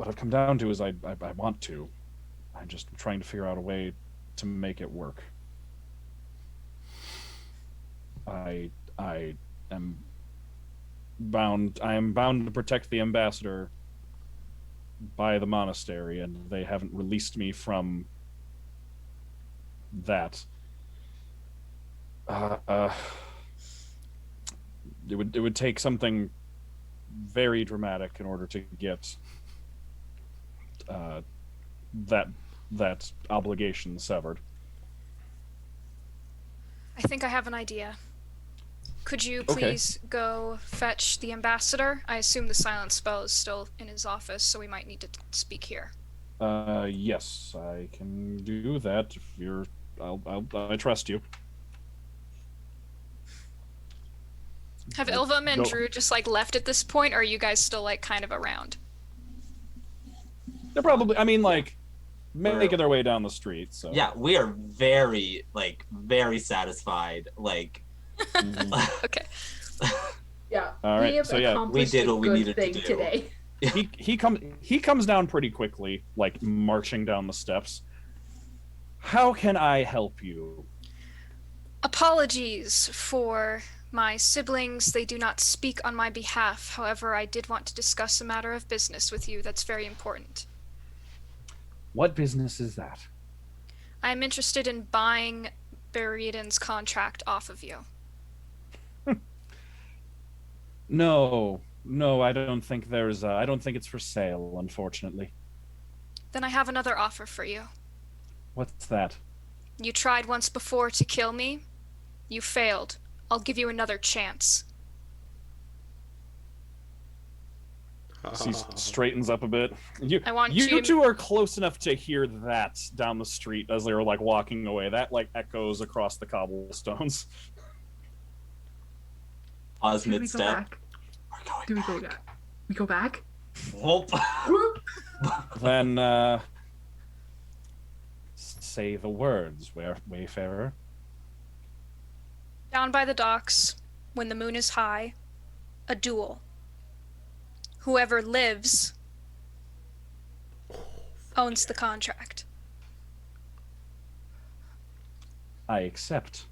I've come down to is I want to. I'm just trying to figure out a way to make it work. I am bound. I am bound to protect the ambassador by the monastery, and they haven't released me from that. Uh, it would take something very dramatic in order to get uh, that that obligation severed. I think I have an idea. Could you please go fetch the ambassador? I assume the silence spell is still in his office, so we might need to speak here. Yes, I can do that if you're. I trust you. Have Let's Ilvam and go. Drew just like left at this point, or are you guys still like kind of around? They're probably. I mean, like making their way down the street. So Yeah, we are very very satisfied. Like, Okay. Yeah. All we right, have so yeah, accomplished we did a what we good needed to thing do. today. he comes down pretty quickly, like marching down the steps. How can I help you? Apologies for my siblings. They do not speak on my behalf. However, I did want to discuss a matter of business with you that's very important. What business is that? I am interested in buying Beridan's contract off of you. No, I don't think there's. I don't think it's for sale, unfortunately. Then I have another offer for you. What's that? You tried once before to kill me. You failed. I'll give you another chance. He straightens up a bit. I want you you- two are close enough to hear that down the street as they were like walking away. That like echoes across the cobblestones. pause Do we go mid-step. back? We're going Do we go back? We go back? Whoop. Then say the words, Wayfarer. Down by the docks, when the moon is high, a duel. Whoever lives owns the contract. I accept.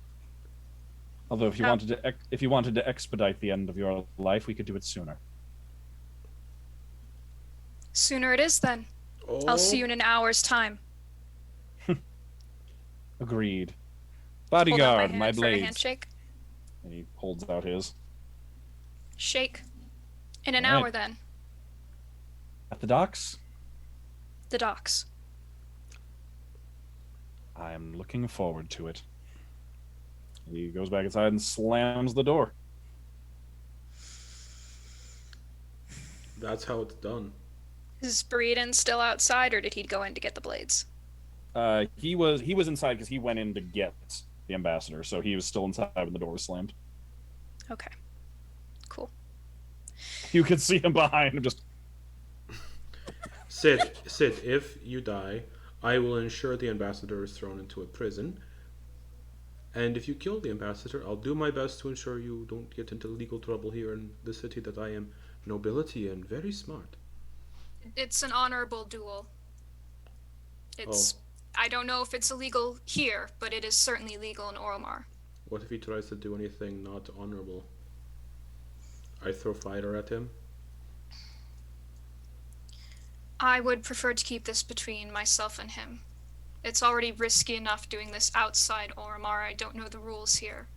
Although if you Oh. wanted to expedite the end of your life, we could do it sooner. Sooner it is then. Oh, I'll see you in an hour's time. Agreed. Hold out Bodyguard, my my hand for a blades. handshake. And he holds out his. Shake. In an All right. hour then. At the docks? The docks. I am looking forward to it. He goes back inside and slams the door. that's how it's done. Is Beridan still outside, or did he go in to get the blades? He was inside because he went in to get the ambassador, so he was still inside when the door was slammed. Okay. Cool. You could see him behind him just. Sid, if you die, I will ensure the ambassador is thrown into a prison. And if you kill the ambassador, I'll do my best to ensure you don't get into legal trouble here in the city that I am nobility and very smart. It's an honorable duel. It's. I don't know if it's illegal here, but it is certainly legal in Oromar. What if he tries to do anything not honorable? I throw fire at him. I would prefer to keep this between myself and him. It's already risky enough doing this outside Oromar. I don't know the rules here.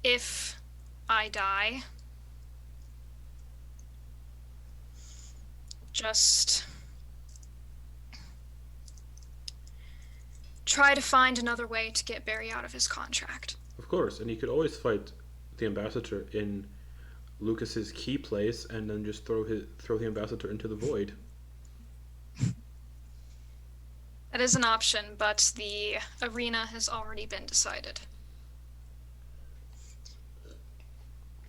If I die, just try to find another way to get Barry out of his contract. Of course, and you could always fight the ambassador in Lucas's key place, and then just throw the ambassador into the void. That is an option, but the arena has already been decided.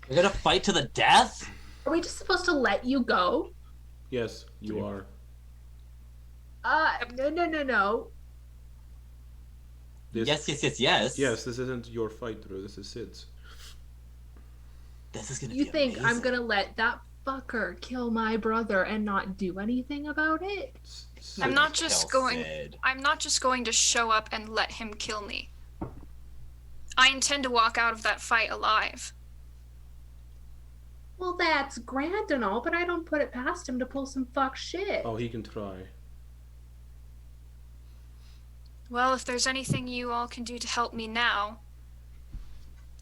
We're gonna fight to the death? Are we just supposed to let you go? Yes, you are. No. This, Yes. Yes, this isn't your fight, Drew. This is Sid's. This is gonna You be think I'm amazing. gonna let that fucker kill my brother and not do anything about it? Sid. I'm not just Kill going. Sid. I'm not just going to show up and let him kill me. I intend to walk out of that fight alive. Well, that's grand and all, but I don't put it past him to pull some fuck shit. Oh, he can try. Well, if there's anything you all can do to help me now,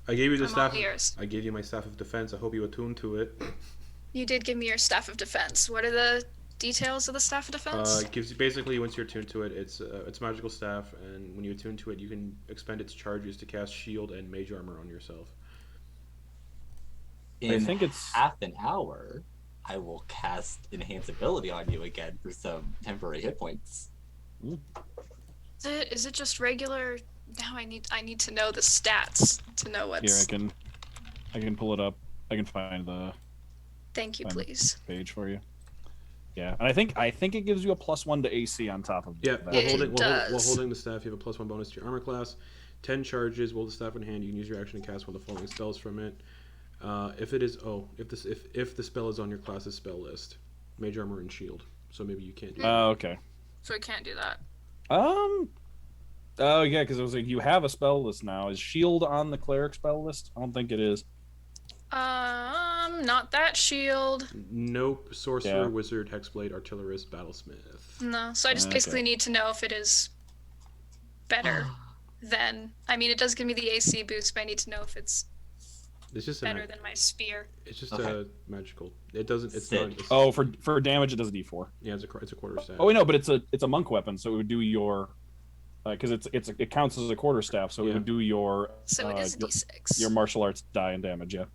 I gave you the I'm staff. all ears. I gave you my staff of defense. I hope you attune to it. You did give me your staff of defense. What are the details of the staff of defense? It gives you basically once you're attuned to it, it's magical staff, and when you attune to it, you can expend its charges to cast shield and mage armor on yourself. In I think it's half an hour, I will cast Enhance Ability on you again for some temporary hit points. Is it just regular? Now I need to know the stats to know what's. here. I can pull it up. I can find the Thank you, Fine. please. page for you. Yeah, and I think it gives you a +1 to AC on top of Yeah, that. while It holding, does. while holding the staff, you have a +1 bonus to your armor class. 10 charges. While the staff in hand, you can use your action to cast one of the following spells from it. If the spell is on your class's spell list, mage armor and shield. So maybe you can't do that. Okay. So I can't do that. Oh yeah, because it was like you have a spell list now. Is shield on the cleric spell list? I don't think it is. Not that shield. Nope. Sorcerer, Yeah. wizard, hexblade, artillerist, battlesmith. No. So I just Okay. basically need to know if it is better than. I mean, it does give me the AC boost, but I need to know if it's It's just better than my spear. It's just Okay. magical. It doesn't. It's Sid. not. It's, Oh, for damage it does a D4. yeah, it's a quarter staff. Oh wait, no, but it's a monk weapon, so it would do your because it counts as a quarter staff, so it Yeah. would do your So it is your, D6. your martial arts die and damage. Yeah.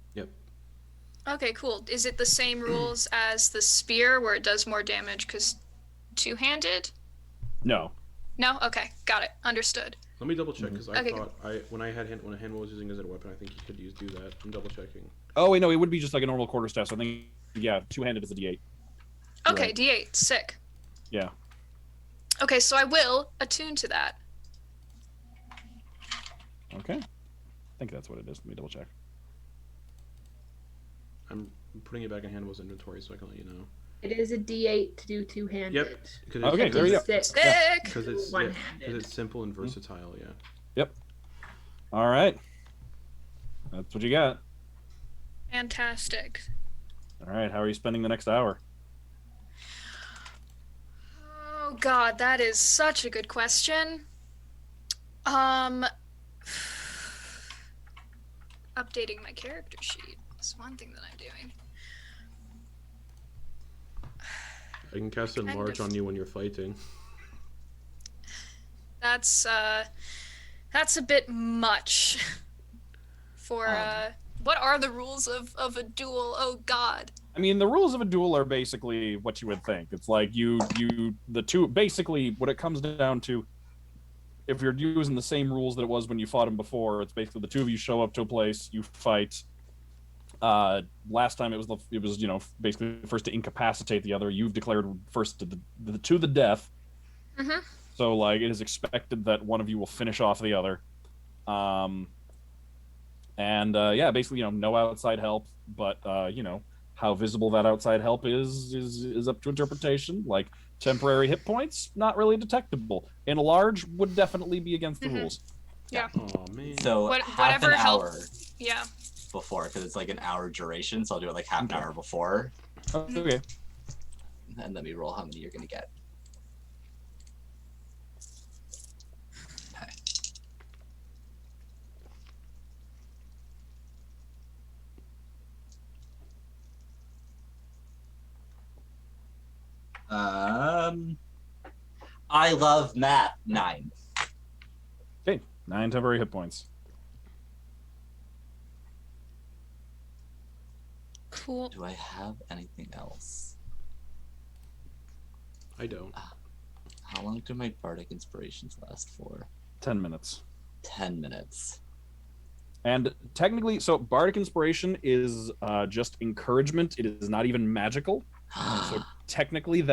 Okay, cool. Is it the same rules as the spear, where it does more damage because two-handed? No. No. Okay, got it. Understood. Let me double check because I Okay, thought when a handle was using it as a weapon, I think you could do that. I'm double checking. Oh wait, no, it would be just like a normal quarter staff. So I think yeah, two-handed is a D8. Okay, Right. D8. Sick. Yeah. Okay, so I will attune to that. Okay. I think that's what it is. Let me double check. I'm putting it back in Hannibal's inventory so I can let you know. It is a D8 to do two-handed. Yep. Because Okay, there you go. D6 Sick. Because it's one-handed. simple and versatile. Yeah. All right. That's what you got. Fantastic. All right. How are you spending the next hour? Oh God, that is such a good question. Updating my character sheet is one thing that I'm doing. I can cast enlarge on you when you're fighting. That's a bit much. For what are the rules of a duel? Oh God. I mean, the rules of a duel are basically what you would think. It's like the two, basically what it comes down to, if you're using the same rules that it was when you fought him before, it's basically the two of you show up to a place, you fight. Last time it was basically first to incapacitate the other. You've declared first to the death. Mhm. So like it is expected that one of you will finish off the other. Yeah, basically no outside help, but how visible that outside help is up to interpretation. Like temporary hit points, not really detectable. Enlarge would definitely be against the rules. Yeah. Oh man. So half Whatever an help. hour Yeah. before, because it's like an hour duration, so I'll do it like half an Okay. hour before, Okay. and let me roll how many you're gonna get. Okay. I love math. 9. Okay, 9 temporary hit points. Cool. Do I have anything else? I don't. How long do my bardic inspirations last for? 10 minutes. 10 minutes. And technically, so bardic inspiration is just encouragement. It is not even magical. So technically,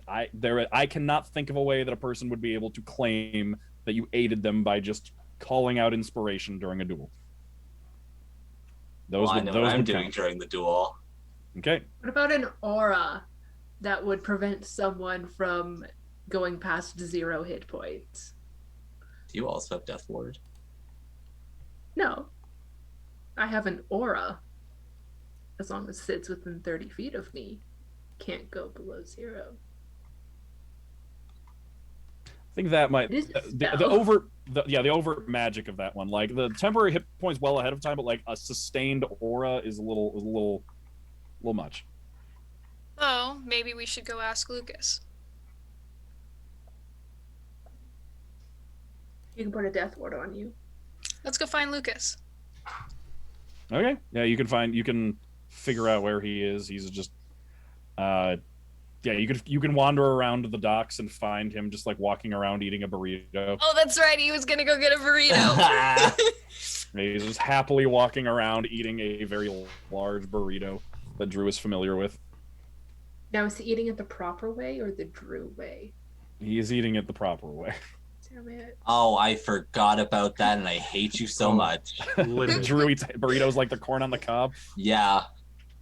I cannot think of a way that a person would be able to claim that you aided them by just calling out inspiration during a duel. Well, I know what I'm would doing count. during the duel. Okay. What about an aura that would prevent someone from going past 0 hit points? Do you also have Death Ward? No. I have an aura. As long as it sits within 30 feet of me. Can't go below 0. I think that might It is a the spell. overt magic of that one. Like the temporary hit points well ahead of time, but like a sustained aura is a little much. Oh, maybe we should go ask Lucas. You can put a death ward on you. Let's go find Lucas. Okay. Yeah, you can figure out where he is. He's just yeah, you can wander around the docks and find him just like walking around eating a burrito. Oh, that's right. He was gonna go get a burrito. He's just happily walking around eating a very large burrito that Drew is familiar with. Now, is he eating it the proper way or the Drew way? He is eating it the proper way. Damn it. Oh, I forgot about that, and I hate you so much. Drew eats burritos like the corn on the cob. Yeah,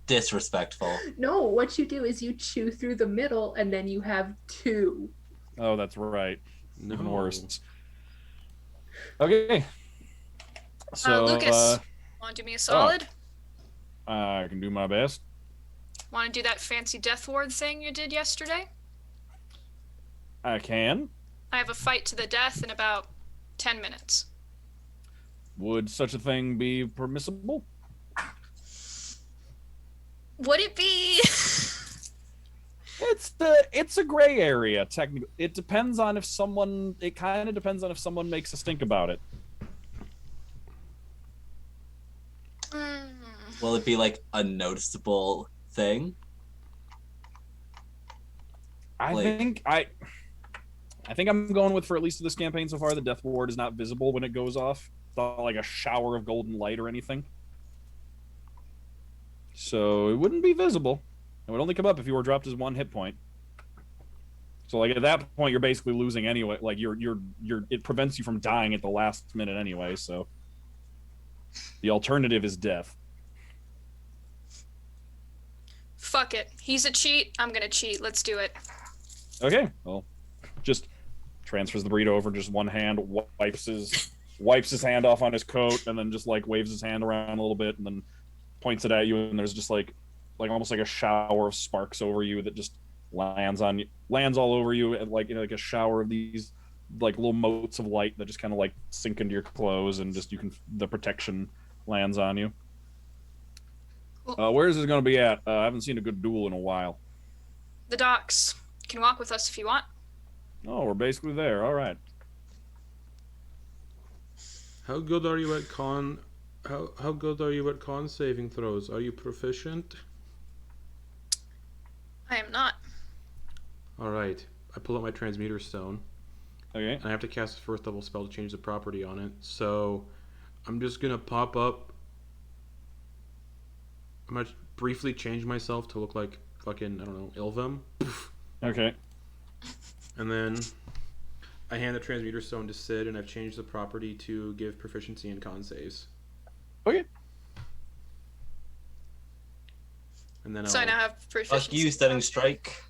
disrespectful. No, what you do is you chew through the middle and then you have 2. Oh, that's right. Even No. worse. Okay. So Lucas, want to do me a solid? I can do my best. Want to do that fancy death ward thing you did yesterday? I can. I have a fight to the death in about 10 minutes. Would such a thing be permissible? Would it be? It's a gray area. Technically, it depends on if someone. It kind of depends on if someone makes a stink about it. Will it be like a noticeable thing? I Like- think I'm going with, for at least this campaign so far, the death ward is not visible when it goes off. It's not like a shower of golden light or anything. So it wouldn't be visible. It would only come up if you were dropped as 1 hit point. So like at that point you're basically losing anyway. Like you're it prevents you from dying at the last minute anyway, so the alternative is death. Fuck it. He's a cheat. I'm gonna cheat. Let's do it. Okay, well, just transfers the burrito over just one hand, wipes his hand off on his coat, and then just like waves his hand around a little bit, and then points it at you, and there's just like almost like a shower of sparks over you that just lands all over you, and like like a shower of these like little motes of light that just kind of like sink into your clothes, and just the protection lands on you. Cool. Where is this going to be at? I haven't seen a good duel in a while. The docks. You can walk with us if you want. Oh, we're basically there. All right. How good are you at con? How good are you at con saving throws? Are you proficient? I am not. All right. I pull out my transmuter stone, Okay. and I have to cast a first level spell to change the property on it. So, I'm just gonna pop up. I'm gonna briefly change myself to look like fucking Ilvum, Okay. and then I hand the transmuter stone to Sid, and I've changed the property to give proficiency in con saves. Okay. And then So I now have proficiency. Fuck you, Stunning Strike.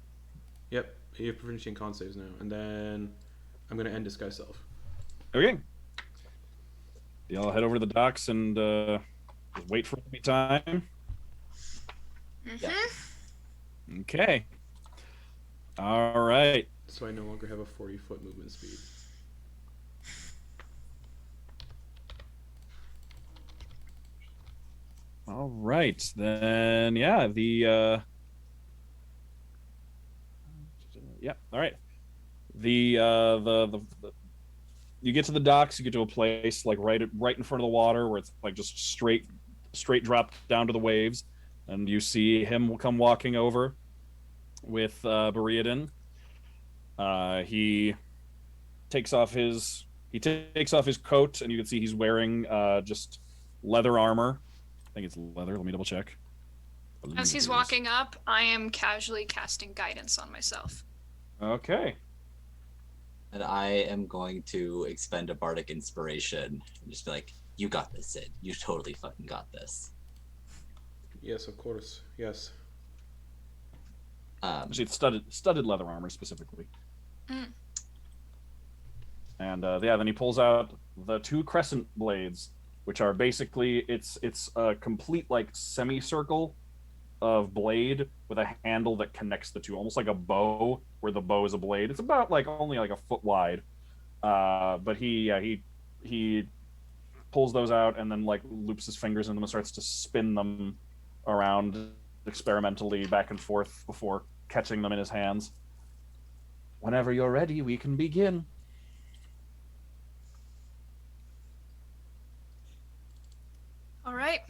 Yep, you have proficiency in con saves now, and then I'm gonna end disguise self. Okay. Y'all head over to the docks and just wait for it to be time. Mm-hmm. Okay. All right. So I no longer have a 40-foot movement speed. All right. Then yeah, yeah. All right. The you get to the docks. You get to a place like right in front of the water where it's like just straight drop down to the waves, and you see him come walking over with Bariadin. He takes off his coat, and you can see he's wearing just leather armor. I think it's leather. Let me double check. As he's walking up, I am casually casting guidance on myself. Okay. And I am going to expend a bardic inspiration and just be like, "You got this, Sid. You totally fucking got this." Yes, of course. Yes. Actually, it's studded leather armor specifically. And then he pulls out the 2 crescent blades, which are basically it's a complete like semicircle of blade with a handle that connects the two, almost like a bow, where the bow is a blade. It's about like only like a foot wide, but he pulls those out and then like loops his fingers in them and starts to spin them around experimentally back and forth before catching them in his hands. Whenever you're ready, we can begin. All right.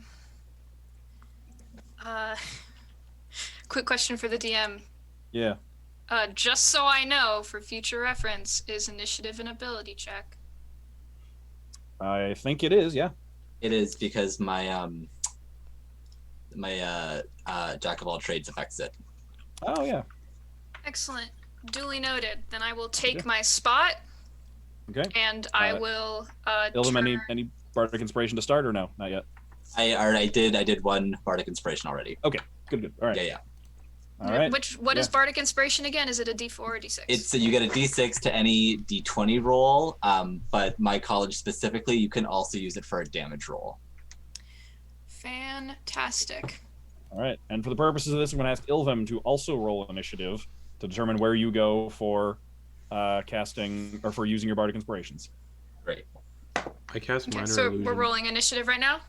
Quick question for the DM. Yeah. Just so I know, for future reference, is initiative an ability check? I think it is, yeah. It is because my jack of all trades affects it. Oh, yeah. Excellent. Duly noted. Then I will take my spot. Okay. And I will Ilvum, any bardic inspiration to start, or no? Not yet. I did 1 bardic inspiration already. Okay. Good. All right. Yeah. All right. What is bardic inspiration again? Is it a D4 or D6? It's you get a D6 to any D20 roll, but my college specifically, you can also use it for a damage roll. Fantastic. All right. And for the purposes of this, I'm going to ask Ilvum to also roll initiative to determine where you go for casting or for using your bardic inspirations. Great. I cast minor so illusion. we're rolling initiative right now?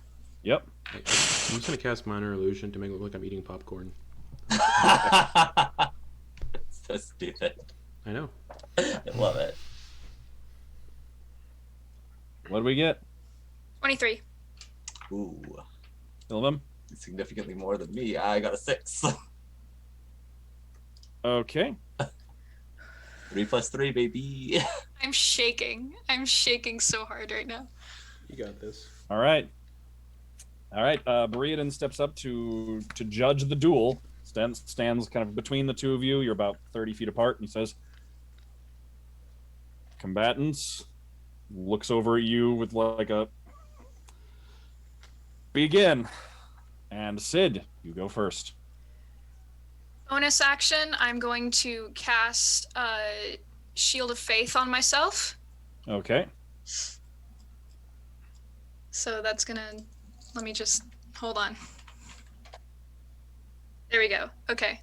Yep. I'm just gonna cast minor illusion to make it look like I'm eating popcorn. So stupid. I know. I love it. What do we get? 23. Ooh. Ilvum? Significantly more than me. I got a 6. Okay. 3 plus 3, baby. I'm shaking. I'm shaking so hard right now. You got this. All right. Bariadin steps up to judge the duel. Stands kind of between the two of you. You're about 30 feet apart, and he says, "Combatants," looks over at you with like a begin. And Sid, you go first. Bonus action, I'm going to cast Shield of Faith on myself. Okay. So that's gonna, let me just, hold on. There we go. Okay.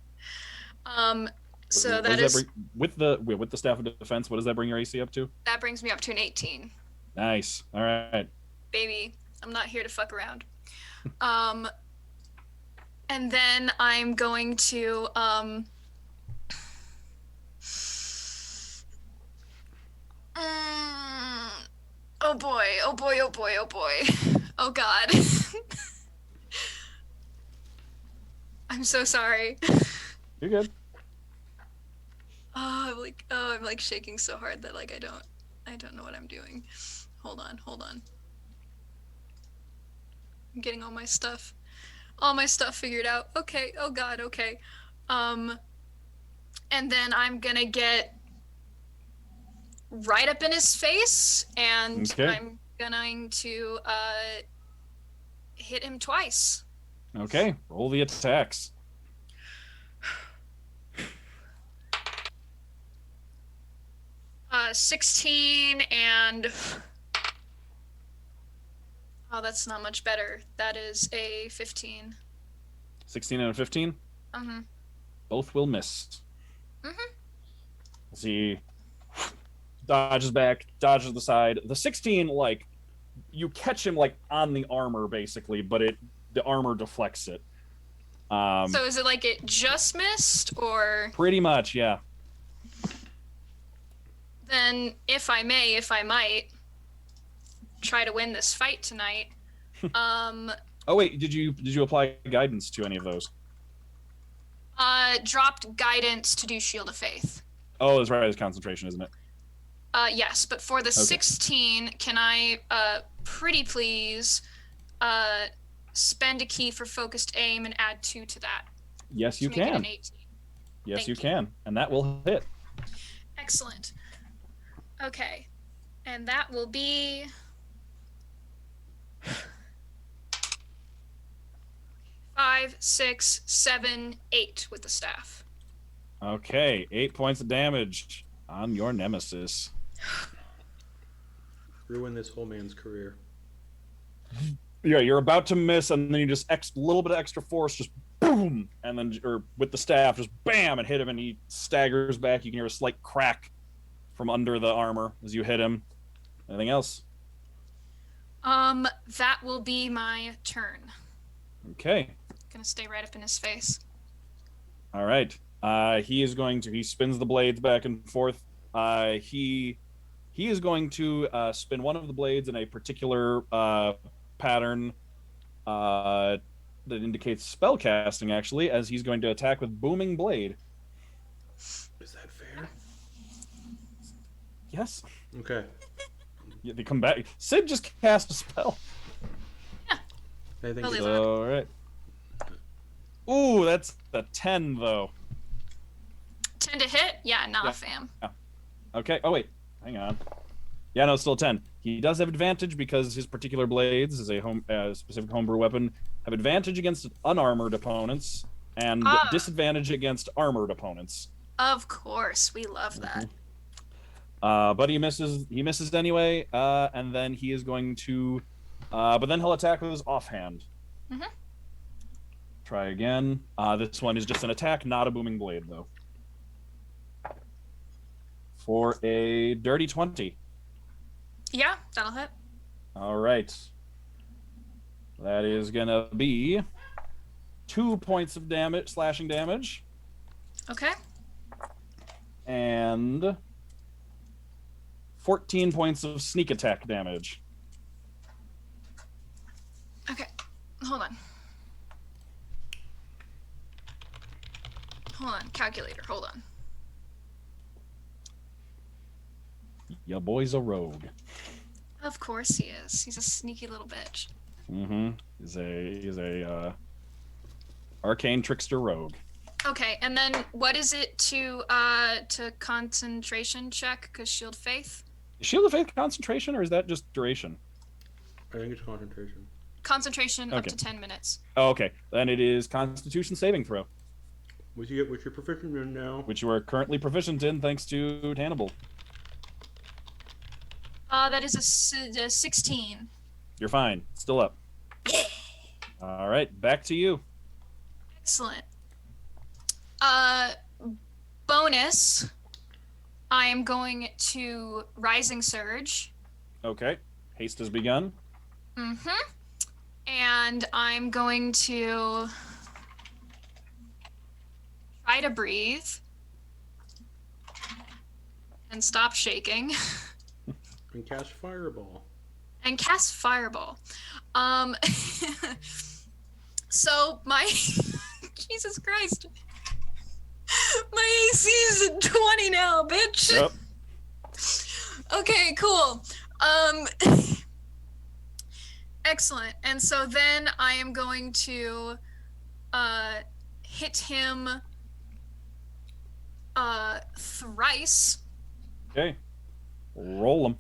So What that does is, with the staff of defense. What does that bring your AC up to? that brings me up to an 18. Nice. All right. Baby, I'm not here to fuck around. And then I'm going to oh boy, oh boy, oh boy, oh boy. Oh god. I'm so sorry. You're good. I'm like shaking so hard that like I don't know what I'm doing. Hold on. I'm getting all my stuff figured out. Okay. Oh god. Okay. And then I'm gonna get right up in his face, and Okay. I'm going to hit him twice. Okay. Roll the attacks. 16 and oh, that's not much better. That is a 15. 16 and a 15. Both will miss. He dodges back, dodges to the side. The 16, like, you catch him like on the armor basically, but the armor deflects it. So is it like it just missed, or Pretty much, yeah. Then, if I might, try to win this fight tonight. Oh wait, did you apply guidance to any of those? Dropped guidance to do Shield of Faith. Oh, that's right. It's concentration, isn't it? Yes, but for the 16, can I, pretty please, spend a key for focused aim and add 2 to that? Yes, you to make it can. an 18. Yes, Thank you you. can, and that will hit. Excellent. Okay, and that will be 5, 6, 7, 8 with the staff. Okay, 8 points of damage on your nemesis. Ruin this whole man's career. Yeah, you're about to miss, and then you just little bit of extra force, just boom, and then or with the staff, just bam, and hit him, and he staggers back. You can hear a slight crack from under the armor as you hit him. Anything else? That will be my turn. Okay. Gonna stay right up in his face. All right. He spins the blades back and forth. He is going to spin one of the blades in a particular pattern that indicates spell casting, actually, as he's going to attack with Booming Blade. Is that fair? Yes. Okay. Yeah, they come back. Sid just cast a spell. I think Totally it's, allowed. All right. Ooh, that's a 10, though. 10 to hit? Yeah, nah, Yeah. fam. Okay. Oh, wait. Hang on. Yeah, no, it's still 10. He does have advantage because his particular blades, as a specific homebrew weapon, have advantage against unarmored opponents and disadvantage against armored opponents. Of course, we love that. But he misses anyway, and then he is going to, but then he'll attack with his offhand. Mhm. Try again. This one is just an attack, not a booming blade, though. For a dirty 20. Yeah, that'll hit. All right. That is gonna be 2 points of damage, slashing damage, Okay. and 14 points of sneak attack damage. Okay. Hold on. Calculator, hold on. Your boy's a rogue. Of course he is. He's a sneaky little bitch. Mm-hmm. He's a arcane trickster rogue. Okay, and then what is it to concentration check? Cause Shield Faith. Is Shield of Faith concentration, or is that just duration? I think it's concentration. Concentration up Okay. to 10 minutes. Oh, okay. Then it is Constitution saving throw, Which you're proficient in now. which you are currently proficient in thanks to Hannibal. That is a 16. You're fine. Still up. All right, back to you. Excellent. Bonus. I am going to Rising Surge. Okay. Haste has begun. Mm-hmm. And I'm going to try to breathe and stop shaking And cast Fireball. and cast Fireball. So my Jesus Christ. My AC is at 20 now, bitch. Yep. Okay, cool. Excellent. And so then I am going to hit him thrice. Okay. Roll them.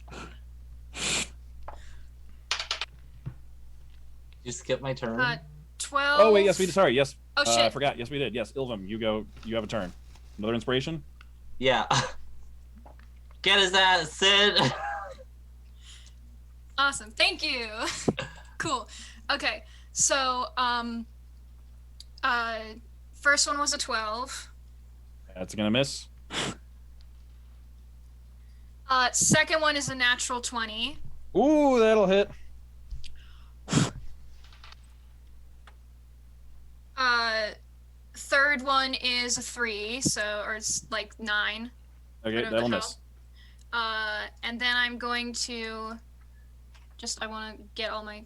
You skip my turn. 12. Oh wait, yes we did. Sorry, yes. Oh shit. I forgot. Yes, we did. Yes, Ilvum, you go. You have a turn. Another inspiration. Yeah. Get his ass, Sid. Awesome. Thank you. Cool. Okay. So first one was a 12. That's gonna miss. Second one is a natural 20. Ooh, that'll hit. Third one is a 3, so or it's like 9. Okay, Whatever that'll the miss. And then I'm going to I want to get all my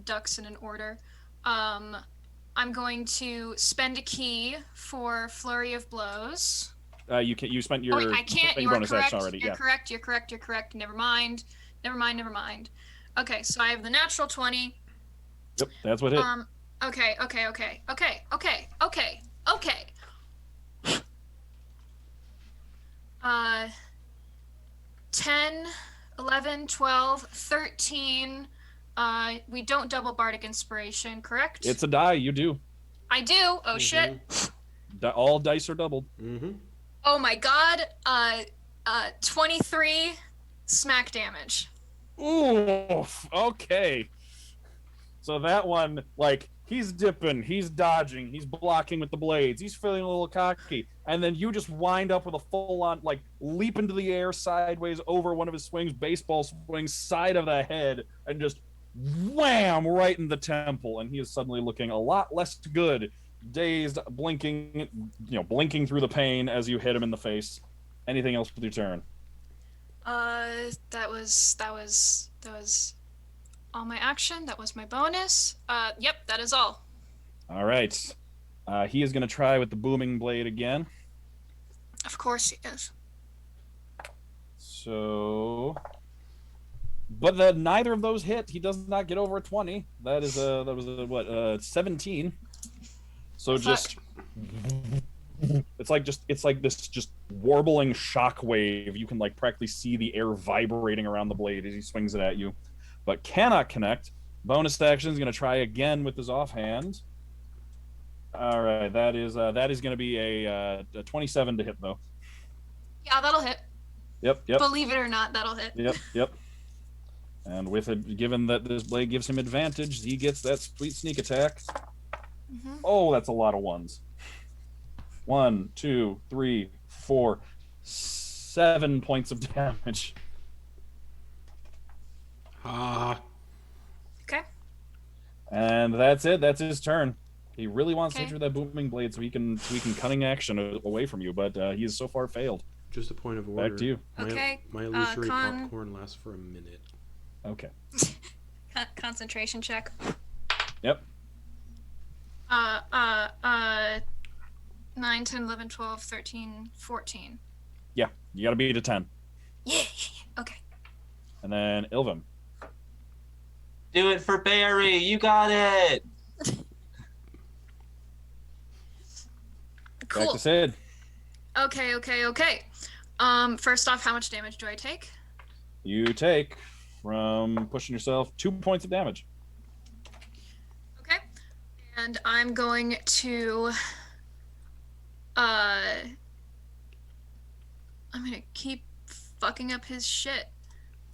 ducks in an order. I'm going to spend a key for Flurry of Blows. You spent Oh, your wait, I can't. You are bonus correct. action already. You're Yeah. correct. You're correct. You're correct. Never mind. Okay, so I have the natural 20. Yep, that's what hit. Okay. 10, 11, 12, 13. We don't double Bardic Inspiration, correct? It's a die. You do. I do. Oh, shit. All dice are doubled. Mm-hmm. Oh my god. 23 smack damage. Oof. Okay. So that one, like, he's dipping, he's dodging, he's blocking with the blades, he's feeling a little cocky, and then you just wind up with a full-on, like, leap into the air sideways over one of his swings, baseball swings, side of the head, and just wham right in the temple, and he is suddenly looking a lot less good, dazed, blinking through the pain as you hit him in the face. Anything else with your turn? That was all my action. That was my bonus. Yep, that is all. All right. He is going to try with the booming blade again. Of course he is. So, but neither of those hit. He does not get over a 20. That was a 17. So just it's like this just warbling shock wave. You can like practically see the air vibrating around the blade as he swings it at you, but cannot connect. Bonus action is going to try again with his offhand. All right, that is going to be a 27 to hit though. Yeah, that'll hit. Yep. Believe it or not, that'll hit. Yep. And with it, given that this blade gives him advantage, he gets that sweet sneak attack. Mm-hmm. Oh, that's a lot of ones. 1, 2, 3, 4, 7 points of damage. Okay. And that's it. That's his turn. He really wants to Okay. hit you with that booming blade so he can cunning action away from you, but he has so far failed. Just a point of order. Back to you. Okay, My illusory Con- popcorn lasts for a minute. Okay. Concentration check. Yep. 9, 10, 11, 12, 13, 14. Yeah, you got to beat a 10. Yeah. Okay. And then Ilvim. Do it for Barry. You got it. Back Cool. to Sid. Okay. First off, how much damage do I take? You take from pushing yourself 2 points of damage. Okay. And I'm going to I'm gonna keep fucking up his shit.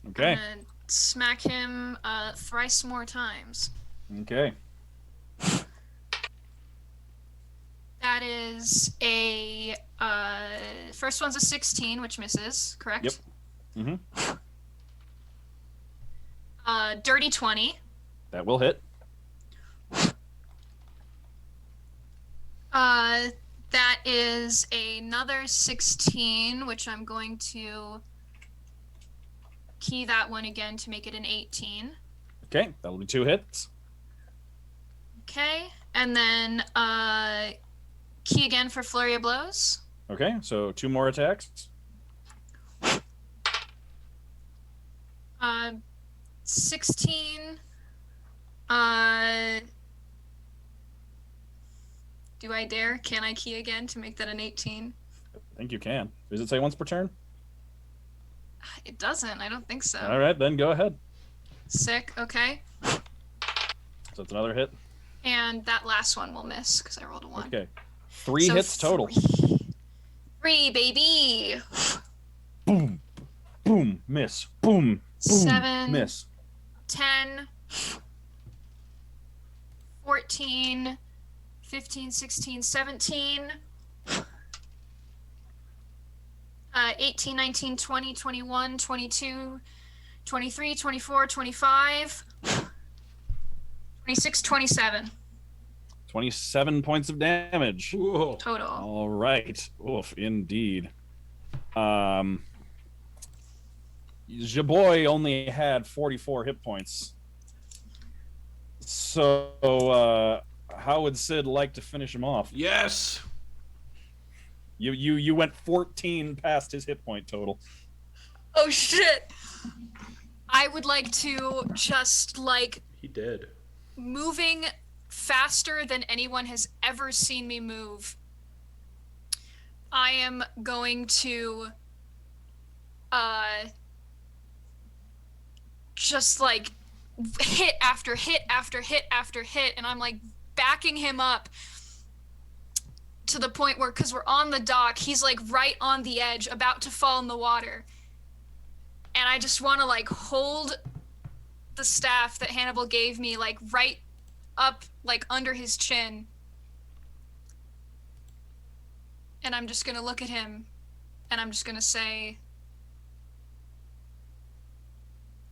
Okay. I'm gonna smack him thrice more times. Okay. That is a first one's a 16, which misses, correct? Yep. Mm-hmm. Dirty 20. That will hit. That is another 16, which I'm going to key that one again to make it an 18. Okay, that'll be 2 hits. Okay, and then key again for Flurry of Blows. Okay, so 2 more attacks. 16. Do I dare? Can I key again to make that an 18? I think you can. Does it say once per turn? It doesn't. I don't think so. All right, then go ahead. Sick. Okay. So it's another hit. And that last one will miss because I rolled a 1. Okay. 3 So hits total. 3, baby. Boom. Boom. Miss. Boom. Boom. 7. Miss. 10. 14. 15, 16, 17. 18, 19, 20, 21, 22, 23, 24, 25, 26, 27 27 points of damage. Whoa. total. All right. Oof, indeed. your boy only had 44 hit points. So, how would Sid like to finish him off? Yes. You went 14 past his hit point total. Oh shit! I would like to just like He did. moving faster than anyone has ever seen me move. I am going to just like hit after hit after hit after hit, and I'm like backing him up to the point where, because we're on the dock, he's like right on the edge about to fall in the water, and I just want to like hold the staff that Hannibal gave me like right up like under his chin, and I'm just gonna look at him and I'm just gonna say,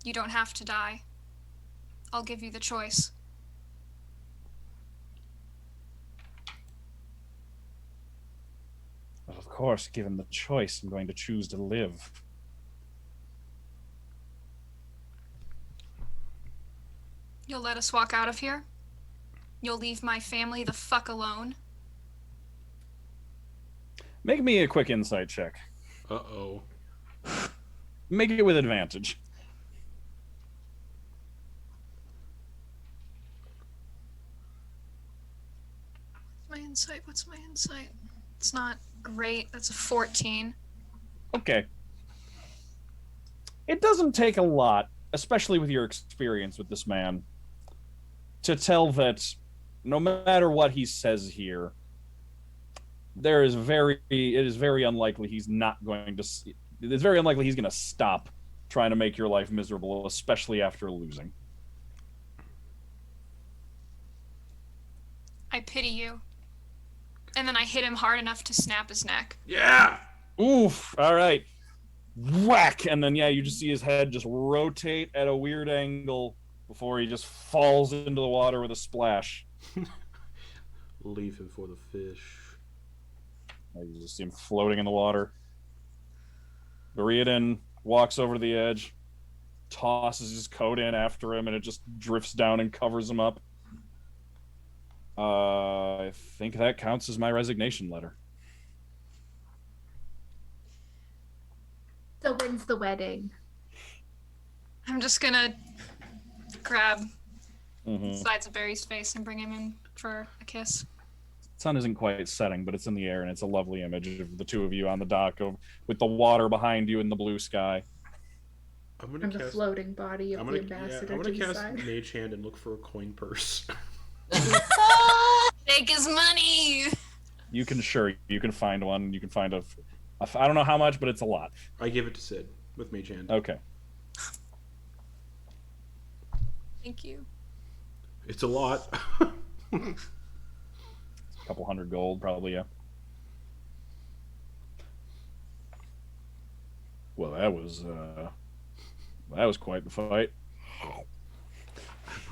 you don't have to die. I'll give you the choice. But of course, given the choice, I'm going to choose to live. You'll let us walk out of here? You'll leave my family the fuck alone? Make me a quick insight check. Uh-oh. Make it with advantage. What's my insight? It's not great. That's a 14. Okay. It doesn't take a lot, especially with your experience with this man, to tell that no matter what he says here, it is very unlikely he's going to stop trying to make your life miserable, especially after losing. I pity you. And then I hit him hard enough to snap his neck. Yeah. Oof. All right. Whack. And then, yeah, you just see his head just rotate at a weird angle before he just falls into the water with a splash. Leave him for the fish. You just see him floating in the water. Buridan walks over to the edge, tosses his coat in after him, and it just drifts down and covers him up. I think that counts as my resignation letter. So when's the wedding? I'm just gonna grab Mm-hmm. sides of Barry's face and bring him in for a kiss. Sun isn't quite setting, but it's in the air, and it's a lovely image of the two of you on the dock with the water behind you in the blue sky. I'm gonna And the cast. floating body of the ambassador I'm to gonna the cast side. Mage Hand and look for a coin purse. Take his money! You can find one. You can find I don't know how much, but it's a lot. I give it to Sid with Mage Hand. Okay. Thank you. It's a lot. A couple hundred gold, probably, yeah. Well, that was quite the fight.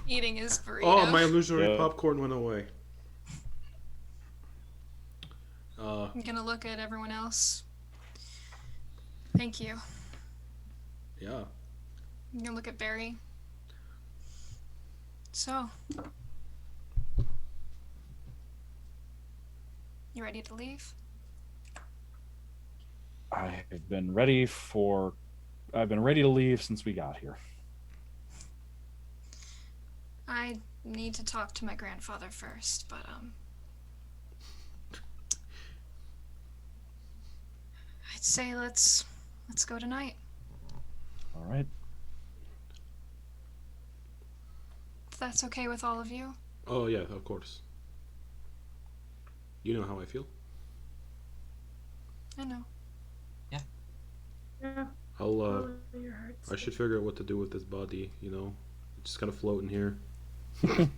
Eating his burrito. Oh, my illusionary Yeah. popcorn went away. I'm gonna look at everyone else. Thank you. Yeah. I'm gonna look at Barry. So, you ready to leave? I've been ready to leave since we got here. I need to talk to my grandfather first, but I'd say let's go tonight. All right. If that's okay with all of you. Oh yeah, of course. You know how I feel. I know. Yeah. I'll Follow your hearts. I should figure out what to do with this body, you know? It's just kind of floating here. I'm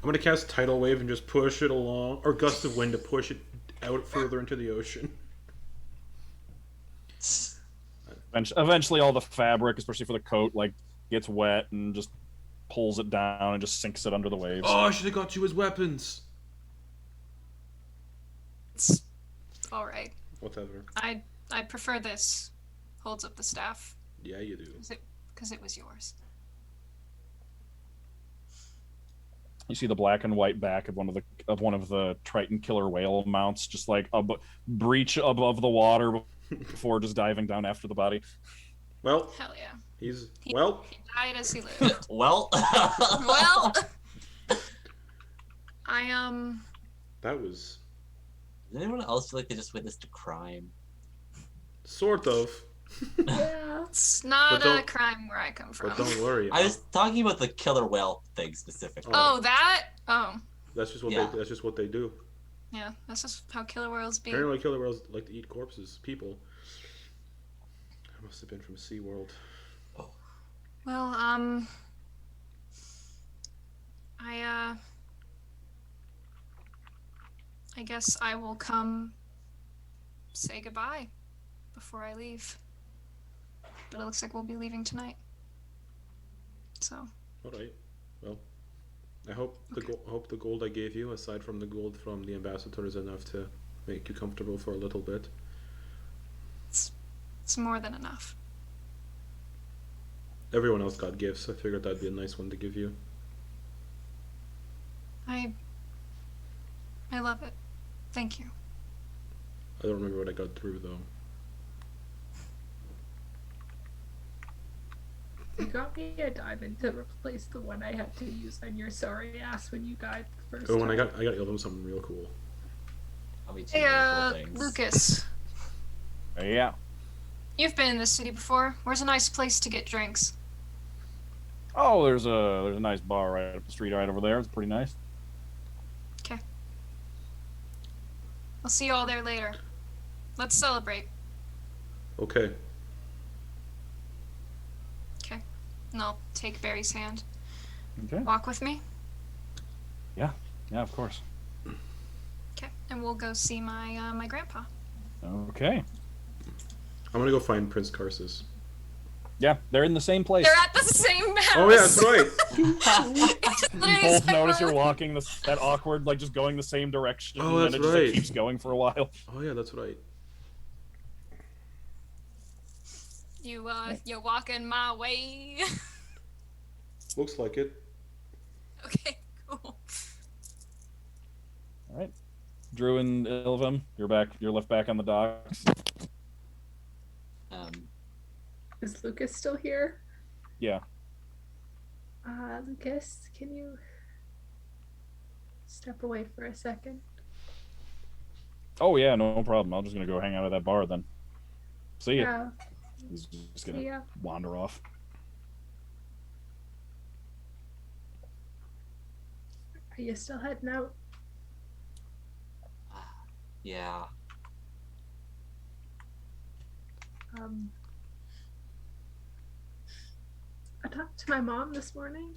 gonna cast Tidal Wave and just push it along, or Gust of Wind to push it out further into the ocean. Eventually, all the fabric, especially for the coat, like gets wet and just pulls it down and just sinks it under the waves. Oh, I should have got you his weapons. It's all right. Whatever. I prefer this. Holds up the staff. Yeah, you do. Because it was yours. You see the black and white back of one of the Triton killer whale mounts, just like a breach above the water before just diving down after the body. Well, Hell yeah. he's He well. died as he lived. Well, Well, I That was does anyone else feel like they just witnessed a crime? sort of. Yeah. it's not But a don't- crime where I come from. But don't worry. I was talking about the killer whale thing specifically. Oh, that? Oh, That's just what Yeah. That's just what they do. yeah. That's just how killer whales be. Apparently, killer whales like to eat corpses, people. I must have been from SeaWorld. Well, I guess I will come say goodbye before I leave. But it looks like we'll be leaving tonight. So, All right. Well, I hope the gold I gave you, aside from the gold from the ambassador, is enough to make you comfortable for a little bit. it's more than enough. Everyone else got gifts. I figured that'd be a nice one to give you. I love it. Thank you. I don't remember what I got through though. You got me a diamond to replace the one I had to use on your sorry ass when you died the first Oh, time. and I got Ilham something real cool. I'll be two Hey, really cool things. Lucas. Yeah. You've been in this city before. Where's a nice place to get drinks? Oh, there's a nice bar right up the street right over there. It's pretty nice. Okay. I'll see you all there later. Let's celebrate. Okay. Okay. And I'll take Barry's hand. Okay. Walk with me. Yeah, of course. Okay. And we'll go see my grandpa. Okay. I'm gonna go find Prince Karsus. Yeah, they're in the same place. They're at the same house. Oh yeah, that's right. It's You literally both the notice same you're house. walking that awkward, like just going the same direction, Oh, and that's it just right. keeps going for a while. Oh yeah, that's right. You're walking my way. Looks like it. Okay, cool. All right, Drew and Ilvum, you're left back on the docks. Is Lucas still here? Yeah. Lucas, can you step away for a second? Oh yeah, no problem. I'm just gonna go hang out at that bar then. See ya. Yeah. He's just See gonna ya. wander off. Are you still heading out? Yeah. I talked to my mom this morning.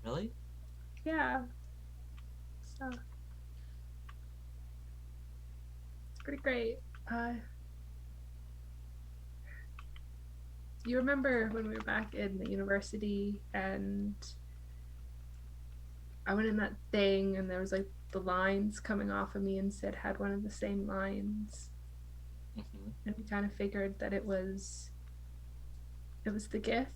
Really? Yeah. So it's pretty great. You remember when we were back in the university and I went in that thing and there was like the lines coming off of me and Sid had one of the same lines. Mm-hmm. And we kind of figured that it was the gift.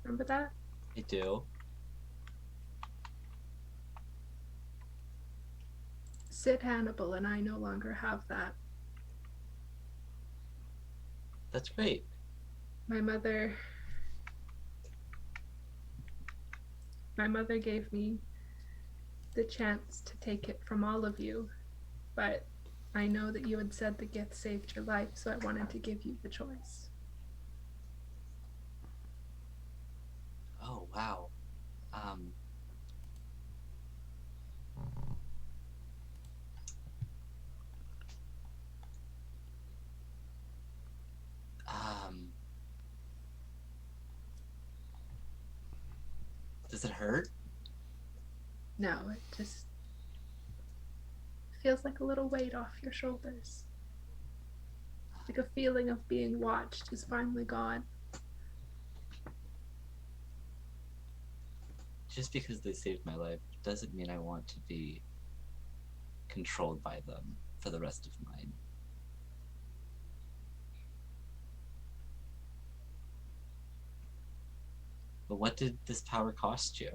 Remember that? I do. Sid Hannibal and I no longer have that. That's great. My mother gave me the chance to take it from all of you, but I know that you had said the gift saved your life, so I wanted to give you the choice. Oh wow. Does it hurt? No, it just feels like a little weight off your shoulders. Like a feeling of being watched is finally gone. Just because they saved my life doesn't mean I want to be controlled by them for the rest of mine. But what did this power cost you?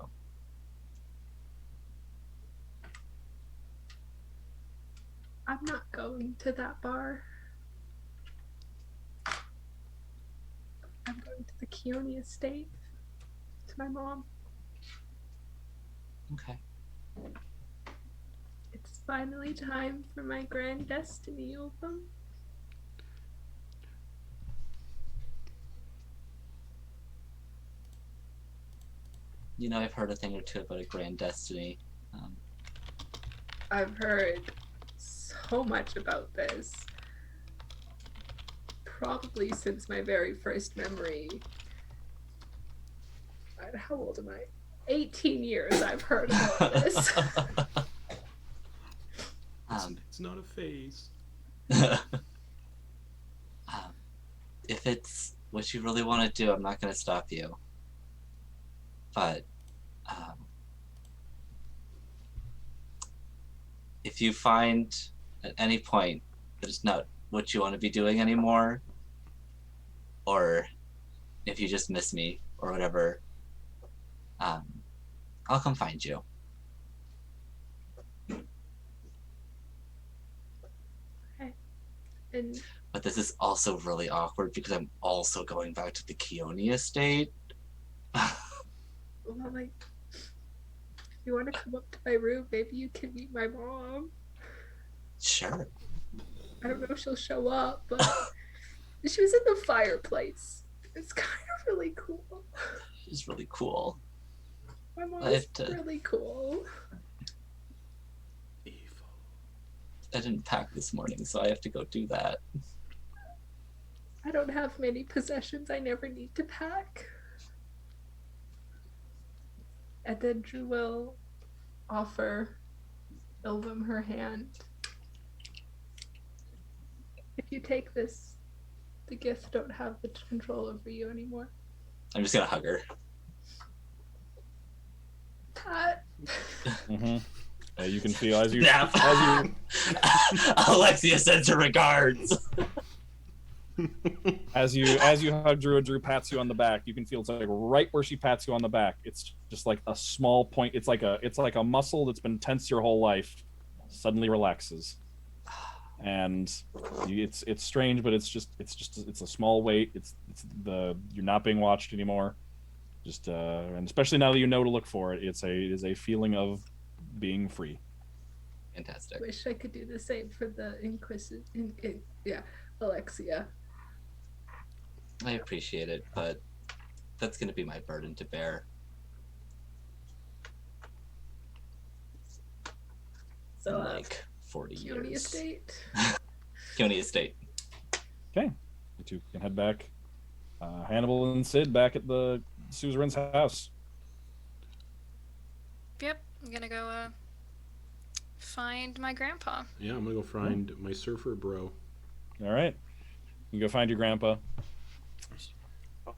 I'm not going to that bar. I'm going to the Keone estate. To my mom. Okay. It's finally time for my grand destiny, Opham. You know, I've heard a thing or two about a grand destiny. I've heard so much about this. Probably since my very first memory. How old am I? 18 years I've heard about this. It's not a phase. If it's what you really want to do, I'm not going to stop you. But if you find at any point that it's not what you want to be doing anymore, or if you just miss me or whatever, I'll come find you. Okay. And But this is also really awkward because I'm also going back to the Keone estate. well, like, if you want to come up to my room, maybe you can meet my mom. Sure. I don't know if she'll show up, but she was in the fireplace. It's kind of really cool. She's really cool. My mom I is have to- really cool. Evil. I didn't pack this morning, so I have to go do that. I don't have many possessions I never need to pack. And then Drew will offer Ilvum her hand. If you take this, the gifts don't have the control over you anymore. I'm just gonna hug her. Pat. You can feel as you Snap. Alexia sends her regards. as you hug Drew and Drew pats you on the back, you can feel it's like right where she pats you on the back. It's just like a small point. It's like a muscle that's been tense your whole life suddenly relaxes, and it's strange, but it's a small weight. You're not being watched anymore. And especially now that you know to look for it, it is a feeling of being free. Fantastic. Wish I could do the same for the Alexia. I appreciate it, but that's gonna be my burden to bear. So in like 40 Keone years. estate. Keone estate. Okay, you two can head back. Hannibal and Sid back at the suzerain's house. Yep, I'm gonna go find my grandpa. Yeah, I'm gonna go find my surfer bro. All right, you go find your grandpa.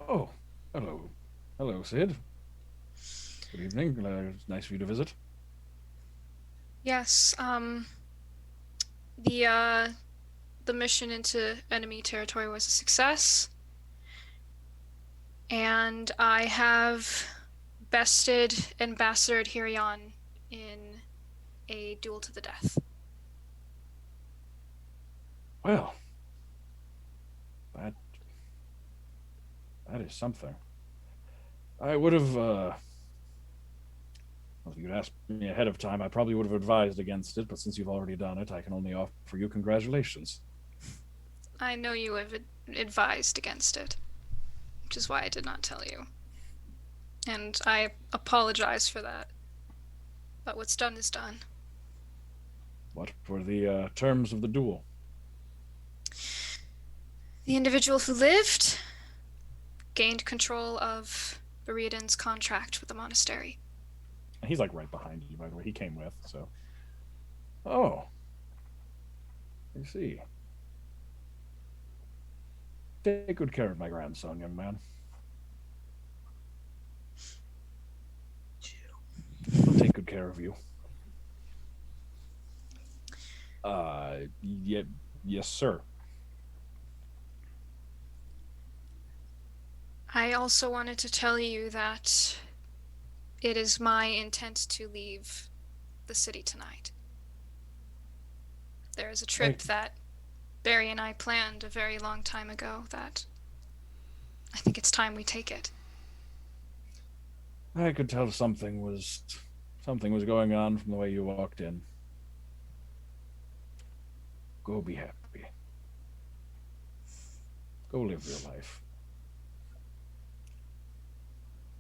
Oh, hello, Sid. Good evening. It's nice for you to visit. Yes, the mission into enemy territory was a success. And I have bested Ambassador Hirion in a duel to the death. Well, that is something. I would have, well, if you'd asked me ahead of time, I probably would have advised against it, but since you've already done it, I can only offer you congratulations. I know you have advised against it, which is why I did not tell you. And I apologize for that. But what's done is done. What were the terms of the duel? The individual who lived gained control of Beridan's contract with the monastery. He's like right behind you, by the way. He came with, so. Oh. I see. Take good care of my grandson, young man. I'll take good care of you. Yes, sir. I also wanted to tell you that it is my intent to leave the city tonight. There is a trip that Barry and I planned a very long time ago that I think it's time we take it. I could tell something was going on from the way you walked in. Go be happy. Go live your life.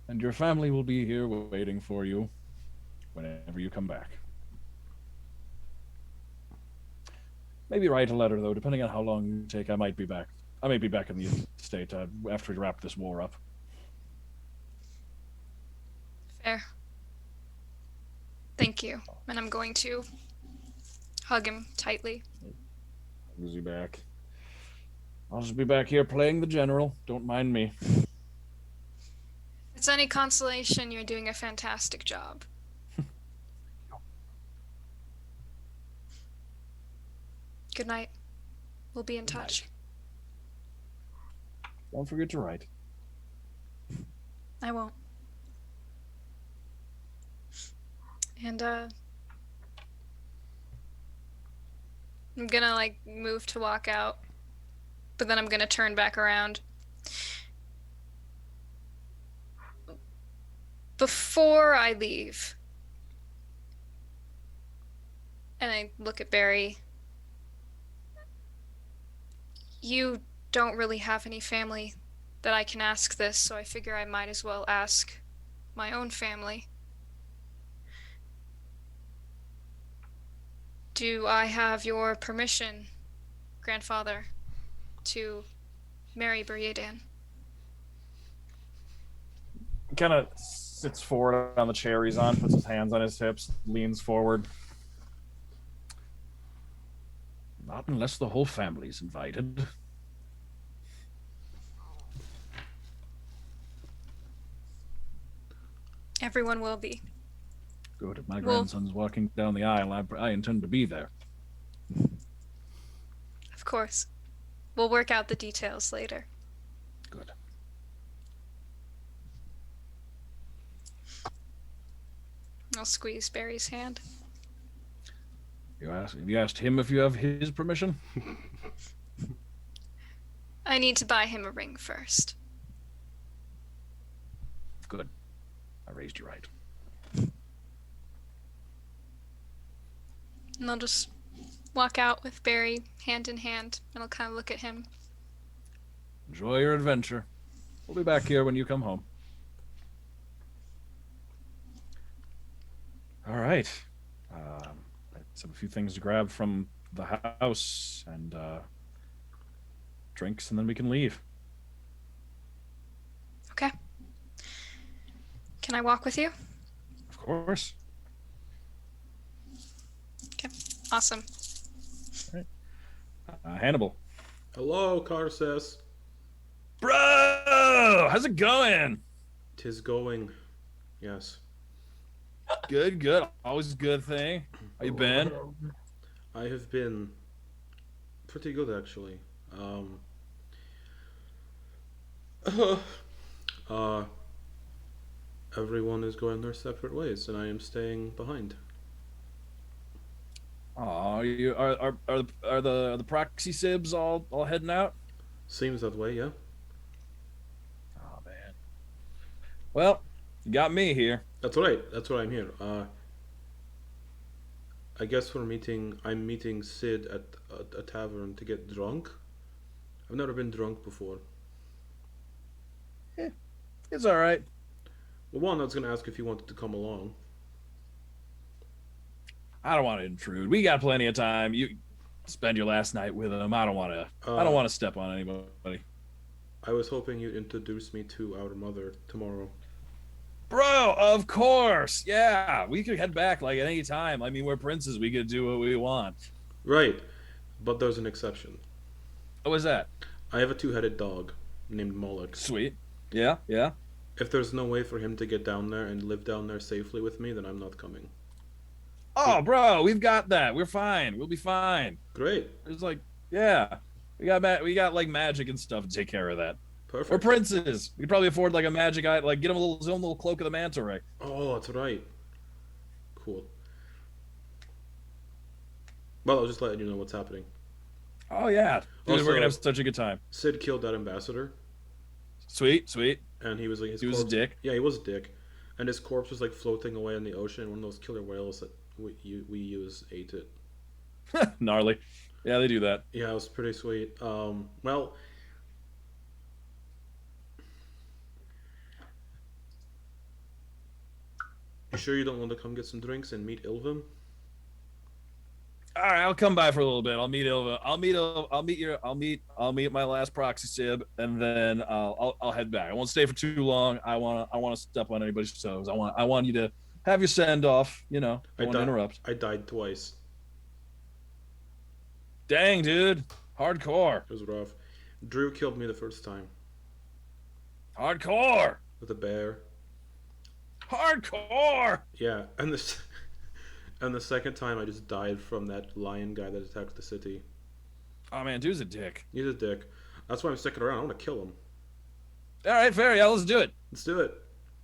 And your family will be here waiting for you whenever you come back. Maybe write a letter, though. Depending on how long you take, I might be back. I may be back in the state after we wrap this war up. Fair. Thank you. And I'm going to hug him tightly. Is he back? I'll just be back here playing the general. Don't mind me. If it's any consolation, you're doing a fantastic job. Good night. We'll be in touch. Don't forget to write. I won't. And I'm gonna like move to walk out, but then I'm gonna turn back around. Before I leave, and I look at Barry, you don't really have any family that I can ask this, so I figure I might as well ask my own family. Do I have your permission, grandfather, to marry Beriedan? Kind of sits forward on the chair he's on, puts his hands on his hips, leans forward. Not unless the whole family's invited. Everyone will be. Good. If my Well- grandson's walking down the aisle, I intend to be there. Of course. We'll work out the details later. Good. I'll squeeze Barry's hand. Have you asked him if you have his permission? I need to buy him a ring first. Good. I raised you right. And I'll just walk out with Barry hand in hand, and I'll kind of look at him. Enjoy your adventure. We'll be back here when you come home. All right. Let's have a few things to grab from the house and drinks, and then we can leave. Okay. Can I walk with you? Of course. Okay. Awesome. Hannibal. Hello, Carsus. Bro, how's it going? 'Tis going. Yes. Good, good. Always a good thing. How you been? I have been pretty good, actually. Everyone is going their separate ways, and I am staying behind. Oh, you are the proxy sibs all heading out? Seems that way, yeah. Oh man. Well, you got me here. That's right. That's why I'm here. I guess I'm meeting Sid at a tavern to get drunk. I've never been drunk before. It's all right. Well, one, I was gonna ask if you wanted to come along. I don't want to intrude. We got plenty of time. You spend your last night with him. I don't want to step on anybody. I was hoping you'd introduce me to our mother tomorrow. Bro, of course. Yeah, we could head back like at any time. I mean, we're princes. We could do what we want. Right, but there's an exception. What was that? I have a two-headed dog named Moloch. Sweet. Yeah, yeah. If there's no way for him to get down there and live down there safely with me, then I'm not coming. Oh, bro, we've got that. We're fine. We'll be fine. Great. It's like, yeah, we got like magic and stuff to take care of that. Perfect. We're princes. We could probably afford like a magic eye, like get him his own little cloak of the manta ray. Oh, that's right. Cool. Well, I was just letting you know what's happening. Oh yeah, dude, Also, we're gonna have such a good time. Sid killed that ambassador, Sweet, sweet. and he was like his He was a corpse. dick. Yeah, he was a dick, and his corpse was like floating away in the ocean. One of those killer whales that we use ate it. Gnarly. Yeah, they do that. Yeah, it was pretty sweet. Well, you sure you don't want to come get some drinks and meet Ilvim? All right, I'll come by for a little bit. I'll meet Ilva. I'll meet my last proxy sib, and then I'll head back. I won't stay for too long. I wanna step on anybody's toes. I want you to have your send off. You know, don't want to interrupt. I died twice. Dang, dude, hardcore, It was rough. Drew killed me the first time hardcore, with a bear. hardcore. Yeah, and this and the second time I just died from that lion guy that attacked the city. Oh man, dude's a dick. He's a dick. That's why I'm sticking around. I want to kill him. All right, fair. Yeah, let's do it. Let's do it.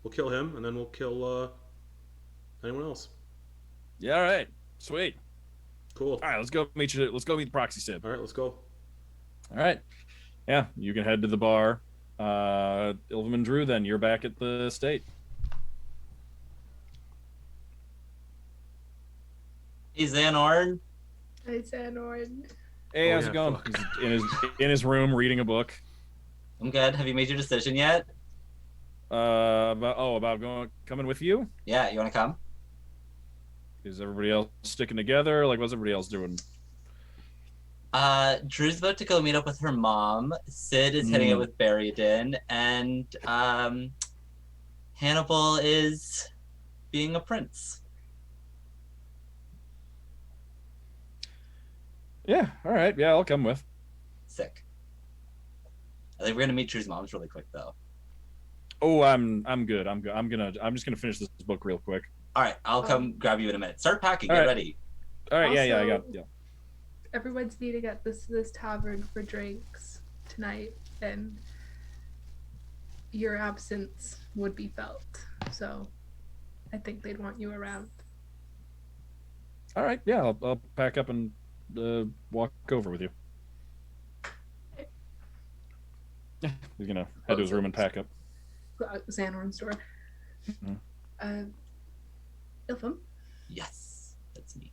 We'll kill him, and then we'll kill anyone else. Yeah, all right, sweet. Cool. All right, let's go meet you. Let's go meet the proxy sib. All right, let's go. All right. Yeah, you can head to the bar. Ilvim and Drew, then you're back at the estate. Hey, Xanorn. Hi, Xanorn. Hey, Oh, how's yeah, it going? fuck. He's in his room reading a book. I'm good. Have you made your decision yet? About coming with you. Yeah, you want to come? Is everybody else sticking together? Like, what's everybody else doing? Drew's about to go meet up with her mom. Sid is hitting it with Barrydin, and Hannibal is being a prince. Yeah. All right. Yeah, I'll come with. Sick. I think we're gonna meet Drew's mom's really quick though. Oh, I'm good. I'm just gonna finish this book real quick. All right, I'll come grab you in a minute. Start packing. All Get right. ready. All right. I got. Also- Yeah. Everyone's meeting at this tavern for drinks tonight, and your absence would be felt. So, I think they'd want you around. All right. Yeah, I'll pack up and walk over with you. Yeah, he's gonna head to his room and pack up. Xanorn's door. Mhm. Ilfum, Yes, that's me.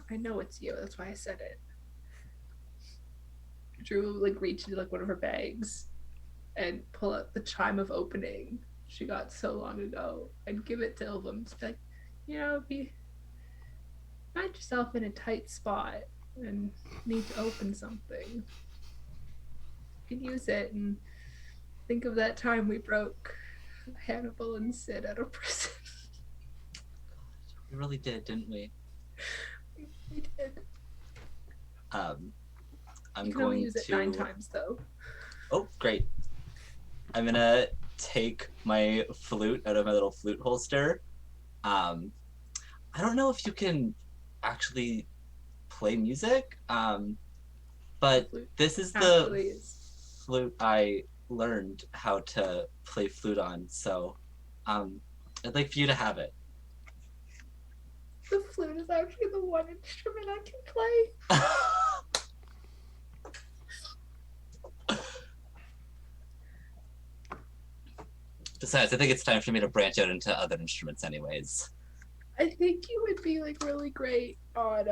I know it's you. That's why I said it. Drew like reach into like one of her bags and pull out the chime of opening she got so long ago and give it to Ilfum. Just be like, if you find yourself in a tight spot and need to open something, you can use it and think of that time we broke Hannibal and Sid out of prison. We really did, didn't we? We did. I'm You can going only use it to 9 times though. Oh, great. I'm gonna take my flute out of my little flute holster. I don't know if you can actually play music, but Flute this is actually the is. flute I learned how to play flute on, so I'd like for you to have it. The flute is actually the one instrument I can play. Besides, I think it's time for me to branch out into other instruments anyways. I think you would be like really great on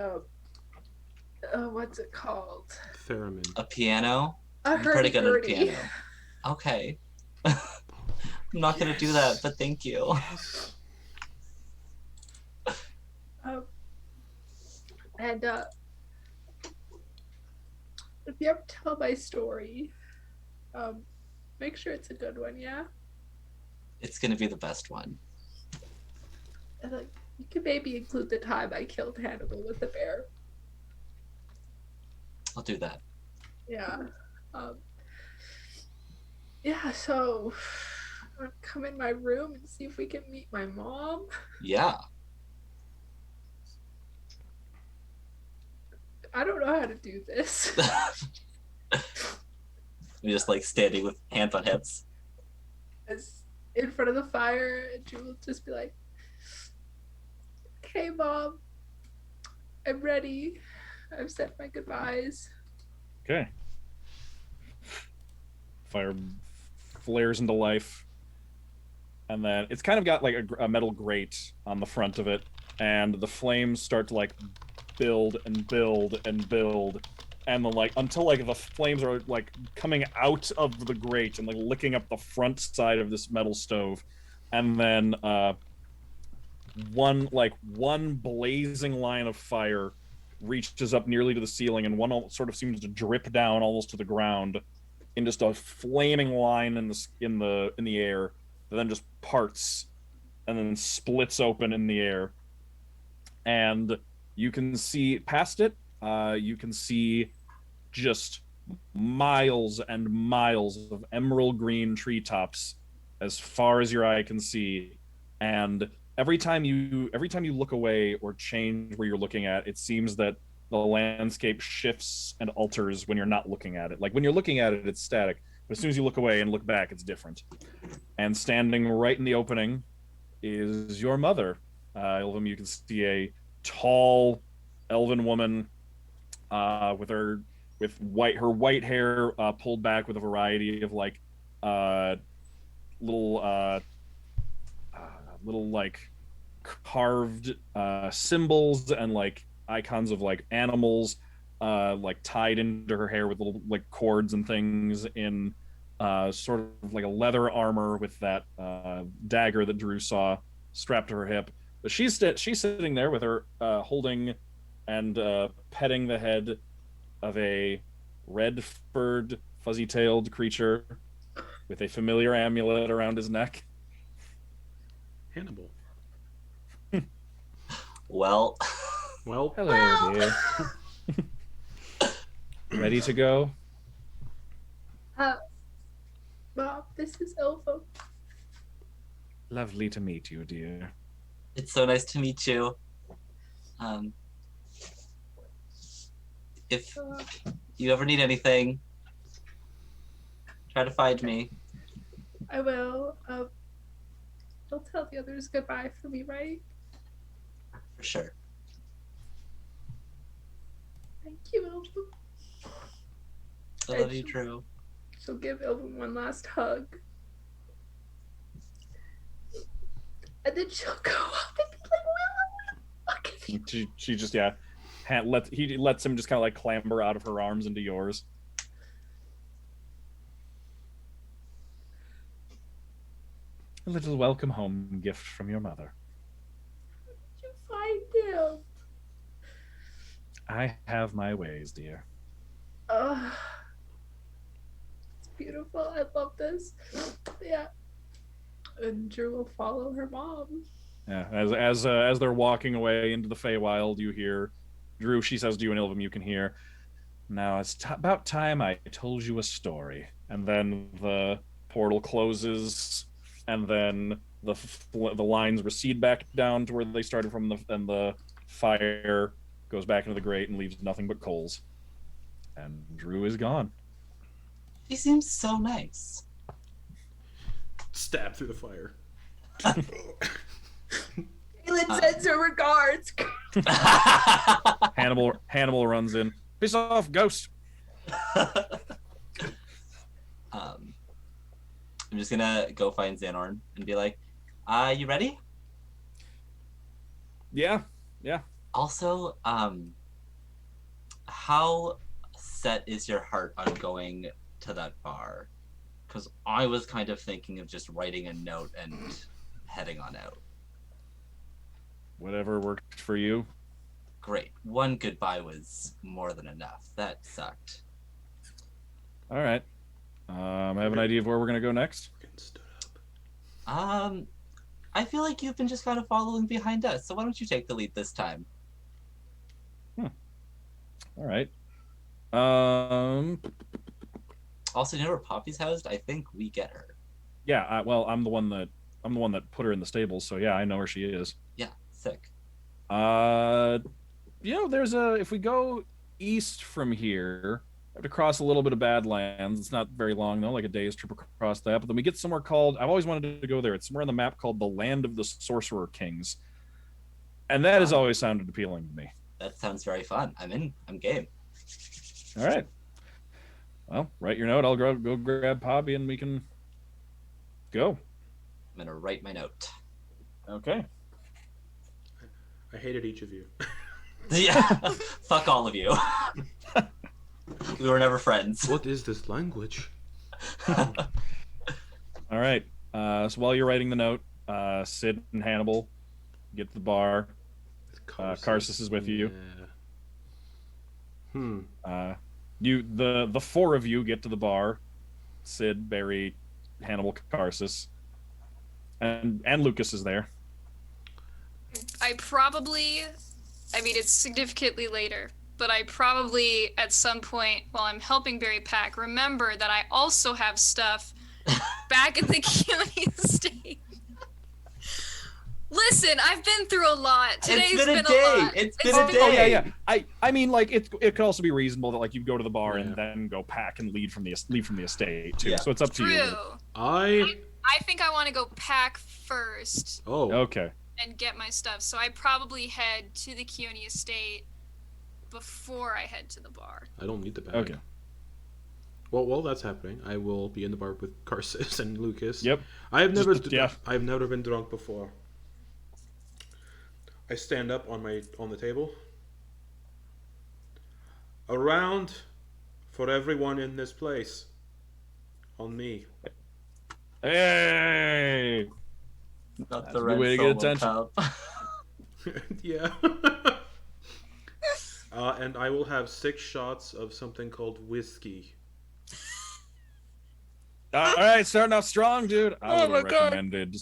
what's it called? Theremin. A piano? A I'm pretty good at a hurdy-gurdy. piano. Okay. I'm not gonna do that, but thank you. And if you ever tell my story, make sure it's a good one, yeah? It's gonna be the best one. And like you could maybe include the time I killed Hannibal with the bear. I'll do that. Yeah. Yeah, so come in my room and see if we can meet my mom. Yeah. I don't know how to do this. I'm just like standing with hands on hips. It's in front of the fire, and Drew will just be like, "Okay, Mom, I'm ready. I've said my goodbyes." Okay. Fire flares into life, and then it's kind of got like a metal grate on the front of it, and the flames start to like build and build and build, and then like until like the flames are like coming out of the grate and like licking up the front side of this metal stove, and then one blazing line of fire reaches up nearly to the ceiling, and one sort of seems to drip down almost to the ground in just a flaming line in the air that then just parts and then splits open in the air, and you can see past it. You can see just miles and miles of emerald green treetops as far as your eye can see, and every time you look away or change where you're looking at, it seems that the landscape shifts and alters when you're not looking at it. Like when you're looking at it, it's static, but as soon as you look away and look back, it's different. And standing right in the opening is your mother. Ilvum, you can see a tall elven woman with her white hair pulled back with a variety of like uh, little little like carved symbols and like icons of like animals like tied into her hair with little like cords and things in sort of like a leather armor with that dagger that Drew saw strapped to her hip. But she's sitting there with her holding and petting the head of a red-furred, fuzzy-tailed creature with a familiar amulet around his neck. Hannibal. Well, Well, Hello, dear. Ready to go? Mom, this is Ilva. Lovely to meet you, dear. it's so nice to meet you. Um, if you ever need anything, try to find me. I will. You'll tell the others goodbye for me, right? For sure. Thank you, Ilva. I love you, Drew. She'll give Ilva one last hug. And then she'll go up and be like, "Will, I'll give you." She just he lets him just kind of like clamber out of her arms into yours. A little welcome home gift from your mother. Did you find him? I have my ways, dear. It's beautiful. I love this. Yeah. And Drew will follow her mom. Yeah, as they're walking away into the Feywild, you hear Drew. She says to you and Ilvum, you can hear, "Now it's about time I told you a story." And then the portal closes, and then the lines recede back down to where they started from, and the fire goes back into the grate and leaves nothing but coals. And Drew is gone. She seems so nice. stab through the fire. Kaylin sends her regards. Hannibal runs in. Piss off, ghost. I'm just gonna go find Xanorn and be like, you ready? Yeah. Also, how set is your heart on going to that bar? Because I was kind of thinking of just writing a note and heading on out. Whatever worked for you. Great. One goodbye was more than enough. That sucked. All right. I have an idea of where we're gonna go next. Getting stood up. I feel like you've been just kind of following behind us, so why don't you take the lead this time? All right. Also, you know where Poppy's housed? I think we get her. Yeah. Well, I'm the one that put her in the stables, so yeah, I know where she is. Yeah, sick. There's if we go east from here, have to cross a little bit of Badlands. It's not very long though, like a day's trip across that. But then we get somewhere called, I've always wanted to go there. It's somewhere on the map called the Land of the Sorcerer Kings, and that has Wow. always sounded appealing to me. That sounds very fun. I'm in. I'm game. All right. Well, write your note. I'll go grab Poppy, and we can go. I'm gonna write my note. Okay. I hated each of you. Yeah. Fuck all of you. We were never friends. What is this language? All right. So while you're writing the note, Sid and Hannibal get to the bar. Karsus is with you. Yeah. The four of you get to the bar. Sid, Barry, Hannibal, Karsus, and Lucas is there. I mean, it's significantly later, but I probably, at some point while I'm helping Barry pack, remember that I also have stuff back at the county estate. Listen, I've been through a lot. Today's been a lot. It's been a day. Oh yeah. I mean, like it could also be reasonable that like you go to the bar Yeah. and then go pack and leave from the estate too. Yeah. So it's up to you. True. I I think I want to go pack first Okay. and get my stuff. So I probably head to the Keone estate before I head to the bar. I don't need the bag. Okay. Well, while that's happening, I will be in the bar with Karsus and Lucas. Yep. I've never been drunk before. I stand up on the table. A round for everyone in this place. On me. Hey. Not That's the a good red way to get solo attention. cup. Yeah. And I will have 6 shots of something called whiskey. All right, starting off strong, dude. I Oh would my have God. recommended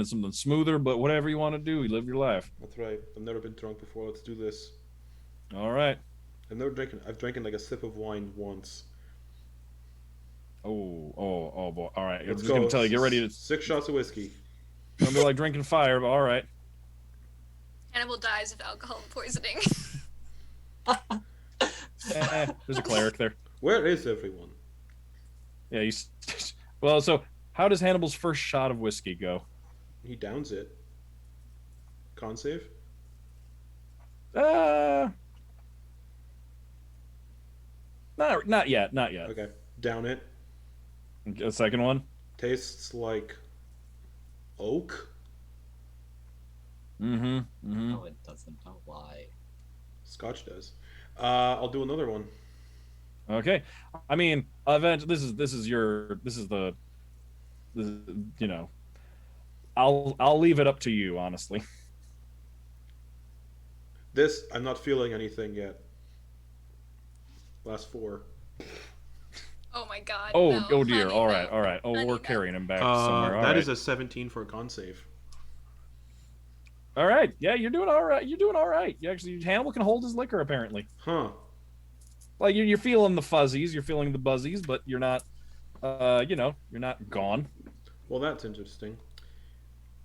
something smoother, but whatever you want to do, you live your life. That's right. I've never been drunk before. Let's do this. All right. I've drinking like a sip of wine once. Oh boy. All right. I'm Let's just gonna tell you, get ready to. 6 shots of whiskey. It's gonna be like drinking fire, but all right. Hannibal dies of alcohol poisoning. There's a cleric there. Where is everyone? Yeah, well, so how does Hannibal's first shot of whiskey go? He downs it. Con save? Not yet. Okay. Down it. A second one. Tastes like oak. Mm-hmm. No, it doesn't. Oh, why? Scotch does. I'll do another one. Okay. I mean, this is you know. I'll leave it up to you, honestly. This, I'm not feeling anything yet. Last 4. Oh my God. Oh, no, oh dear. honey, All no. right. Oh, Honey, we're no. carrying him back somewhere. All That right. is a 17 for a con save. All right. Yeah, you're doing all right. Yeah, actually, Hannibal can hold his liquor apparently. Huh. Like you're feeling the fuzzies, you're feeling the buzzies, but you're not, you're not gone. Well, that's interesting.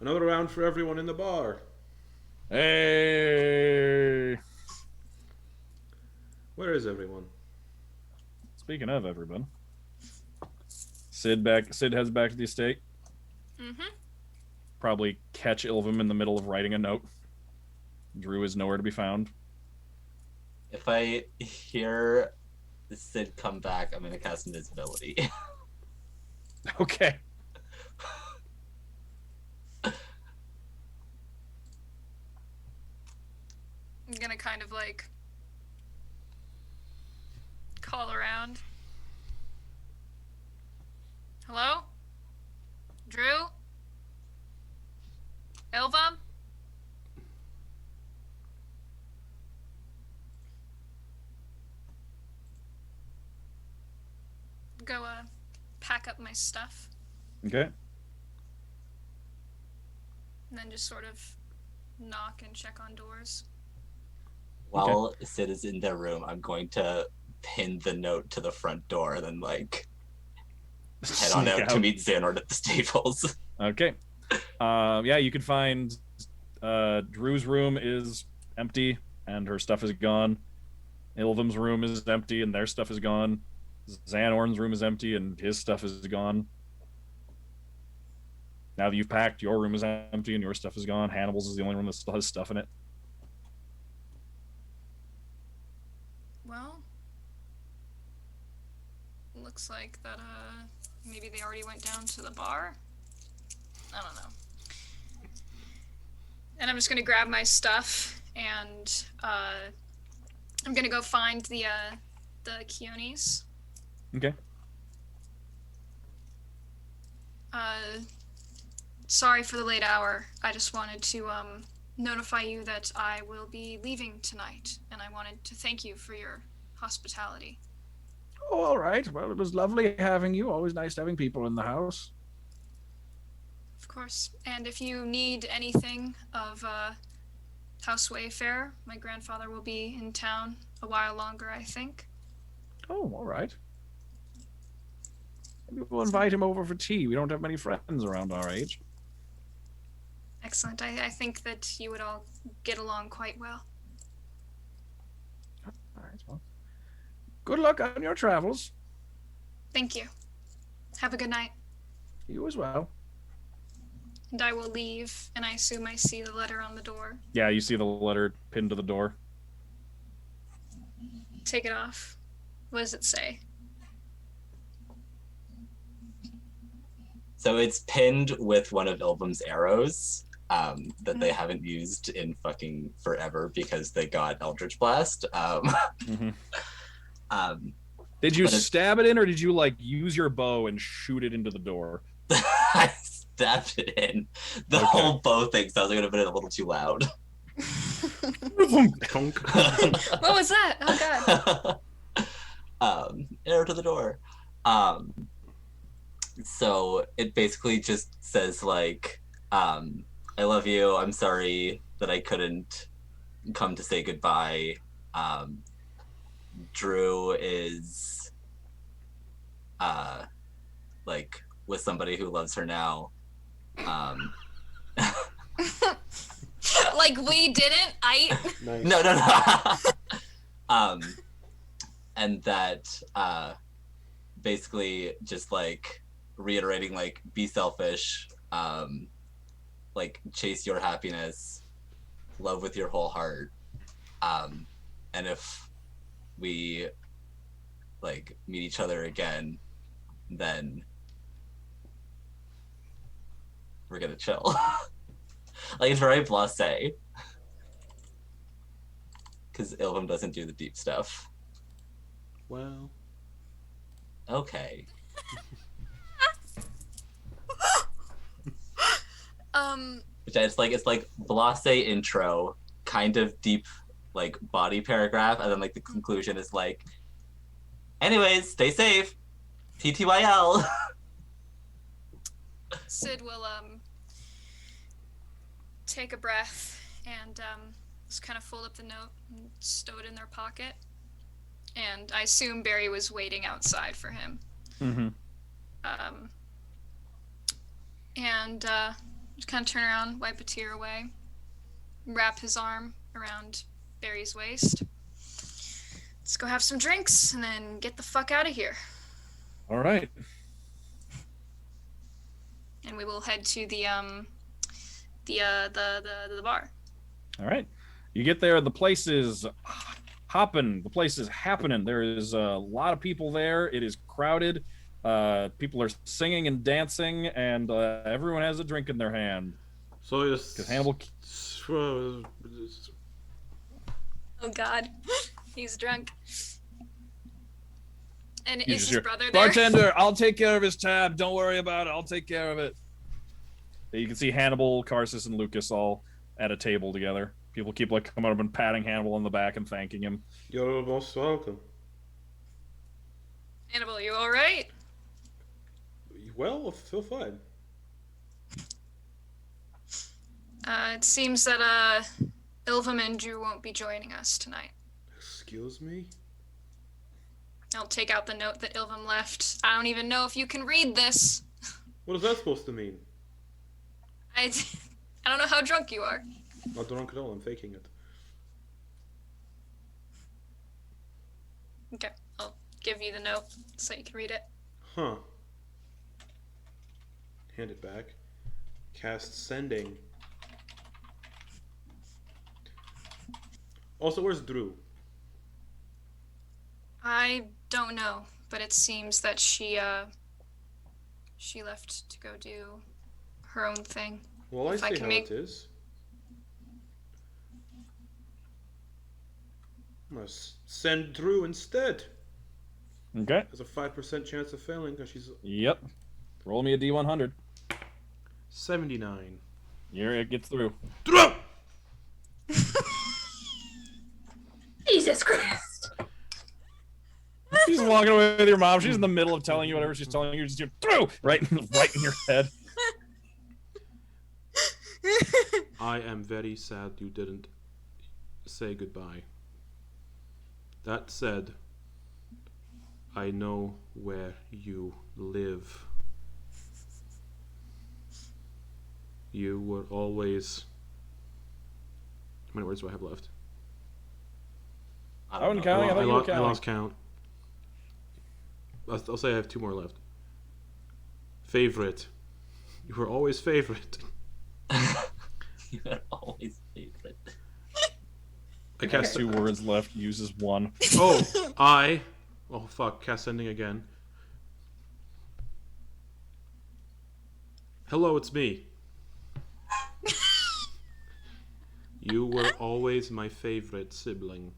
Another round for everyone in the bar. Hey. Where is everyone? Speaking of everyone, Sid heads back to the estate. Mm-hmm. Probably catch Ilvum in the middle of writing a note. Drew is nowhere to be found. If I hear Sid come back, I'm gonna cast invisibility. Okay. I'm gonna kind of like call around. Hello? Drew? Elva? Go pack up my stuff Okay. and then just sort of knock and check on doors. While Sid is in their room, I'm going to pin the note to the front door and then head on out to meet Xehanort at the stables. Okay. Yeah, you can find Drew's room is empty and her stuff is gone. Ilvum's room is empty and their stuff is gone. Xanorn's room is empty and his stuff is gone. Now that you've packed, your room is empty and your stuff is gone. Hannibal's is the only room that still has stuff in it. Well, looks like that maybe they already went down to the bar. I don't know. And I'm just gonna grab my stuff and I'm gonna go find the Keonis. Okay. Sorry for the late hour. I just wanted to notify you that I will be leaving tonight, and I wanted to thank you for your hospitality. Oh, all right. Well, it was lovely having you. Always nice having people in the house. Of course. And if you need anything of House Wayfair, my grandfather will be in town a while longer, I think. Oh, all right. Maybe we'll invite him over for tea. We don't have many friends around our age. Excellent. I think that you would all get along quite well. All right. Well, good luck on your travels. Thank you. Have a good night. You as well. And I will leave, and I assume I see the letter on the door. Yeah, you see the letter pinned to the door. Take it off. What does it say? So it's pinned with one of Ilvum's arrows that they haven't used in fucking forever because they got Eldritch Blast. Mm-hmm. Did you But it's- stab it in, or did you like use your bow and shoot it into the door? I stabbed it in. The Okay. whole bow thing sounds like it would have been a little too loud. Conk. What was that? Oh god. Arrow to the door. So it basically just says like, I love you. I'm sorry that I couldn't come to say goodbye. Drew is like with somebody who loves her now. Like we didn't? Nice. No. And that basically just like reiterating like be selfish, like chase your happiness, love with your whole heart, and if we like meet each other again, then we're gonna chill. Like it's very blasé because Ilvum doesn't do the deep stuff. Well, Okay. Which it's like blasé intro, kind of deep like body paragraph, and then like the conclusion is like, anyways, stay safe. TTYL. Sid will take a breath and just kind of fold up the note and stow it in their pocket. And I assume Barry was waiting outside for him. Mm-hmm. And just kind of turn around, wipe a tear away, wrap his arm around Barry's waist. Let's go have some drinks and then get the fuck out of here. All right. And we will head to the bar. All right. You get there. The place is hopping. The place is happening. There is a lot of people there. It is crowded. People are singing and dancing, and everyone has a drink in their hand. so just Because Hannibal. Oh God, he's drunk. And You is just his hear, brother there? Bartender, I'll take care of his tab. Don't worry about it. I'll take care of it. You can see Hannibal, Karsus, and Lucas all at a table together. People keep like coming up and patting Hannibal on the back and thanking him. You're most welcome. Hannibal, you all right? Well, I feel fine. It seems that Ilvum and Drew won't be joining us tonight. Excuse me? I'll take out the note that Ilvum left. I don't even know if you can read this. What is that supposed to mean? I don't know how drunk you are. Not drunk at all, I'm faking it. Okay, I'll give you the note so you can read it. Huh. Hand it back. Cast sending. Also, where's Drew? I don't know, but it seems that she left to go do her own thing. Well, I If I see can how make- it is. I'm gonna send Drew instead. Okay. There's a 5% chance of failing because she's Yep. Roll me a D100. 79. Here it gets through. Drew! Jesus Christ! She's walking away with your mom. She's in the middle of telling you whatever she's telling you. Just through right in your head. I am very sad you didn't say goodbye. That said, I know where you live. You were always. How many words do I have left? I I don't wasn't know. counting. I thought you were I counting. lost count. I'll say I have 2 more left. Favorite. You were always favorite. You are always favorite. I cast 2 words left. Uses 1. Oh, I. Oh fuck! Cast sending again. Hello, it's me. You were always my favorite sibling.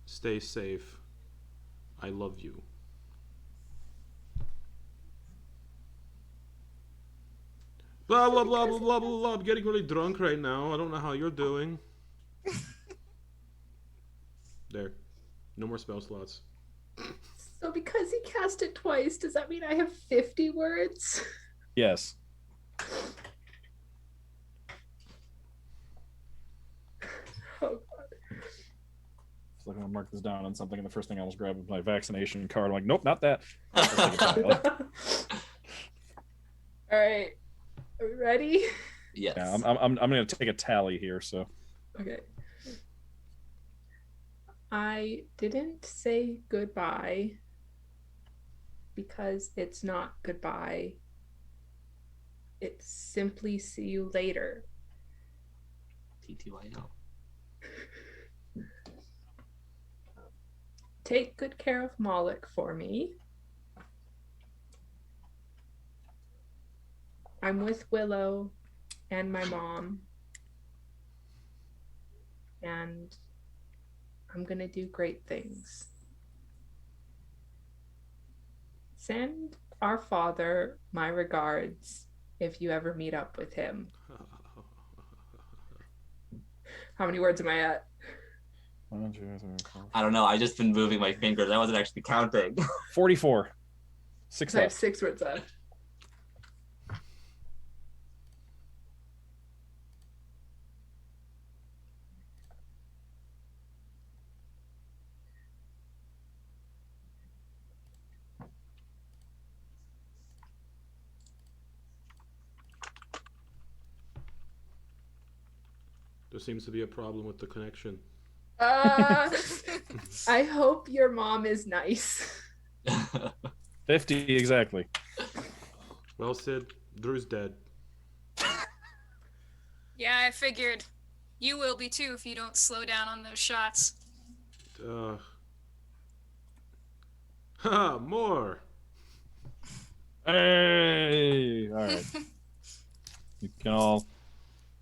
Stay safe. I love you. Blah blah blah blah blah blah blah. I'm getting really drunk right now. I don't know how you're doing. There. No more spell slots. So because he cast it twice, does that mean I have 50 words? Yes. Oh, So I'm gonna mark this down on something, and the first thing I was grab was my vaccination card. I'm like, nope, not that. God. All right. Are we ready? Yes. Yeah, I'm gonna take a tally here. So Okay. I didn't say goodbye because it's not goodbye. It's simply see you later. TTYL. Take good care of Moloch for me. I'm with Willow and my mom. And I'm going to do great things. Send our father my regards if you ever meet up with him. How many words am I at? I don't know. I just been moving my fingers. I wasn't actually counting. 44. 6 I have left. 6 words left. There seems to be a problem with the connection. I hope your mom is nice. 50 exactly. Well, Sid, Drew's dead. Yeah, I figured. You will be too if you don't slow down on those shots. Ha! More! Hey, all right. You can all,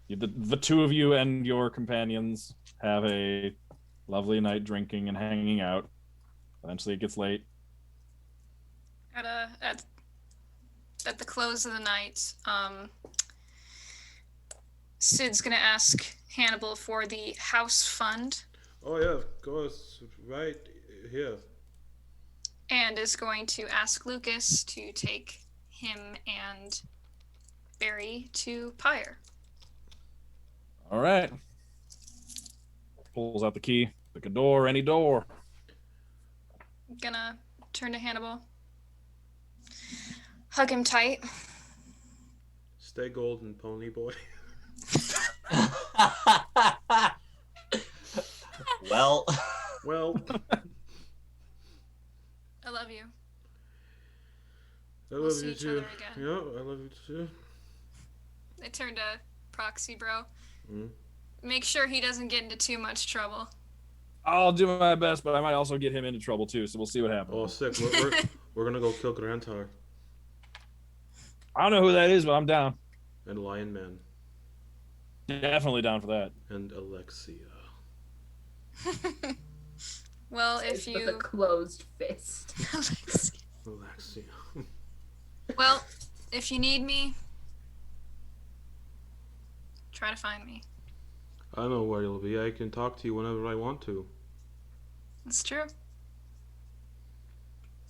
the 2 of you and your companions have a lovely night drinking and hanging out. Eventually, it gets late. At the close of the night, Sid's gonna ask Hannibal for the house fund, Oh yeah, of course. Right here. and is going to ask Lucas to take him and Barry to Pyre. All right. Pulls out the key. Pick a door, any door. Gonna turn to Hannibal. Hug him tight. Stay golden, pony boy. Well, Well, love you. I We'll love see you each too. other again. Yeah, I love you too. I turn to Proxy Bro. Mm. Make sure he doesn't get into too much trouble. I'll do my best, but I might also get him into trouble too. So we'll see what happens. Oh, sick. We're gonna go kill Grantar I don't know who that is, but I'm down. and Lion Man Definitely down for that. and Alexia. Well, Says if with a you closed fist. Alexia. well, if you need me, try to find me. I know where you'll be. I can talk to you whenever I want to. It's true.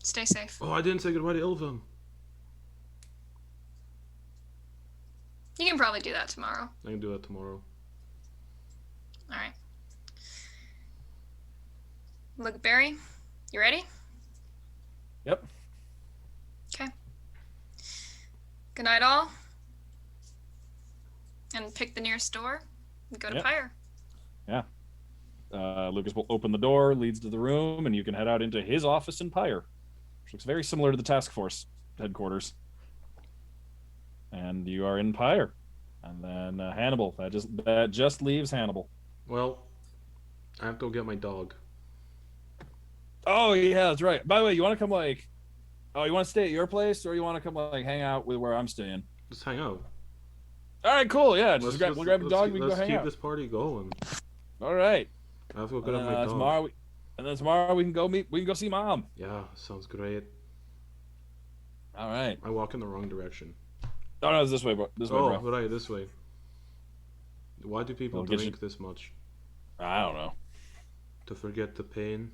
Stay safe. Oh, I didn't say goodbye to Ilvum. You can probably do that tomorrow. I can do that tomorrow. All right. Look, Barry, you ready? Yep. Okay. Good night, all. And pick the nearest door and go to Yep. Pyre. Lucas will open the door, leads to the room, and you can head out into his office in Pyre, which looks very similar to the task force headquarters. And you are in Pyre. And then Hannibal. That just leaves Hannibal. Well, I have to go get my dog. Oh yeah, that's right. By the way, you want to come you want to stay at your place, or you want to come hang out with where I'm staying? Just hang out. All right, cool. Yeah, we'll grab the let's dog. keep- We can go let's hang keep out. this party going. All right. I have to go And get then, my dog. tomorrow we can go meet. We can go see Mom. Yeah, sounds great. All right. I walk in the wrong direction. Oh no, it's this way, bro. This way, Oh, bro. right, this way. Why do people I'll get drink this much? I don't know. To forget the pain?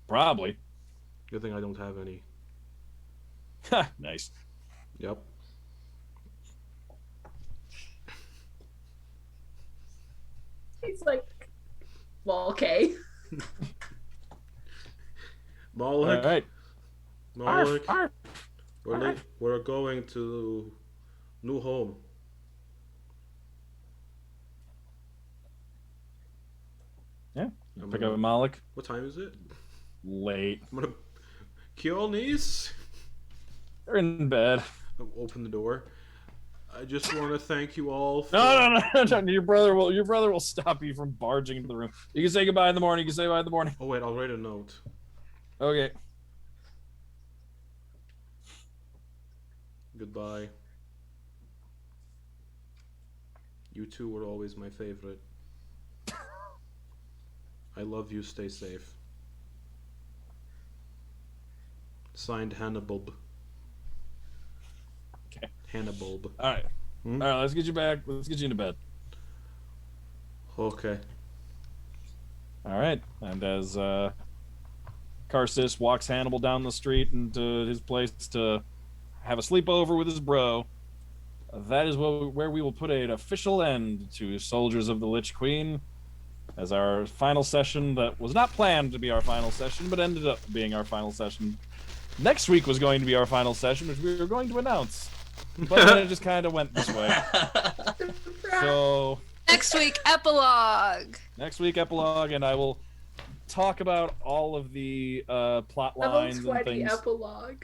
Probably. Good thing I don't have any. Nice. Yep. He's like, well, okay. Malik, All right. Malik, Arf, we're going to new home. Yeah. I'm Pick gonna- up Malik. What time is it? Late. I'm gonna kill Niece. They're in bed. Open the door. I just want to thank you all. For... No. Your brother will stop you from barging into the room. You can say goodbye in the morning. You can say bye in the morning. Oh wait, I'll write a note. Okay. Goodbye. You two were always my favorite. I love you. Stay safe. Signed, Hannibal. Okay. Hannibal. All right. Hmm? All right. Let's get you back. Let's get you into bed. Okay. All right. And as Karsis walks Hannibal down the street into his place to have a sleepover with his bro, that is where we will put an official end to Soldiers of the Lich Queen, as our final session that was not planned to be our final session, but ended up being our final session. Next week was going to be our final session, which we were going to announce, but then it just kind of went this way. So Next week, epilogue. next week, epilogue, and I will talk about all of the plot Level lines and 20 things. epilogue.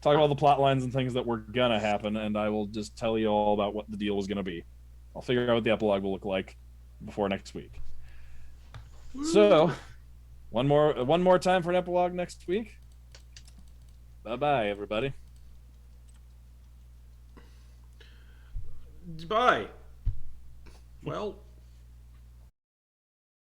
Talk about all the plot lines and things that were gonna happen, and I will just tell you all about what the deal was gonna be. I'll figure out what the epilogue will look like before next week. So, one more time for an epilogue next week. Bye bye, everybody. Bye. Well,